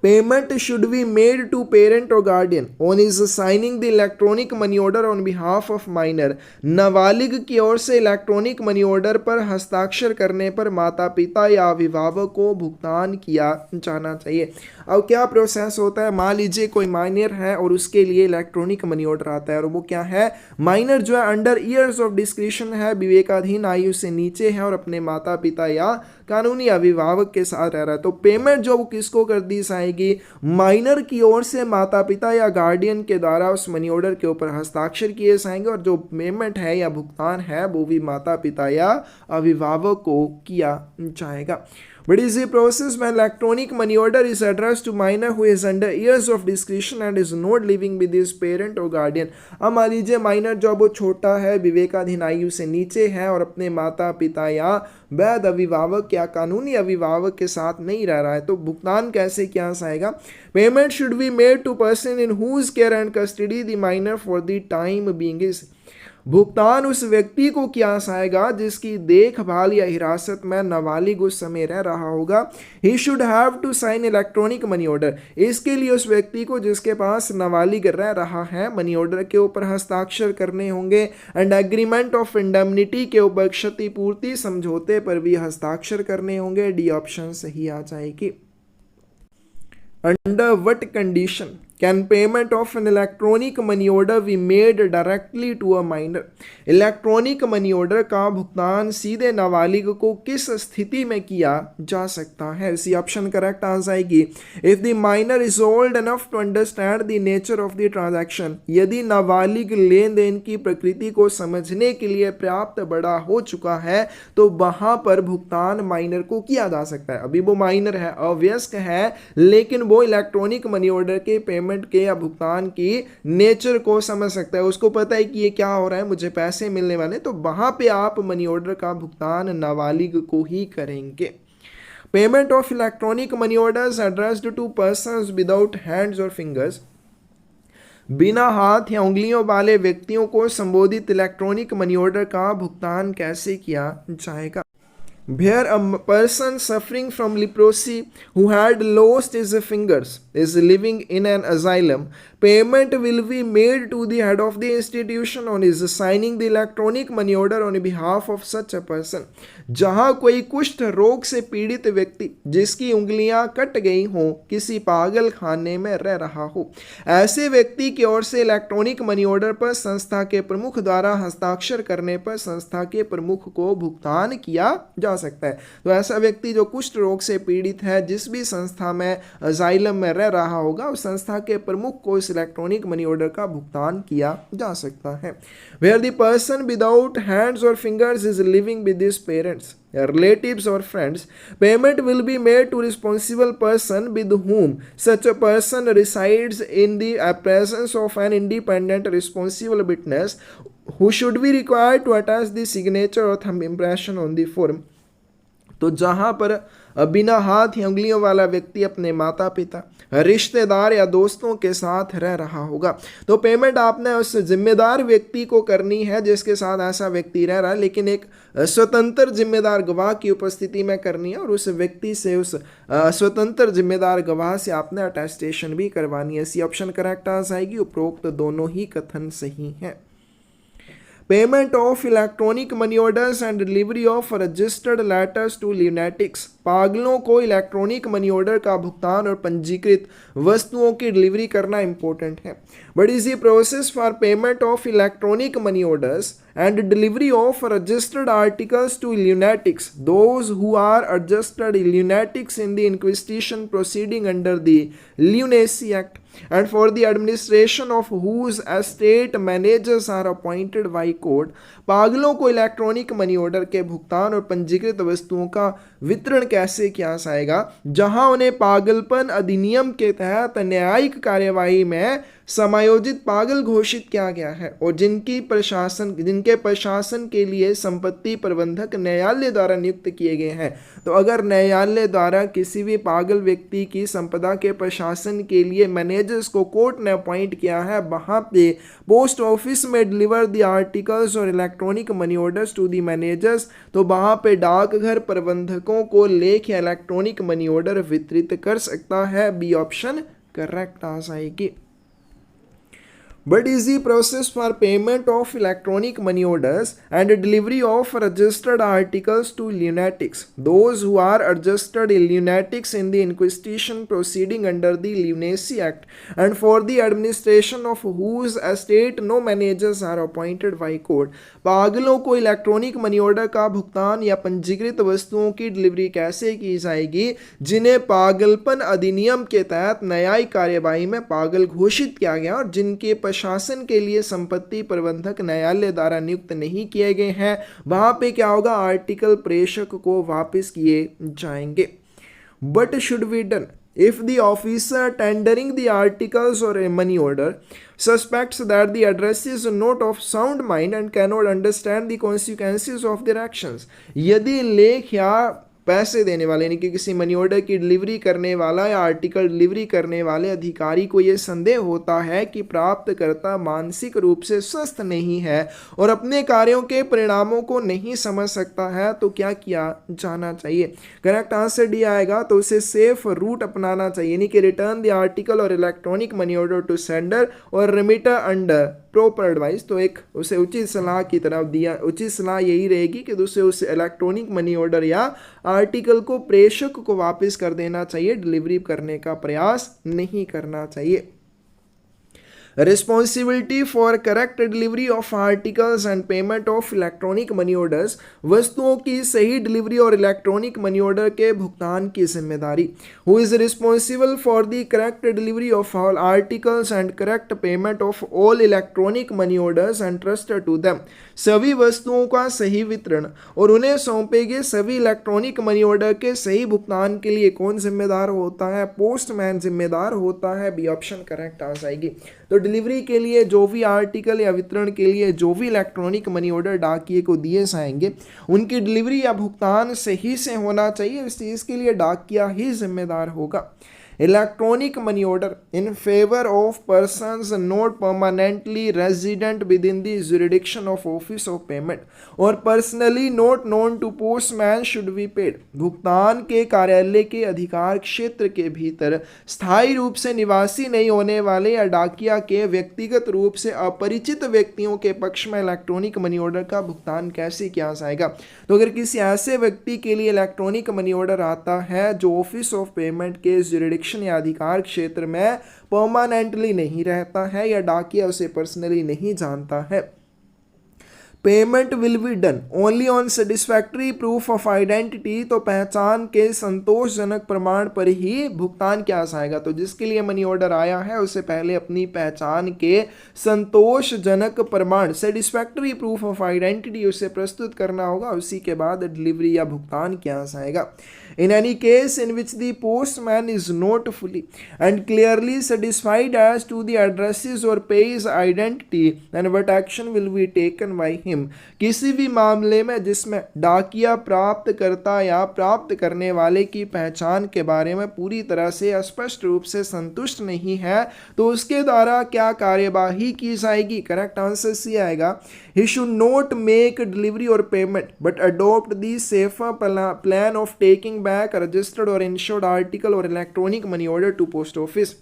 Payment should be made to parent or guardian on his signing the electronic money order on behalf of minor. नाबालिग की ओर से इलेक्ट्रॉनिक मनी ऑर्डर पर हस्ताक्षर करने पर माता पिता या अभिभावक को भुगतान किया जाना चाहिए। अब क्या प्रोसेस होता है? मान लीजिए कोई माइनर है और उसके लिए इलेक्ट्रॉनिक मनी ऑर्डर आता है, और वो क्या है? माइनर जो है अंडर ईयर्स ऑफ डिस्क्रिशन है, विवेकाधीन आयु से नीचे है और अपने माता पिता या कानूनी अभिभावक के साथ रह रहा है। तो पेमेंट जो किसको कर दी जाएगी? माइनर की ओर से माता पिता या गार्डियन के द्वारा उस मनी ऑर्डर के ऊपर हस्ताक्षर किए जाएंगे, और जो पेमेंट है या भुगतान है वो भी माता पिता या अभिभावक को किया जाएगा। What is the process when electronic money order is addressed to minor who is under years of discretion and is not living with his parent or guardian? अब मान लीजिए माइनर जो वो छोटा है, विवेकाधीन आयु से नीचे है और अपने माता पिता या वैध अभिभावक या कानूनी अभिभावक के साथ नहीं रह रहा है, तो भुगतान कैसे किया जाएगा? Payment should be made to person in whose care and custody the minor for the time being is. भुगतान उस व्यक्ति को किया जाएगा जिसकी देखभाल या हिरासत में नाबालिग उस समय रह रहा होगा। He should have to sign electronic money order, इसके लिए उस व्यक्ति को जिसके पास नाबालिग रह रहा है मनी ऑर्डर के ऊपर हस्ताक्षर करने होंगे। एंड एग्रीमेंट ऑफ इंडेमनिटी के ऊपर क्षतिपूर्ति समझौते पर भी हस्ताक्षर करने होंगे। डी ऑप्शन सही आ जाएगी। Under what condition can payment of an electronic money order be made directly to a minor? Electronic money order का भुगतान सीधे नाबालिग को किस स्थिति में किया जा सकता है? इसी ऑप्शन करेक्ट आ जाएगी। If the minor is old enough to understand the nature of the transaction, यदि नाबालिग लेन देन की प्रकृति को समझने के लिए पर्याप्त बड़ा हो चुका है तो वहां पर भुगतान माइनर को किया जा सकता है। अभी वो माइनर है, अवयस्क है, लेकिन वो इलेक्ट्रॉनिक मनी ऑर्डर के पेमेंट के या भुगतान की नेचर को समझ सकता है, उसको पता है कि ये क्या हो रहा है, मुझे पैसे मिलने वाले, तो वहां पे आप मनी ऑर्डर का भुगतान नाबालिग को ही करेंगे। Payment of electronic money orders addressed to persons without hands or fingers, बिना हाथ या उंगलियों वाले व्यक्तियों को संबोधित इलेक्ट्रॉनिक मनी ऑर्डर का भुगतान कैसे किया जाएगा? where a person suffering from leprosy who had lost his fingers is living in an asylum, payment will be made to the head of the institution on his signing the electronic money order on behalf of such a person. जहां कोई कुष्ठ रोग से पीड़ित व्यक्ति जिसकी उंगलियां cut गई हों किसी पागल खाने में रह रहा हो, ऐसे व्यक्ति की ओर से इलेक्ट्रॉनिक मनी ऑर्डर पर संस्था के प्रमुख द्वारा हस्ताक्षर करने पर संस्था के प्रमुख को भुगतान किया जा सकता है। तो ऐसा व्यक्ति जो कुष्ठ रोग से पीड़ित है, जिस भी संस्था में अजाइलम में रह रहा होगा, उस संस्था के प्रमुख को इस इलेक्ट्रॉनिक मनी ऑर्डर का भुगतान किया जा सकता है। Where the person without hands or fingers is living with his parents, relatives or friends, payment will be made to responsible person with whom such a person resides in the presence of an independent responsible witness who should be required to attach the signature or thumb impression on the form। तो जहां पर बिना हाथ या उंगलियों वाला व्यक्ति अपने माता पिता, रिश्तेदार या दोस्तों के साथ रह रहा होगा, तो पेमेंट आपने उस जिम्मेदार व्यक्ति को करनी है जिसके साथ ऐसा व्यक्ति रह रहा है, लेकिन एक स्वतंत्र जिम्मेदार गवाह की उपस्थिति में करनी है और उस व्यक्ति से, उस स्वतंत्र जिम्मेदार गवाह से आपने अटेस्टेशन भी करवानी है। सी ऑप्शन करेक्ट आ जाएगी। उपरोक्त दोनों ही कथन सही है। Payment of electronic money orders and delivery of registered letters to lunatics, पागलों को इलेक्ट्रॉनिक मनी ऑर्डर का भुगतान और पंजीकृत वस्तुओं की डिलीवरी करना इंपॉर्टेंट है। But is the process for payment of electronic money orders and delivery of registered articles to lunatics, those who are registered lunatics in the inquisition proceeding under the Lunacy Act, and for the administration of whose estate managers are appointed by court। पागलों को electronic money order के भुगतान और पंजीकृत वस्तुओं का वितरण कैसे किया जाएगा, जहां उन्हें पागलपन अधिनियम के तहत न्यायिक कार्यवाही में समायोजित पागल घोषित किया गया है और जिनके प्रशासन के लिए संपत्ति प्रबंधक न्यायालय द्वारा नियुक्त किए गए हैं। तो अगर न्यायालय द्वारा किसी भी पागल व्यक्ति की संपदा के प्रशासन के लिए मैनेजर्स को कोर्ट ने अपॉइंट किया है, वहां पे पोस्ट ऑफिस में डिलीवर द आर्टिकल्स और electronic money orders to the managers, तो वहां पे डाकघर प्रबंधकों को लेख या इलेक्ट्रॉनिक मनी ऑर्डर वितरित कर सकता है। बी ऑप्शन करेक्ट आ जाएगी। But is the process for payment of electronic money orders and delivery of registered articles to lunatics, those who are registered lunatics in the inquisition proceeding under the Lunacy Act, and for the administration of whose estate no managers are appointed by court। पागलों को electronic money order का भुगतान या पंजीकृत वस्तुओं की delivery कैसे की जाएगी, जिन्हें पागलपन अधिनियम के तहत न्यायिक कार्यवाही में पागल घोषित किया गया और जिनके शासन के लिए संपत्ति प्रबंधक न्यायालय द्वारा नियुक्त नहीं किए गए हैं, वहां पे क्या होगा, आर्टिकल प्रेषक को वापस किए जाएंगे। But should be done if the officer tendering the articles or a money order suspects that the address is not of sound mind and cannot understand the consequences of their actions। यदि लेख या पैसे देने वाले यानी कि किसी money order की डिलीवरी करने वाला या आर्टिकल डिलीवरी करने वाले अधिकारी को यह संदेह होता है कि प्राप्तकर्ता मानसिक रूप से स्वस्थ नहीं है और अपने कार्यों के परिणामों को नहीं समझ सकता है, तो क्या किया जाना चाहिए। करेक्ट आंसर डी आएगा। तो उसे सेफ रूट अपनाना चाहिए, यानी कि रिटर्न द आर्टिकल और electronic money order to sender और रिमिटर अंडर प्रॉपर एडवाइस। तो एक उसे उचित सलाह की तरफ दिया, उचित सलाह यही रहेगी कि उसे उस इलेक्ट्रॉनिक मनी ऑर्डर या आर्टिकल को प्रेषक को वापस कर देना चाहिए, डिलीवरी करने का प्रयास नहीं करना चाहिए। Responsibility for correct delivery of articles and payment of electronic money orders, वस्तुओं की सही डिलीवरी और इलेक्ट्रॉनिक मनी ऑर्डर के भुगतान की जिम्मेदारी। Who is responsible for the correct delivery of all articles and correct payment of all electronic money orders entrusted to them, सभी वस्तुओं का सही वितरण और उन्हें सौंपे गए सभी इलेक्ट्रॉनिक मनी ऑर्डर के सही भुगतान के लिए कौन जिम्मेदार होता है, पोस्टमैन जिम्मेदार होता है। बी ऑप्शन करेक्ट आ जाएगी। तो डिलीवरी के लिए जो भी आर्टिकल या वितरण के लिए जो भी इलेक्ट्रॉनिक मनी ऑर्डर डाकिए को दिए जाएंगे, उनकी डिलीवरी या भुगतान सही से होना चाहिए। इस चीज़ के लिए डाकिया ही जिम्मेदार होगा। Electronic money order in favour of persons not permanently resident within the jurisdiction of office of payment or personally not known to postman should be paid. भुगतान के कार्यालय के अधिकार क्षेत्र के भीतर स्थायी रूप से निवासी नहीं होने वाले या डाकिया के व्यक्तिगत रूप से अपरिचित व्यक्तियों के पक्ष में इलेक्ट्रॉनिक मनी ऑर्डर का भुगतान कैसे किया जाएगा। तो अगर किसी ऐसे व्यक्ति के लिए इलेक्ट्रॉनिक मनी ऑर्डर आता है जो ऑफिस ऑफ पेमेंट के जुरिडिक्शन या अधिकार क्षेत्र में परमानेंटली नहीं रहता है या डाकिया उसे पर्सनली नहीं जानता है, payment will be done only on satisfactory proof of identity. तो पहचान के संतोषजनक प्रमाण पर ही भुगतान किया जाएगा। तो जिसके लिए मनी ऑर्डर आया है उसे पहले अपनी पहचान के संतोषजनक प्रमाण सेटिस्फैक्ट्री प्रूफ ऑफ आइडेंटिटी उसे प्रस्तुत करना होगा, उसी के बाद डिलीवरी या भुगतान किया जाएगा। In any case in which the postman is not fully and clearly satisfied as to the addresses or pay's identity, then what action will be taken by him? किसी भी मामले में जिसमें डाकिया प्राप्त करता या प्राप्त करने वाले की पहचान के बारे में पूरी तरह से स्पष्ट रूप से संतुष्ट नहीं है तो उसके द्वारा क्या कार्यवाही की जाएगी। करेक्ट आंसर सी आएगा, he should not make delivery or payment but adopt the safer plan of taking back a registered or insured article or electronic money order to post office।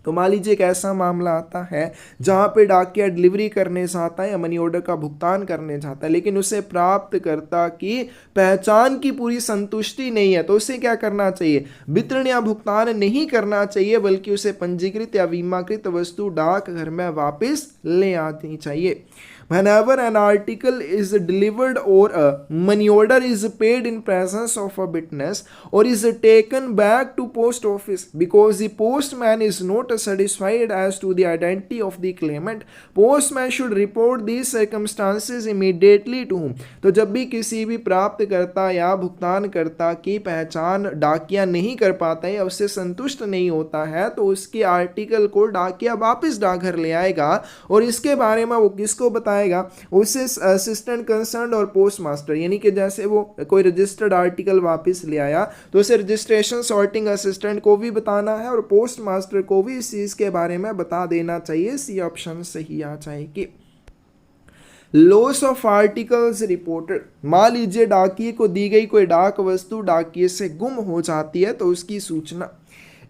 तो मान लीजिए एक ऐसा मामला आता है जहां पे डाकिया डिलीवरी करने जाता है या मनी ऑर्डर का भुगतान करने जाता है लेकिन उसे प्राप्तकर्ता की पहचान की पूरी संतुष्टि नहीं है, तो उसे क्या करना चाहिए, वितरण या भुगतान नहीं करना चाहिए बल्कि उसे पंजीकृत या बीमाकृत वस्तु डाक घर में वापस ले आनी चाहिए। Whenever an article is delivered or a money order is paid in presence of a witness or is taken back to post office because the postman is not satisfied as to the identity of the claimant, postman should report these circumstances immediately to whom। तो जब भी किसी भी प्राप्तकर्ता या भुगतानकर्ता की पहचान डाकिया नहीं कर पाता है या उससे संतुष्ट नहीं होता है तो उसके आर्टिकल को डाकिया वापस डाकघर ले आएगा और इसके बारे में वो किसको बताएगा, उसे असिस्टेंट कंसर्न और पोस्ट मास्टर, यानी कि जैसे वो कोई रजिस्टर्ड आर्टिकल वापस ले आया तो उसे रजिस्ट्रेशन सॉर्टिंग असिस्टेंट को भी बताना है और पोस्ट मास्टर को भी इस चीज के बारे में बता देना चाहिए। सी ऑप्शन सही आ जाएगी। लॉस ऑफ आर्टिकल्स रिपोर्टेड, मान लीजिए डाकिए को दी गई कोई डाक वस्तु डाकिए से गुम हो जाती है तो उसकी सूचना।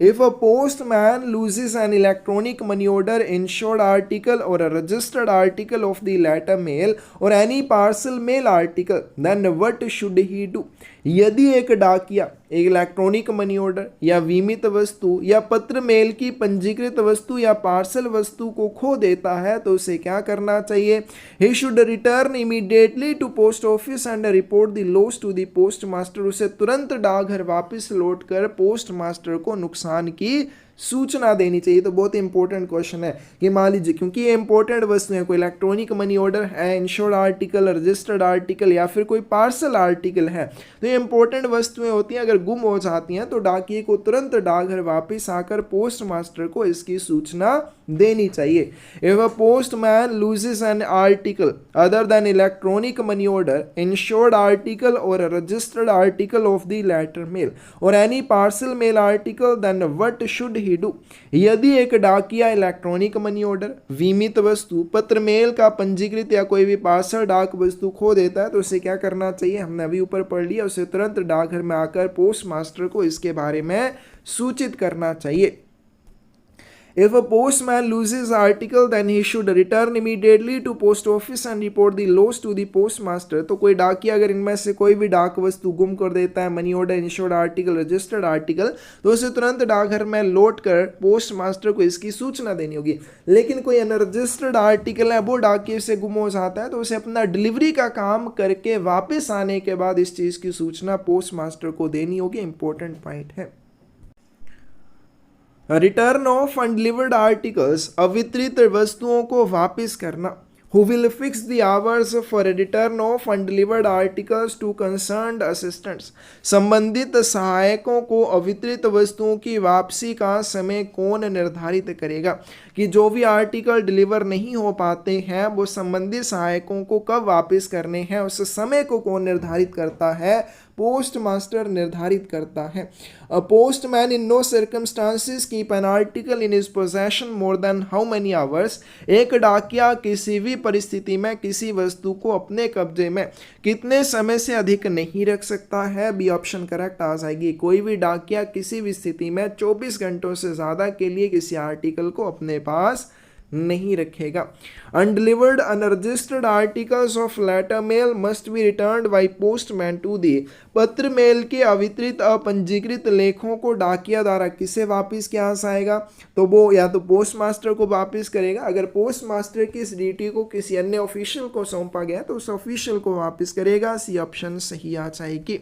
If a postman loses an electronic money order, insured article or a registered article of the latter mail or any parcel mail article, then what should he do? यदि एक डाकिया एक इलेक्ट्रॉनिक मनी ऑर्डर या बीमित वस्तु या पत्र mail की पंजीकृत वस्तु या पार्सल वस्तु को खो देता है तो उसे क्या करना चाहिए, he should return immediately to post office and report the loss to the post master। उसे तुरंत डाकघर वापस लौटकर पोस्ट मास्टर को नुकसान की सूचना देनी चाहिए। तो बहुत इंपॉर्टेंट क्वेश्चन है कि मान लीजिए क्योंकि ये इंपॉर्टेंट वस्तु है, कोई इलेक्ट्रॉनिक मनी ऑर्डर है, इंश्योर्ड आर्टिकल, रजिस्टर्ड आर्टिकल या फिर कोई पार्सल आर्टिकल है, तो ये इंपॉर्टेंट वस्तुएं होती हैं। अगर गुम हो जाती हैं तो डाकिए को तुरंत डाकघर वापस आकर पोस्ट मास्टर को इसकी सूचना देनी चाहिए। If a postman loses an article other than electronic money order, insured article or registered article of the letter mail or any parcel mail article, then what should he do. यदि एक डाकिया electronic money order, बीमित वस्तु, पत्र mail का पंजीकृत या कोई भी पार्सल डाक वस्तु खो देता है तो उसे क्या करना चाहिए, हमने अभी ऊपर पढ़ लिया, उसे तुरंत डाकघर में आकर पोस्ट मास्टर को इसके बारे में सूचित करना चाहिए। If a postman loses article, then he should return immediately to post office and report the loss to the postmaster। तो कोई डाकिया अगर इनमें से कोई भी डाक वस्तु गुम कर देता है, money order, insured article, registered article, तो उसे तुरंत डाकघर में लौट कर पोस्ट मास्टर को इसकी सूचना देनी होगी। लेकिन कोई अनरजिस्टर्ड आर्टिकल है वो डाकिए से गुम हो जाता है तो उसे अपना डिलीवरी का काम करके वापस आने के बाद इस चीज़ की सूचना पोस्ट मास्टर को देनी होगी। इंपॉर्टेंट पॉइंट है। रिटर्न ऑफ अनडिलीवर्ड आर्टिकल्स, अवितरित वस्तुओं को वापस करना। Who will fix the hours for a return of undelivered articles to concerned assistants? संबंधित सहायकों को अवितरित वस्तुओं की वापसी का समय कौन निर्धारित करेगा, कि जो भी आर्टिकल डिलीवर नहीं हो पाते हैं वो संबंधित सहायकों को कब वापस करने हैं, उस समय को कौन निर्धारित करता है, पोस्ट मास्टर निर्धारित करता है। A postman in no circumstances keep an article in his possession more than how many hours. एक डाकिया किसी भी परिस्थिति में किसी वस्तु को अपने कब्जे में कितने समय से अधिक नहीं रख सकता है। बी ऑप्शन करेक्ट आ जाएगी। कोई भी डाकिया किसी भी स्थिति में 24 घंटों से ज़्यादा के लिए किसी आर्टिकल को अपने पास नहीं रखेगा। Undelivered unregistered articles of letter mail must be returned by postman to the. पत्र मेल के अवितरित अपंजीकृत लेखों को डाकिया द्वारा किसे वापस किया जाएगा? तो वो या तो पोस्ट मास्टर को वापस करेगा। अगर पोस्ट मास्टर की इस ड्यूटी को किसी अन्य ऑफिशियल को सौंपा गया तो उस ऑफिशियल को वापस करेगा। सी ऑप्शन सही आ जाएगी।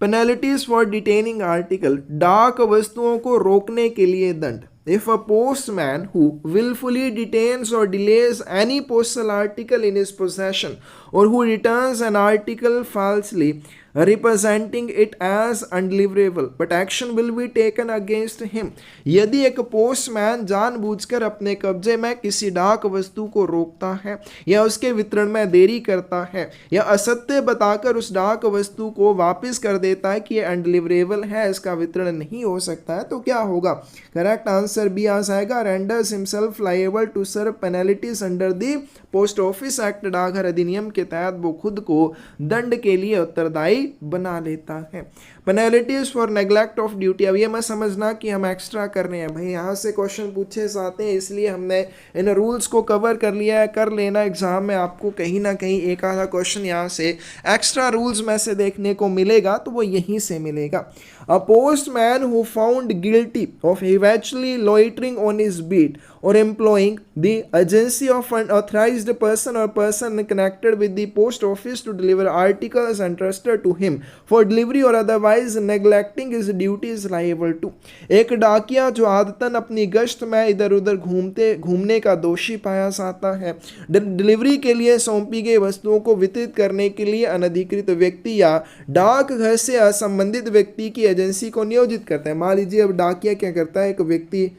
पेनल्टीज फॉर डिटेनिंग आर्टिकल, डाक वस्तुओं को रोकने के लिए दंड। If a postman who willfully detains or delays any postal article in his possession or who returns an article falsely representing it as undeliverable but action will be taken against him। यदि एक postman जानबूझकर अपने कब्जे में किसी डाक वस्तु को रोकता है या उसके वितरण में देरी करता है या असत्य बताकर उस डाक वस्तु को वापस कर देता है कि ये अनडिलीवरेबल है, इसका वितरण नहीं हो सकता है, तो क्या होगा? करेक्ट आंसर बी आ जाएगा। Renders himself liable to severe penalties under the post office act. डाकघर अधिनियम के तहत वो खुद को दंड के लिए उत्तरदायी बना लेता है। Penalties for neglect of duty. अब ये मत समझना कि हम एक्स्ट्रा कर रहे हैं, भाई यहाँ से क्वेश्चन पूछे जाते हैं इसलिए हमने इन रूल्स को कवर कर लिया है। कर लेना, एग्जाम में आपको कहीं ना कहीं एक आधा क्वेश्चन यहाँ से एक्स्ट्रा रूल्स में से देखने को मिलेगा, तो वो यहीं से मिलेगा। अ postman who found guilty of eventually loitering on his beat or employing the agency of an authorized person or person connected with the post office to deliver articles entrusted to him for delivery or otherwise neglecting his duty is liable to। एक डाकिया जो आदतन अपनी गश्त में इधर उधर घूमने का दोषी पाया जाता है, डिलीवरी के लिए सौंपी गई वस्तुओं को वितरित करने के लिए अनधिकृत व्यक्ति या डाक घर से असंबंधित व्यक्ति की एजेंसी को नियोजित करता है। मान लीजिए अब डाकिया क्या करता है, एक व्यक्ति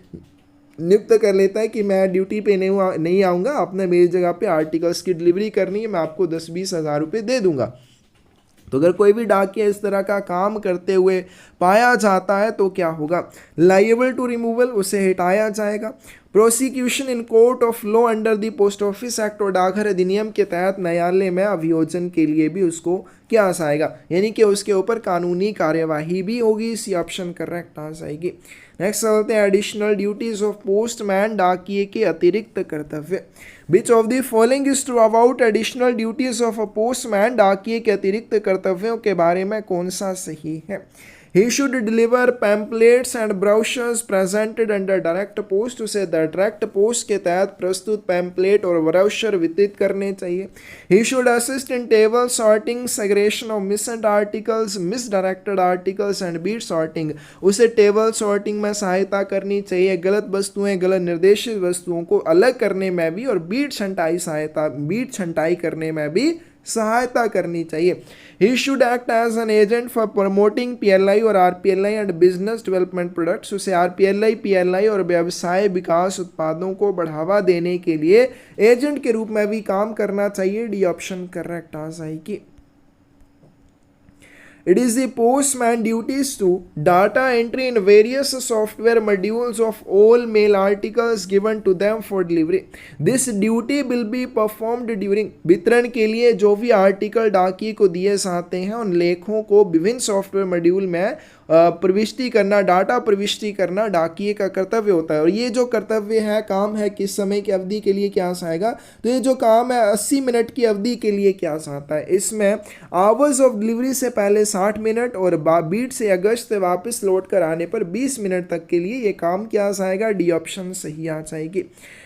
नियुक्त कर लेता है कि मैं ड्यूटी पे नहीं आऊँगा, आपने मेरी जगह पे आर्टिकल्स की डिलीवरी करनी है, मैं आपको 10-20 हज़ार रुपये दे दूंगा। तो अगर कोई भी डाकिया इस तरह का काम करते हुए पाया जाता है तो क्या होगा? लायबल टू रिमूवल, उसे हटाया जाएगा। Prosecution in court of law under the post office act और डाकघर अधिनियम के तहत न्यायालय में अभियोजन के लिए भी उसको क्या आएगा, यानी कि उसके ऊपर कानूनी कार्यवाही भी होगी। इसी ऑप्शन करेक्ट आ जाएगी। नेक्स्ट चलते हैं एडिशनल ड्यूटीज ऑफ पोस्टमैन, डाकिये के अतिरिक्त कर्तव्य। Which of the following is true about additional duties of a postman, डाकिये के अतिरिक्त कर्तव्यों के बारे में कौन सा सही है? He should deliver pamphlets and brochures presented under direct post। उसे डायरेक्ट पोस्ट के तहत प्रस्तुत पैम्पलेट और ब्राउशर वितरित करने चाहिए। He should assist in table sorting, segregation of missing articles, misdirected articles and beat sorting। उसे टेबल सॉर्टिंग में सहायता करनी चाहिए, गलत वस्तुएं गलत निर्देशित वस्तुओं को अलग करने में भी, और बीट छंटाई करने में भी सहायता करनी चाहिए। He should act as an agent for promoting PLI और RPLI and business development products। उसे RPLI, PLI और व्यवसाय विकास उत्पादों को बढ़ावा देने के लिए एजेंट के रूप में भी काम करना चाहिए। डी ऑप्शन करेक्ट आ जाएगी। It is the postman duties to data entry in various software modules of all mail articles given to them for delivery। This duty will be performed during वितरण के लिए जो भी आर्टिकल डाकिये को दिए जाते हैं उन लेखों को विभिन्न सॉफ्टवेयर मॉड्यूल में प्रविष्टि करना, डाटा प्रविष्टि करना डाकिये का कर्तव्य होता है। और ये जो कर्तव्य है, काम है, किस समय की अवधि के लिए क्या आएगा? तो ये जो काम है 80 मिनट की अवधि के लिए क्या आता है? इसमें आवर्स ऑफ डिलीवरी से पहले 60 मिनट और बीट से अगस्त से वापस लौट कर आने पर 20 मिनट तक के लिए ये काम क्या आएगा? डी ऑप्शन सही आ जाएगी।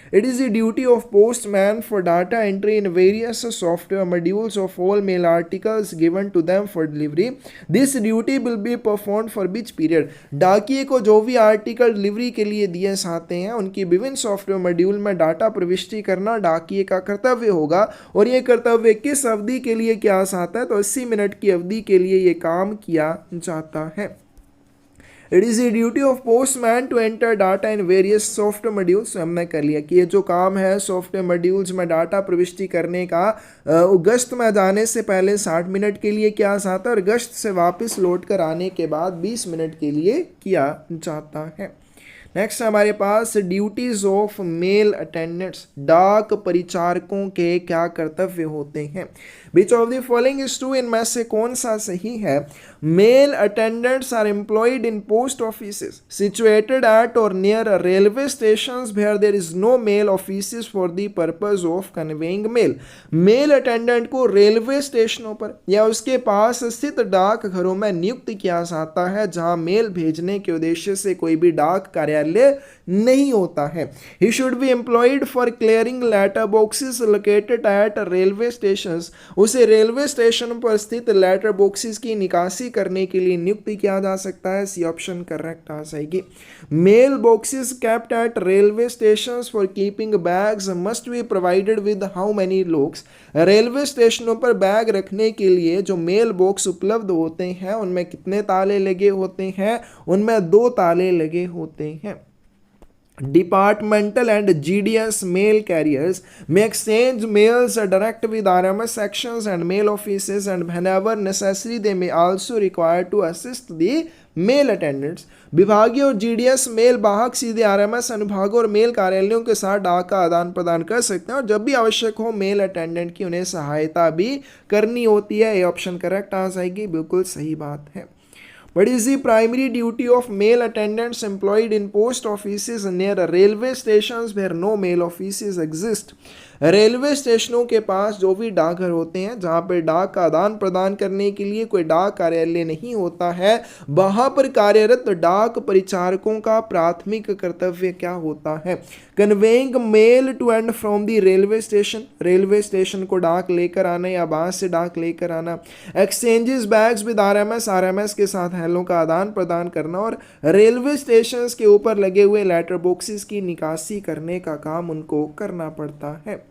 It is the duty of postman for data entry in various software modules of all mail articles given to them for delivery। This duty will be performed for which period? डाकिये को जो भी article delivery के लिए दिए जाते हैं उनकी विभिन्न सॉफ्टवेयर मॉड्यूल में डाटा प्रविष्टि करना डाकिये का कर्तव्य होगा। और ये कर्तव्य किस अवधि के लिए क्या आता है? तो 80 मिनट की अवधि के लिए ये काम किया जाता है। It is the duty of postman to enter data in various software modules. हमने कर लिया कि ये जो काम है सॉफ्टवेयर मॉड्यूल्स में डाटा प्रविष्टि करने का, गश्त में जाने से पहले 60 मिनट के लिए किया जाता है और गश्त से वापस लौट कर आने के बाद 20 मिनट के लिए किया जाता है। नेक्स्ट हमारे पास ड्यूटीज ऑफ मेल अटेंडेंट्स, डाक परिचारकों के क्या कर्तव्य होते हैं। Which of the following is true, इनमें से कौन सा सही है। Mail attendants are employed in post offices situated at or near railway stations where there is no mail offices for the purpose of conveying mail. Mail attendant को railway स्टेशनों पर या उसके पास स्थित डाक घरों में नियुक्त किया जाता है जहां मेल भेजने के उद्देश्य से कोई भी डाक कार्यालय नहीं होता है। He should be employed for clearing letter boxes located at railway stations। उसे रेलवे स्टेशन पर स्थित लेटर बॉक्सेस की निकासी करने के लिए नियुक्त किया जा सकता है। सी ऑप्शन करेक्ट आ जाएगी। Mail boxes kept at railway stations for keeping bags must be provided with how many locks। Railway स्टेशनों पर बैग रखने के लिए जो मेल बॉक्स उपलब्ध होते हैं उनमें कितने ताले लगे होते हैं, उनमें 2 ताले लगे होते हैं। Departmental and GDS mail carriers may exchange mails direct with RMS sections and mail offices, and whenever necessary they may also require to assist the mail attendants. विभागीय और जीडीएस मेल वाहक सीधे आरएमएस अनुभागों और मेल कार्यालयों के साथ डाक का आदान प्रदान कर सकते हैं और जब भी आवश्यक हो मेल अटेंडेंट की उन्हें सहायता भी करनी होती है। ये ऑप्शन करेक्ट आ जाएगी, बिल्कुल सही बात है। What is the primary duty of mail attendants employed in post offices near railway stations where no mail offices exist? Railway स्टेशनों के पास जो भी डाकघर होते हैं जहाँ पर डाक का आदान प्रदान करने के लिए कोई डाक कार्यालय नहीं होता है, वहाँ पर कार्यरत डाक परिचारकों का प्राथमिक कर्तव्य क्या होता है। Conveying mail to and from the railway station, railway station को डाक लेकर आना या बाहर से डाक लेकर आना। Exchanges bags with RMS, RMS के साथ हेलों का आदान प्रदान करना और रेलवे स्टेशन के ऊपर लगे हुए लेटर बॉक्सेस की निकासी करने का काम उनको करना पड़ता है।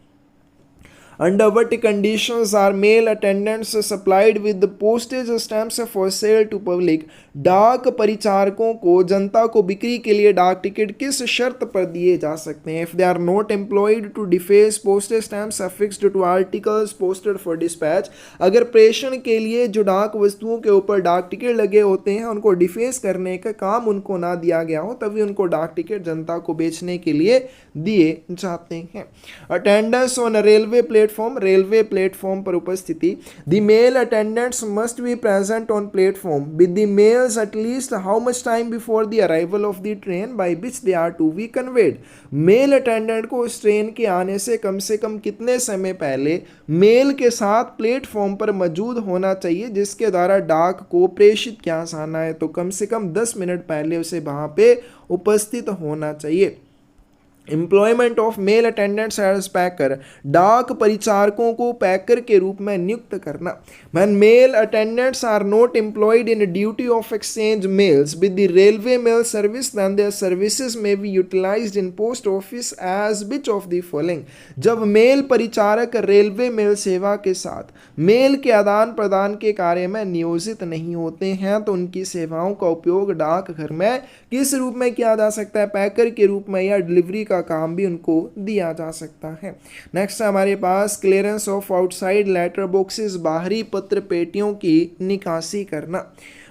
Under what conditions are mail attendants supplied with the postage stamps for sale to public? डाक परिचारकों को जनता को बिक्री के लिए डाक टिकट किस शर्त पर दिए जा सकते हैं। If they are not employed to deface postage stamps affixed to articles posted for dispatch, अगर प्रेषण के लिए जो डाक वस्तुओं के ऊपर डाक टिकट लगे होते हैं उनको डिफेस करने का काम उनको ना दिया गया हो तभी उनको डाक टिकट जनता को बेचने के लिए दिए जाते हैं। Attendance on railway platform, railway platform पर उपस्थिति। The mail attendants must be present on platform with the mails at least how much time before the arrival of the train by which they are to be conveyed। Mail attendant को उस train के आने से कम कितने समय पहले mail के साथ प्लेटफॉर्म पर मौजूद होना चाहिए जिसके द्वारा डाक को प्रेषित किया जाना है, तो कम से कम 10 मिनट पहले उसे वहां पे उपस्थित होना चाहिए। Employment of mail attendants as packer, डाक परिचारकों को पैकर के रूप में नियुक्त करना। When mail attendants are not employed in duty of exchange mails with the railway mail service then their services may be utilised in post office as which of the following. जब मेल परिचारक railway mail सेवा के साथ mail के आदान प्रदान के कार्य में नियोजित नहीं होते हैं तो उनकी सेवाओं का उपयोग डाकघर में किस रूप में किया जा सकता है, पैकर के रूप में या डिलीवरी का काम भी उनको दिया जा सकता है। नेक्स्ट हमारे पास clearance of outside letter boxes, बाहरी पत्र पेटियों की निकासी करना।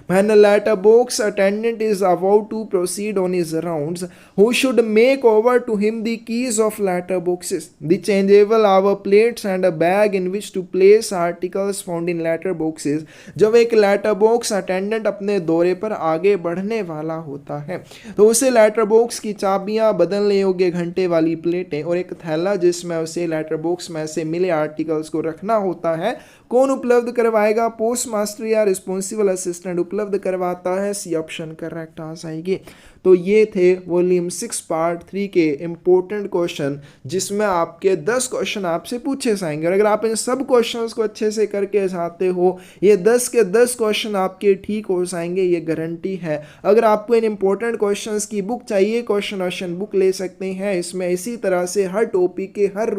When a letterbox attendant is about to proceed on his rounds, who should make over to him the keys of letterboxes, the changeable hour plates and a bag in which to place articles found in letterboxes? जब एक letter box attendant अपने दौरे पर आगे बढ़ने वाला होता है तो उसे लेटर बॉक्स की चाबियां, बदलने योग्य घंटे वाली प्लेटें और एक थैला जिसमें उसे लेटर बॉक्स में से मिले आर्टिकल्स को रखना होता है कौन उपलब्ध करवाएगा। पोस्ट मास्टर या रिस्पॉन्सिबल असिस्टेंट उपलब्ध करवाता है। सी ऑप्शन करेक्ट आ जाएगी। तो ये थे वॉल्यूम 6 पार्ट 3 के इम्पोर्टेंट क्वेश्चन जिसमें आपके 10 क्वेश्चन आपसे पूछे जाएंगे और अगर आप इन सब क्वेश्चंस को अच्छे से करके जाते हो ये 10 के 10 क्वेश्चन आपके ठीक हो जाएंगे, ये गारंटी है। अगर आपको इन इम्पोर्टेंट क्वेश्चंस की बुक चाहिए क्वेश्चन बुक ले सकते हैं। इसमें इसी तरह से हर टॉपिक के हर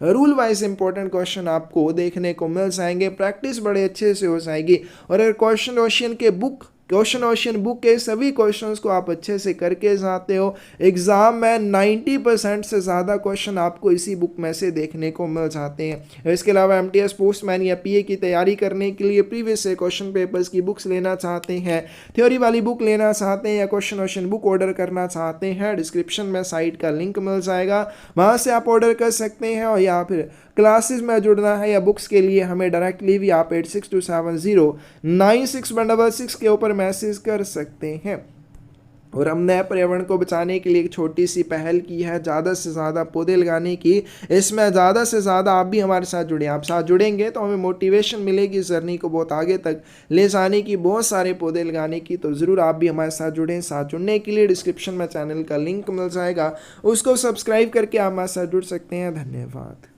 रूल वाइज इंपॉर्टेंट क्वेश्चन आपको देखने को मिल जाएंगे, प्रैक्टिस बड़े अच्छे से हो जाएगी। और अगर क्वेश्चन के बुक क्वेश्चन बुक के सभी क्वेश्चंस को आप अच्छे से करके जाते हो, एग्जाम में 90% से ज़्यादा क्वेश्चन आपको इसी बुक में से देखने को मिल जाते हैं। इसके अलावा एमटीएस पोस्टमैन या पीए की तैयारी करने के लिए प्रीवियस से क्वेश्चन पेपर्स की बुक्स लेना चाहते हैं, थ्योरी वाली बुक लेना चाहते हैं या क्वेश्चन बुक ऑर्डर करना चाहते हैं, डिस्क्रिप्शन में साइट का लिंक मिल जाएगा, वहाँ से आप ऑर्डर कर सकते हैं। और या फिर क्लासेस में जुड़ना है या बुक्स के लिए हमें डायरेक्टली भी आप 8627096166 के ऊपर मैसेज कर सकते हैं। और हमने पर्यावरण को बचाने के लिए एक छोटी सी पहल की है, ज़्यादा से ज़्यादा पौधे लगाने की। इसमें ज़्यादा से ज़्यादा आप भी हमारे साथ जुड़े, आप साथ जुड़ेंगे तो हमें मोटिवेशन मिलेगी जर्नी को बहुत आगे तक ले जाने की, बहुत सारे पौधे लगाने की। तो ज़रूर आप भी हमारे साथ जुड़ें। साथ जुड़ने के लिए डिस्क्रिप्शन में चैनल का लिंक मिल जाएगा, उसको सब्सक्राइब करके आप हमारे साथ जुड़ सकते हैं। धन्यवाद।